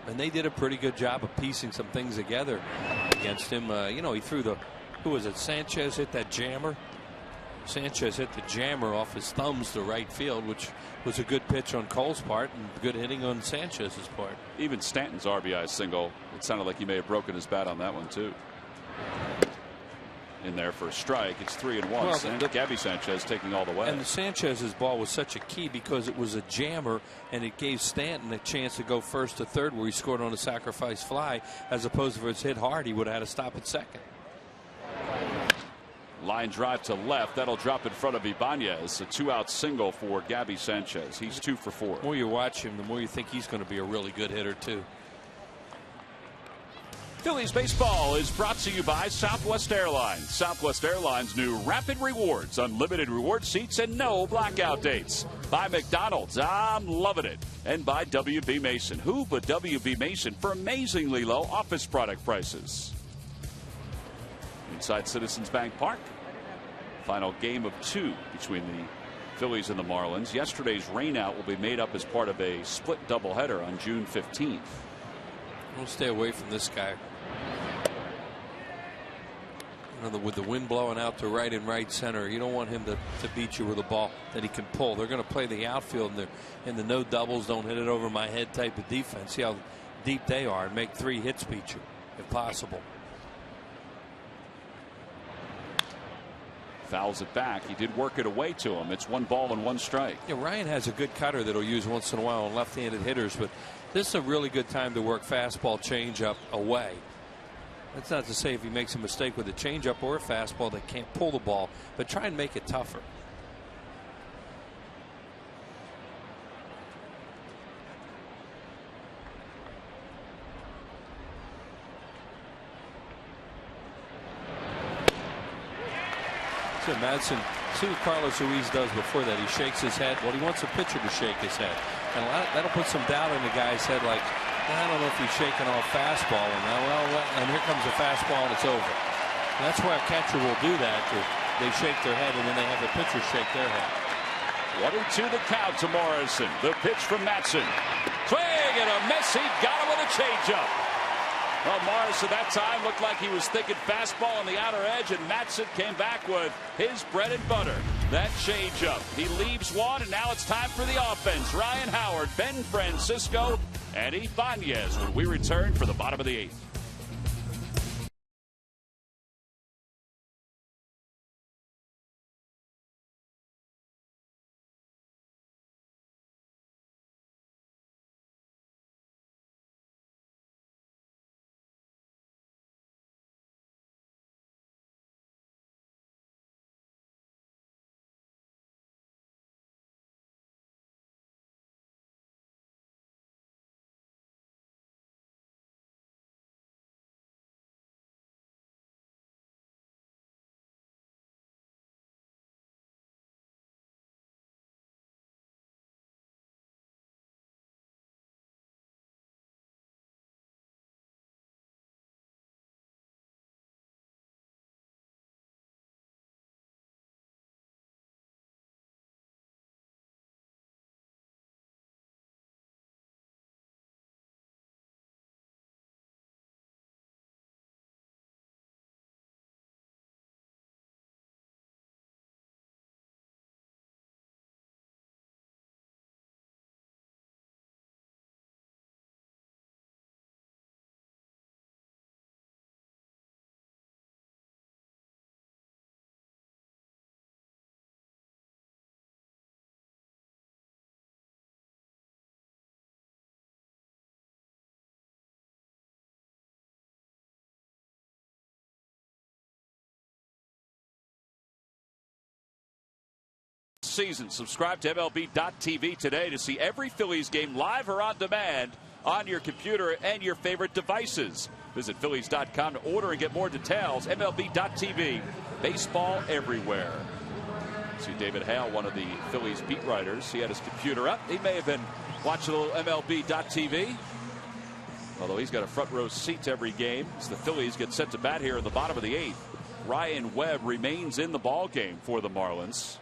And they did a pretty good job of piecing some things together against him. You know, he threw the, who was it? Sanchez hit that jammer. Sanchez hit the jammer off his thumbs to right field, which was a good pitch on Cole's part and good hitting on Sanchez's part. Even Stanton's RBI single, it sounded like he may have broken his bat on that one too. In there for a strike. It's 3-1. Well, Gabby Sanchez taking all the way. And the Sanchez's ball was such a key because it was a jammer, and it gave Stanton a chance to go first to third where he scored on a sacrifice fly, as opposed to if it's hit hard he would have had to stop at second. Line drive to left. That'll drop in front of Ibanez. A 2-out single for Gabby Sanchez. He's 2 for 4. The more you watch him, the more you think he's going to be a really good hitter too. Phillies baseball is brought to you by Southwest Airlines. Southwest Airlines' new Rapid Rewards, unlimited reward seats and no blackout dates. By McDonald's, I'm loving it. And by W.B. Mason. Who but W.B. Mason for amazingly low office product prices. Inside Citizens Bank Park. Final game of 2 between the Phillies and the Marlins. Yesterday's rainout will be made up as part of a split doubleheader on June 15th. We'll stay away from this guy. You know, with the wind blowing out to right and right center, you don't want him to beat you with a ball that he can pull. They're going to play the outfield in the no doubles, don't hit it over my head type of defense. See how deep they are and make 3 hits beat you if possible. Fouls it back. He did work it away to him. It's 1 ball and 1 strike. Yeah, Ryan has a good cutter that he'll use once in a while on left-handed hitters, but this is a really good time to work fastball changeup away. That's not to say if he makes a mistake with a changeup or a fastball that can't pull the ball, but try and make it tougher. So Madsen, see what Carlos Ruiz does before that. He shakes his head. Well, he wants a pitcher to shake his head. And that'll put some doubt in the guy's head, like, I don't know if he's shaking off fastball. And here comes a fastball and it's over. And that's why a catcher will do that. They shake their head and then they have the pitcher shake their head. 1-2 the count to Morrison. The pitch from Madsen. Swing and a miss. He got him with a changeup. Well, Morrison that time looked like he was thinking fastball on the outer edge, and Madsen came back with his bread and butter. That changeup. He leaves one, and now it's time for the offense. Ryan Howard, Ben Francisco, and Ibanez when we return for the bottom of the 8th. Season. Subscribe to MLB.tv today to see every Phillies game live or on demand on your computer and your favorite devices. Visit Phillies.com to order and get more details. MLB.tv. Baseball everywhere. See David Hale, one of the Phillies beat writers. He had his computer up. He may have been watching a little MLB.tv. Although he's got a front row seat to every game as the Phillies get set to bat here in the bottom of the 8th. Ryan Webb remains in the ball game for the Marlins.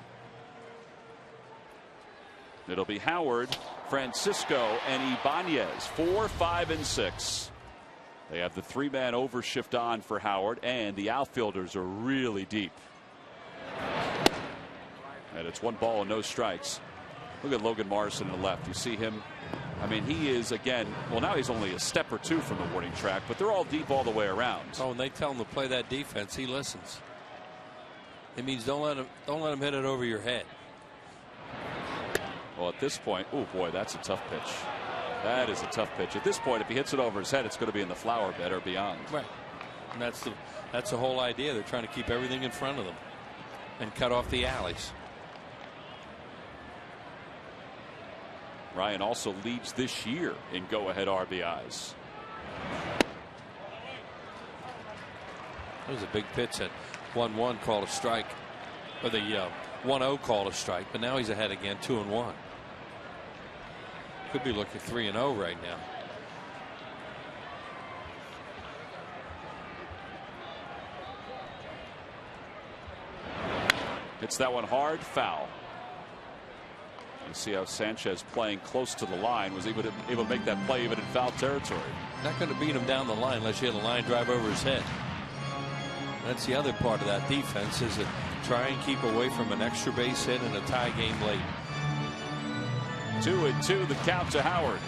It'll be Howard, Francisco, and Ibanez, 4, 5, and 6. They have the 3-man overshift on for Howard, and the outfielders are really deep. And it's 1 ball and no strikes. Look at Logan Morrison on the left. You see him. I mean, he is, again, well, now he's only a step or 2 from the warning track, but they're all deep all the way around. Oh, when they tell him to play that defense, he listens. It means don't let him hit it over your head. Well, at this point, oh boy, that's a tough pitch. That is a tough pitch. At this point, if he hits it over his head, it's going to be in the flower bed or beyond. Right. And that's the whole idea. They're trying to keep everything in front of them and cut off the alleys. Ryan also leads this year in go-ahead RBIs. That was a big pitch at 1-1 called a strike. Or the 1-0 called a strike, but now he's ahead again, 2-1. Could be looking 3-0 right now. Hits that one hard, foul. You see how Sanchez, playing close to the line, was able to make that play even in foul territory. Not going to beat him down the line unless you hit a line drive over his head. That's the other part of that defense, is that try and keep away from an extra base hit and a tie game late. 2-2 the count to Howard.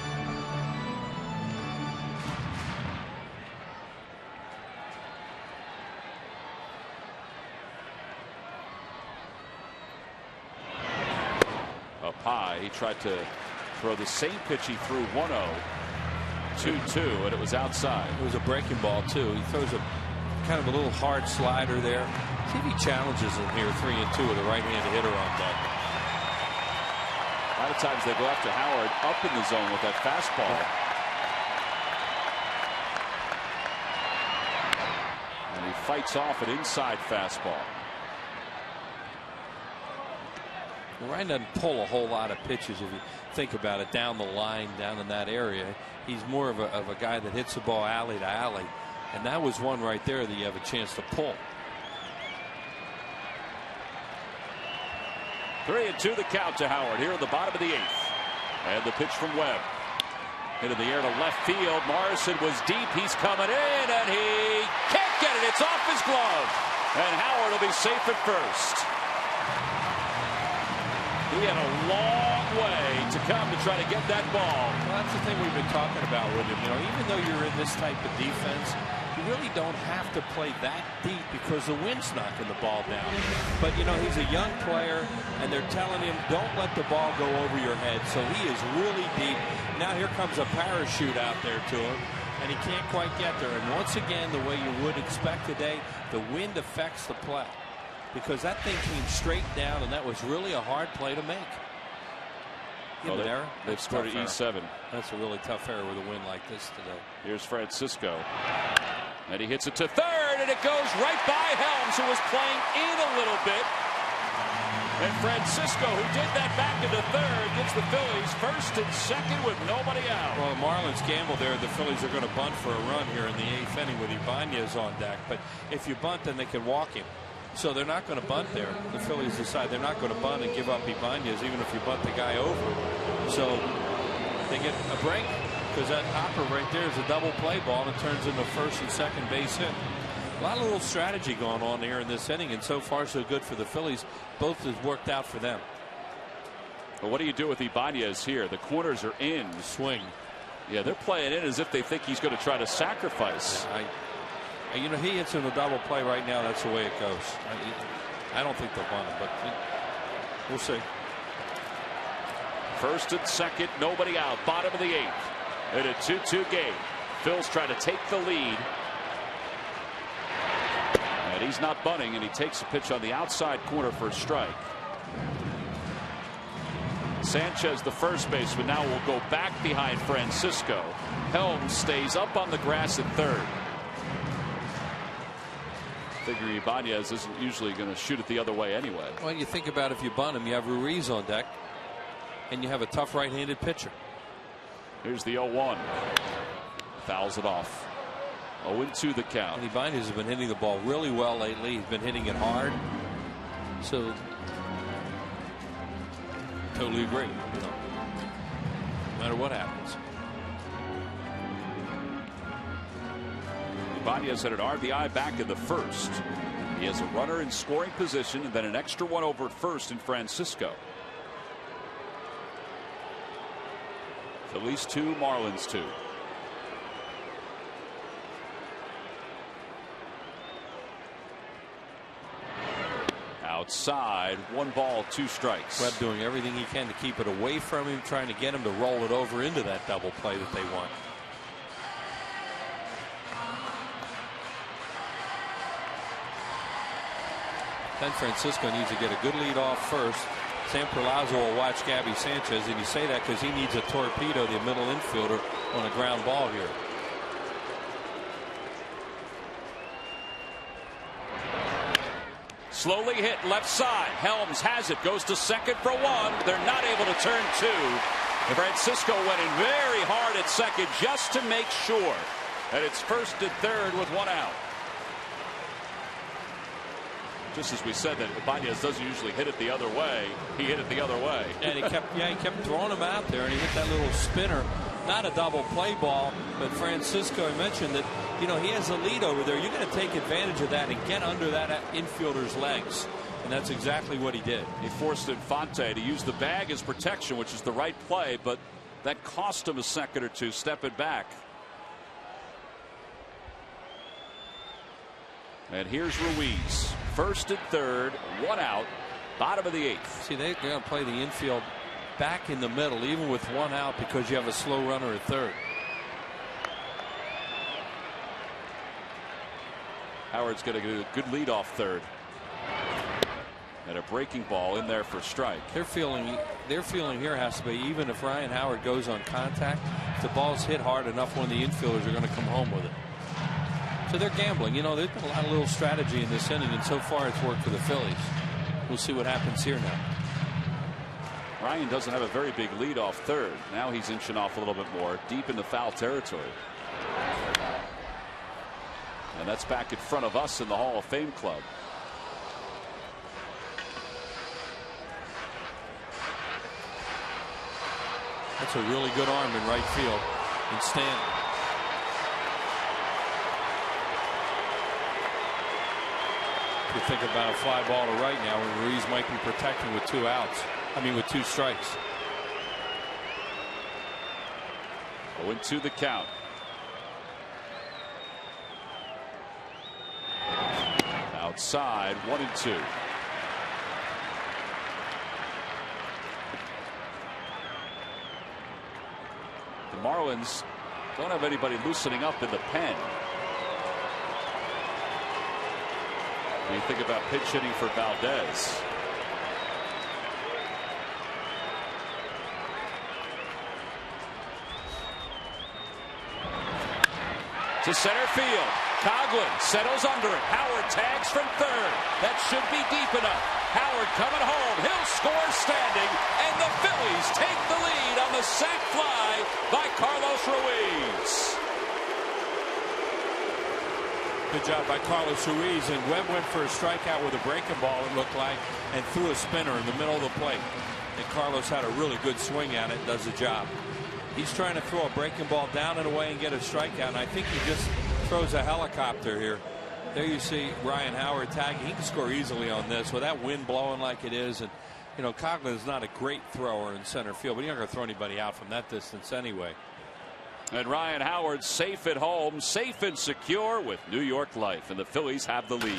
Up high, he tried to throw the same pitch he threw 1-0. 2-2, and it was outside. It was a breaking ball, too. He throws a kind of a little hard slider there. See if he challenges him here, 3-2 with a right-handed hitter on deck. A lot of times they go after Howard up in the zone with that fastball. And he fights off an inside fastball. Ryan doesn't pull a whole lot of pitches if you think about it down the line, down in that area. He's more of a guy that hits the ball alley to alley. And that was one right there that you have a chance to pull. 3-2 the count to Howard here in the bottom of the 8th. And the pitch from Webb. Into the air to left field. Morrison was deep. He's coming in and he can't get it. It's off his glove. And Howard will be safe at first. He had a long way to come to try to get that ball. Well, that's the thing we've been talking about with him. You know, even though you're in this type of defense, you really don't have to play that deep because the wind's knocking the ball down. But, you know, he's a young player, and they're telling him, don't let the ball go over your head. So he is really deep. Now here comes a parachute out there to him, and he can't quite get there. And once again, the way you would expect today, the wind affects the play. Because that thing came straight down, and that was really a hard play to make. Well, they've scored an E7. That's a really tough error with a win like this today. Here's Francisco. And he hits it to third, and it goes right by Helms, who was playing in a little bit. And Francisco, who did that back into third, gives the Phillies first and second with nobody out. Well, Marlins gamble there. The Phillies are going to bunt for a run here in the 8th inning with Ibanez on deck. But if you bunt, then they can walk him. So they're not going to bunt there. The Phillies decide they're not going to bunt and give up Ibanez, even if you bunt the guy over. So they get a break because that hopper right there is a double play ball, and it turns into first and second base hit. A lot of little strategy going on here in this inning, and so far so good for the Phillies. Both has worked out for them. But what do you do with Ibanez here? The corners are in. Swing. Yeah, they're playing in as if they think he's going to try to sacrifice. Yeah, you know, he hits in a double play right now. That's the way it goes. I don't think they'll bunt him, but we'll see. First and second, nobody out. Bottom of the 8th. In a 2-2 game. Phil's trying to take the lead. And he's not bunting, and he takes a pitch on the outside corner for a strike. Sanchez, the first baseman, now will go back behind Francisco. Helms stays up on the grass at third. Figure Ibanez isn't usually going to shoot it the other way anyway. Well, you think about if you bunt him, you have RUIZ on deck, and you have a tough right-handed pitcher. Here's the 0-1. Fouls it off. 0-2 the count. And Ibanez has been hitting the ball really well lately. He's been hitting it hard. So, totally agree. You know, no matter what happens. Ibanez had an RBI back in the first. He has a runner in scoring position and then an extra one over at first in Francisco. Phillies 2, Marlins 2. Outside, 1 ball, 2 strikes. Webb doing everything he can to keep it away from him, trying to get him to roll it over into that double play that they want. Then Francisco needs to get a good lead off first. Sam Perlaza will watch Gabby Sanchez, and you say that because he needs a torpedo, the middle infielder, on a ground ball here. Slowly hit left side. Helms has it, goes to second for 1. They're not able to turn 2. And Francisco went in very hard at second just to make sure that it's first and third with 1 out. Just as we said that Ibanez doesn't usually hit it the other way, he hit it the other way. And he kept throwing him out there, and he hit that little spinner. Not a double play ball, but Francisco mentioned that, you know, he has a lead over there. You're going to take advantage of that and get under that infielder's legs. And that's exactly what he did. He forced Infante to use the bag as protection, which is the right play, but that cost him a second or two stepping back. And here's Ruiz. First and third, 1 out, bottom of the 8th. See, they're going to play the infield back in the middle, even with 1 out, because you have a slow runner at third. Howard's going to get a good leadoff third. And a breaking ball in there for strike. Their feeling here has to be, even if Ryan Howard goes on contact, if the ball's hit hard enough, one of the infielders are going to come home with it. So they're gambling. You know, there's been a lot of little strategy in this inning, and so far it's worked for the Phillies. We'll see what happens here now. Ryan doesn't have a very big lead off third. Now he's inching off a little bit more, deep into foul territory. And that's back in front of us in the Hall of Fame club. That's a really good arm in right field. And Stanton. You think about a fly ball to right now, and Ruiz might be protecting with 2 outs. I mean, with 2 strikes. 0-2 the count. Outside, 1-2. The Marlins don't have anybody loosening up in the pen. When you think about pitch hitting for Valdez. To center field. Coughlin settles under it. Howard tags from third. That should be deep enough. Howard coming home. He'll score standing. And the Phillies take the lead on the sac fly by Carlos Ruiz. Good job by Carlos Ruiz. And Webb went for a strikeout with a breaking ball, it looked like, and threw a spinner in the middle of the plate. And Carlos had a really good swing at it. Does the job. He's trying to throw a breaking ball down and away and get a strikeout. And I think he just throws a helicopter here. There you see Ryan Howard tagging. He can score easily on this with that wind blowing like it is. And, you know, Coughlin is not a great thrower in center field, but you're not going to throw anybody out from that distance anyway. And Ryan Howard safe at home, safe and secure with New York Life. And the Phillies have the lead.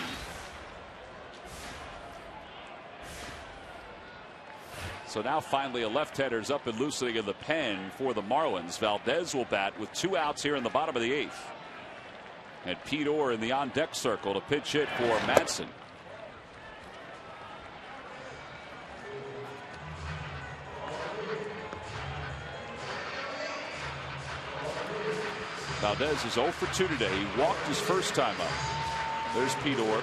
So now finally a left-hander's up and loosening in the pen for the Marlins. Valdez will bat with 2 outs here in the bottom of the 8th. And Pete Orr in the on-deck circle to pitch hit for Madsen. Valdez is 0 for 2 today. He walked his first time up. There's Pete Orr.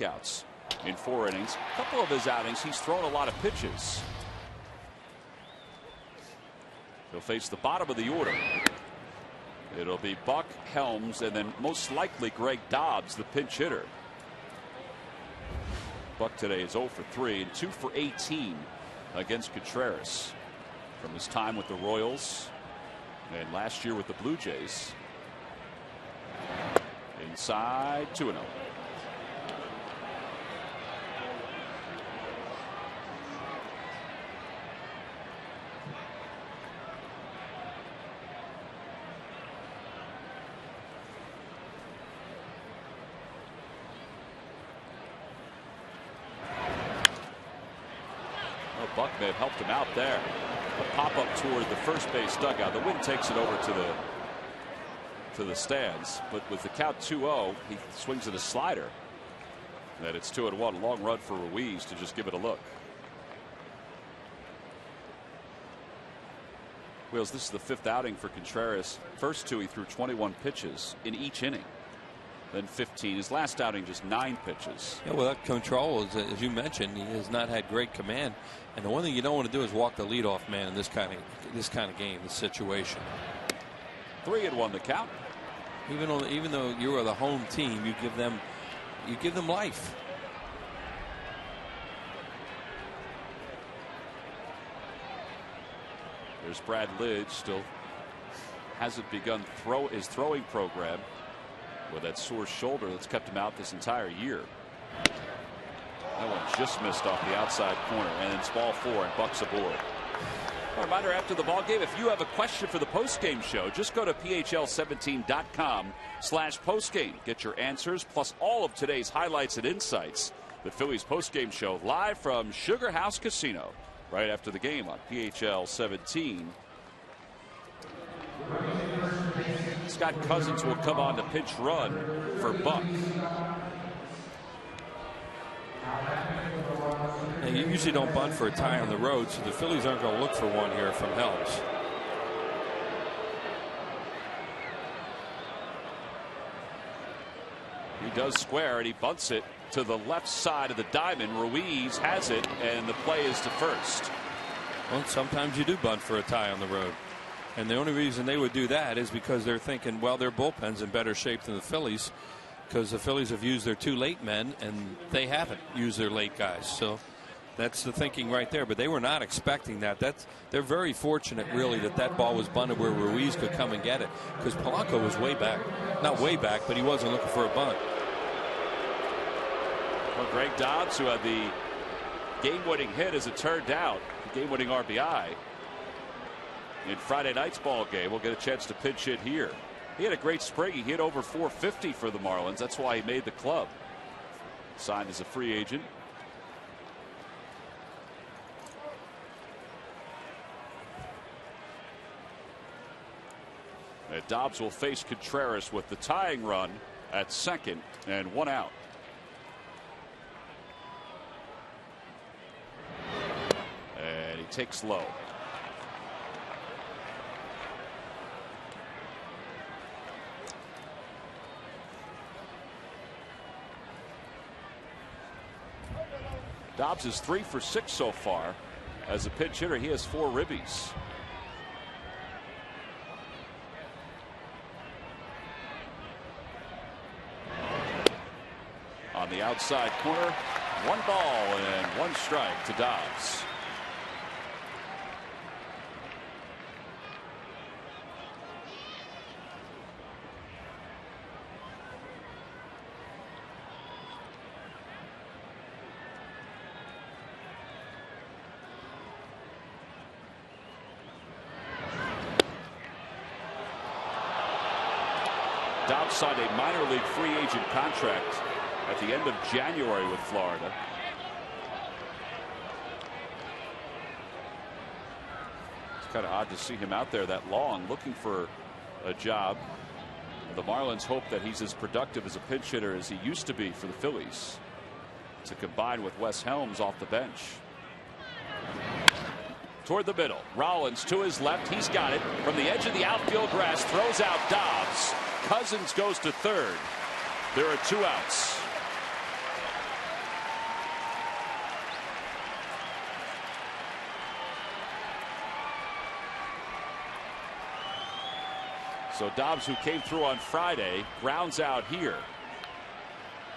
Outs in 4 innings. A couple of his outings, he's thrown a lot of pitches. He'll face the bottom of the order. It'll be Buck, Helms, and then most likely Greg Dobbs, the pinch hitter. Buck today is 0 for 3 and 2 for 18 against Contreras from his time with the Royals and last year with the Blue Jays. Inside 2-0. Buck may have helped him out there. A pop up toward the first base dugout. The wind takes it over to the stands, but with the count 2-0, he swings at a slider. And it's 2-1. Long run for Ruiz to just give it a look. Wheels, this is the 5th outing for Contreras. First 2 he threw 21 pitches in each inning. Then 15. His last outing just 9 pitches. Yeah, well, that control, as you mentioned, he has not had great command. And the one thing you don't want to do is walk the leadoff man in this kind of game, this situation. 3-1 the count. Even though you are the home team, you give them life. There's Brad Lidge, still hasn't begun his throwing program with that sore shoulder that's kept him out this entire year. That one just missed off the outside corner, and it's ball 4 and Buck's aboard. A reminder after the ball game, if you have a question for the postgame show, just go to PHL17.com/postgame. Get your answers plus all of today's highlights and insights. The Phillies postgame show live from Sugar House Casino right after the game on PHL 17. Scott Cousins will come on to pinch run for Buck. Now, you usually don't bunt for a tie on the road, so the Phillies aren't going to look for one here from Helms. He does square, and he bunts it to the left side of the diamond. Ruiz has it, and the play is to first. Well, sometimes you do bunt for a tie on the road. And the only reason they would do that is because they're thinking, well, their bullpen's in better shape than the Phillies, because the Phillies have used their 2 late men and they haven't used their late guys. So that's the thinking right there. But they were not expecting that. They're very fortunate, really, that ball was bunted where Ruiz could come and get it, because Polanco was way back. Not way back, but he wasn't looking for a bunt. Well, Greg Dobbs, who had the game-winning hit as it turned out, the game-winning RBI in Friday night's ball game, will get a chance to pinch hit here. He had a great spring. He hit over 450 for the Marlins. That's why he made the club. Signed as a free agent. And Dobbs will face Contreras with the tying run at second and 1 out. And he takes low. Dobbs is 3 for 6 so far. As a pinch hitter, he has 4 ribbies. On the outside corner, 1 ball and 1 strike to Dobbs. Dobbs signed a minor league free agent contract at the end of January with Florida. It's kind of odd to see him out there that long looking for a job. The Marlins hope that he's as productive as a pinch hitter as he used to be for the Phillies, to combine with Wes Helms off the bench. Toward the middle, Rollins to his left. He's got it from the edge of the outfield grass, throws out Dobbs. Cousins goes to third. There are 2 outs. So Dobbs, who came through on Friday, grounds out here.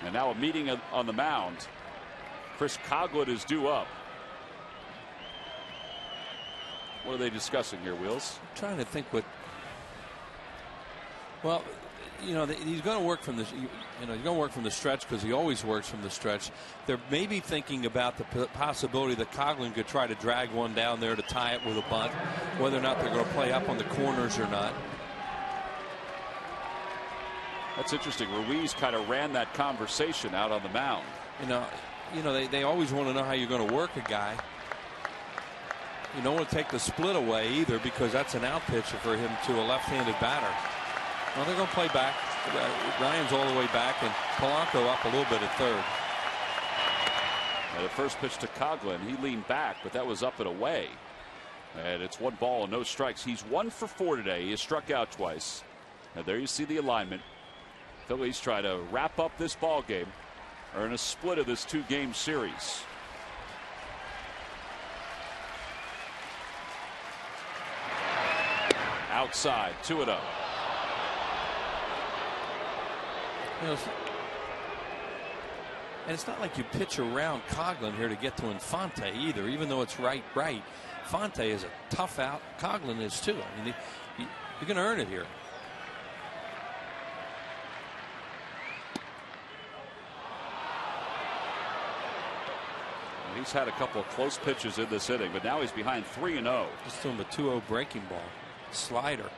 And now a meeting on the mound. Chris Coghlan is due up. What are they discussing here, Wheels? I'm trying to think what. Well, you know, he's going to work from the, he's going to work from the stretch because he always works from the stretch. They're maybe thinking about the possibility that Coghlan could try to drag one down there to tie it with a bunt, whether or not they're going to play up on the corners or not. That's interesting. Ruiz kind of ran that conversation out on the mound. You know, they always want to know how you're going to work a guy. You don't want to take the split away either because that's an out pitch for him to a left-handed batter. Well, they're going to play back. Ryan's all the way back, and Polanco up a little bit at third. The first pitch to Coghlan, he leaned back, but that was up and away. And it's 1 ball and no strikes. He's 1 for 4 today. He has struck out twice. And there you see the alignment. Phillies try to wrap up this ball game, earn a split of this 2-game series. Outside, 2-0. You know, and it's not like you pitch around Coghlan here to get to Infante either, even though it's right. Infante is a tough out. Coghlan is too. I mean, you're going to earn it here. He's had a couple of close pitches in this inning, but now he's behind 3-0. Just doing the 2-0 breaking ball. Slider.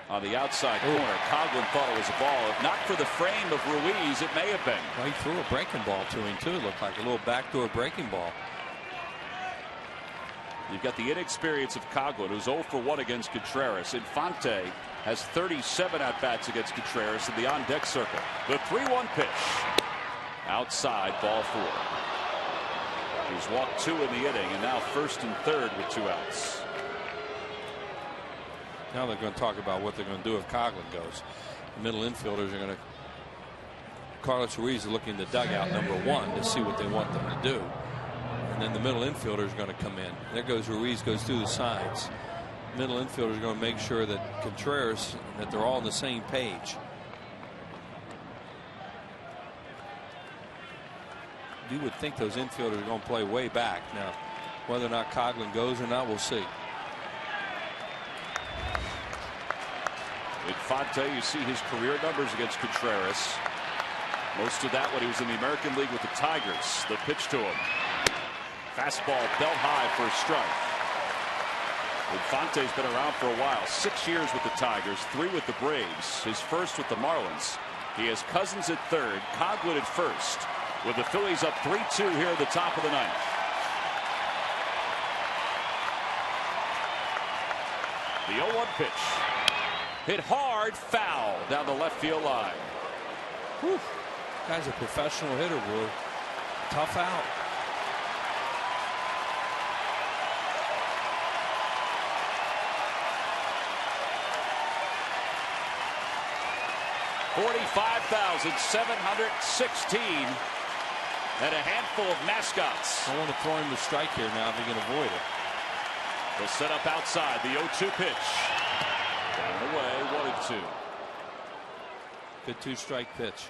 On the outside corner, Coghlan thought it was a ball. If not for the frame of Ruiz, it may have been. Well, he threw a breaking ball to him too. It looked like a little backdoor breaking ball. You've got the inexperience of Coghlan, who's 0 for 1 against Contreras. Infante has 37 at-bats against Contreras in the on-deck circle. The 3-1 pitch. Outside, ball 4. He's walked 2 in the inning, and now first and third with 2 outs. Now they're going to talk about what they're going to do if Coghlan goes. The middle infielders are going to. Carlos Ruiz is looking at the dugout number 1 to see what they want them to do. And then the middle infielder is going to come in. There goes Ruiz, goes through the sides. Middle infielder is going to make sure that Contreras, that they're all on the same page. You would think those infielders are going to play way back. Now, whether or not Coghlan goes or not, we'll see. Infante, you see his career numbers against Contreras. Most of that when he was in the American League with the Tigers. The pitch to him. Fastball belt high for a strike. Infante's been around for a while. 6 years with the Tigers, 3 with the Braves. His first with the Marlins. He has Cousins at third, Coghlan at first. With the Phillies up 3-2 here at the top of the 9th. The 0-1 pitch. Hit hard, foul down the left field line. Whew. Guy's a professional hitter, boy. Tough out. $45,716 and a handful of mascots. I want to throw him the strike here now if he can avoid it. They'll set up outside. The 0-2 pitch. Down the way, 1-2. Good 2-strike pitch.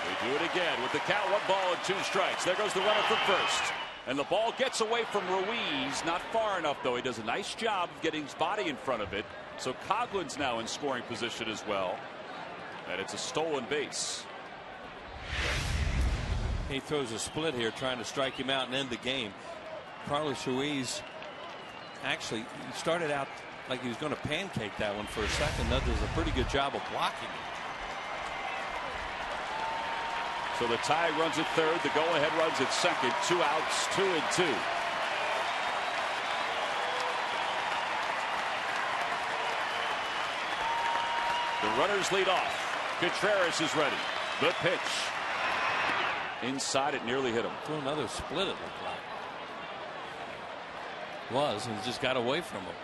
They do it again with the count, 1 ball and 2 strikes. There goes the runner from first. And the ball gets away from Ruiz. Not far enough, though. He does a nice job of getting his body in front of it. So Coghlan's now in scoring position as well. And it's a stolen base. He throws a split here trying to strike him out and end the game. Carlos Ruiz actually he started out like he was going to pancake that one for a second. That does a pretty good job of blocking it. So the tie runs at third. The go-ahead runs at second. 2 outs, 2-2. The runners lead off. Contreras is ready. The pitch. Inside, it nearly hit him. To another split, it looked like. Was, and just got away from him.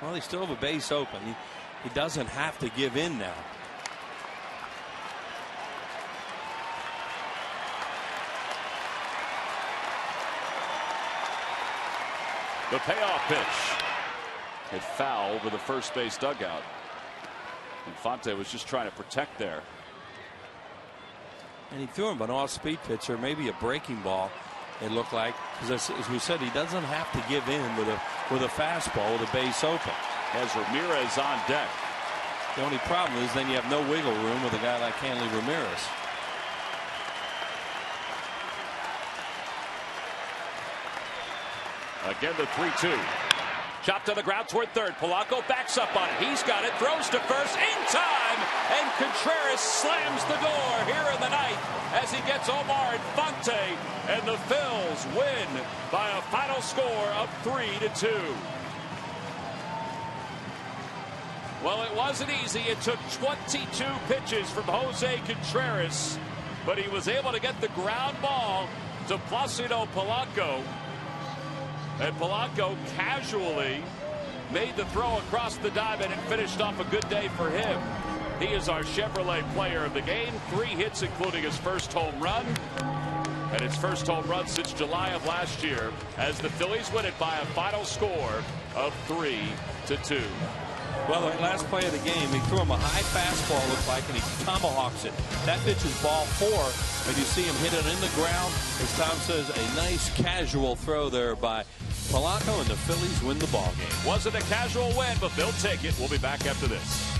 Well, they still have a base open. He doesn't have to give in now. The payoff pitch. It foul over the first base dugout. Infante was just trying to protect there. And he threw him an off-speed pitch or maybe a breaking ball. It looked like, because as we said, he doesn't have to give in with a fastball with a base open. Has Ramirez on deck. The only problem is then you have no wiggle room with a guy like HANLEY Ramirez. Again, the 3-2. Chopped to the ground toward third. Polanco backs up on it. He's got it. Throws to first in time. And Contreras slams the door here in the ninth as he gets Omar Infante. And the Phils win by a final score of 3-2. Well, it wasn't easy. It took 22 pitches from Jose Contreras. But he was able to get the ground ball to Placido Polanco. And Polanco casually made the throw across the diamond and finished off a good day for him. He is our Chevrolet player of the game. 3 hits, including his first home run. And his first home run since July of last year, as the Phillies win it by a final score of 3-2. Well, the last play of the game, he threw him a high fastball, looked like, and he tomahawks it. That pitch is ball 4, and you see him hit it in the ground. As Tom says, a nice casual throw there by Polanco, and the Phillies win the ball game. Wasn't a casual win, but they'll take it. We'll be back after this.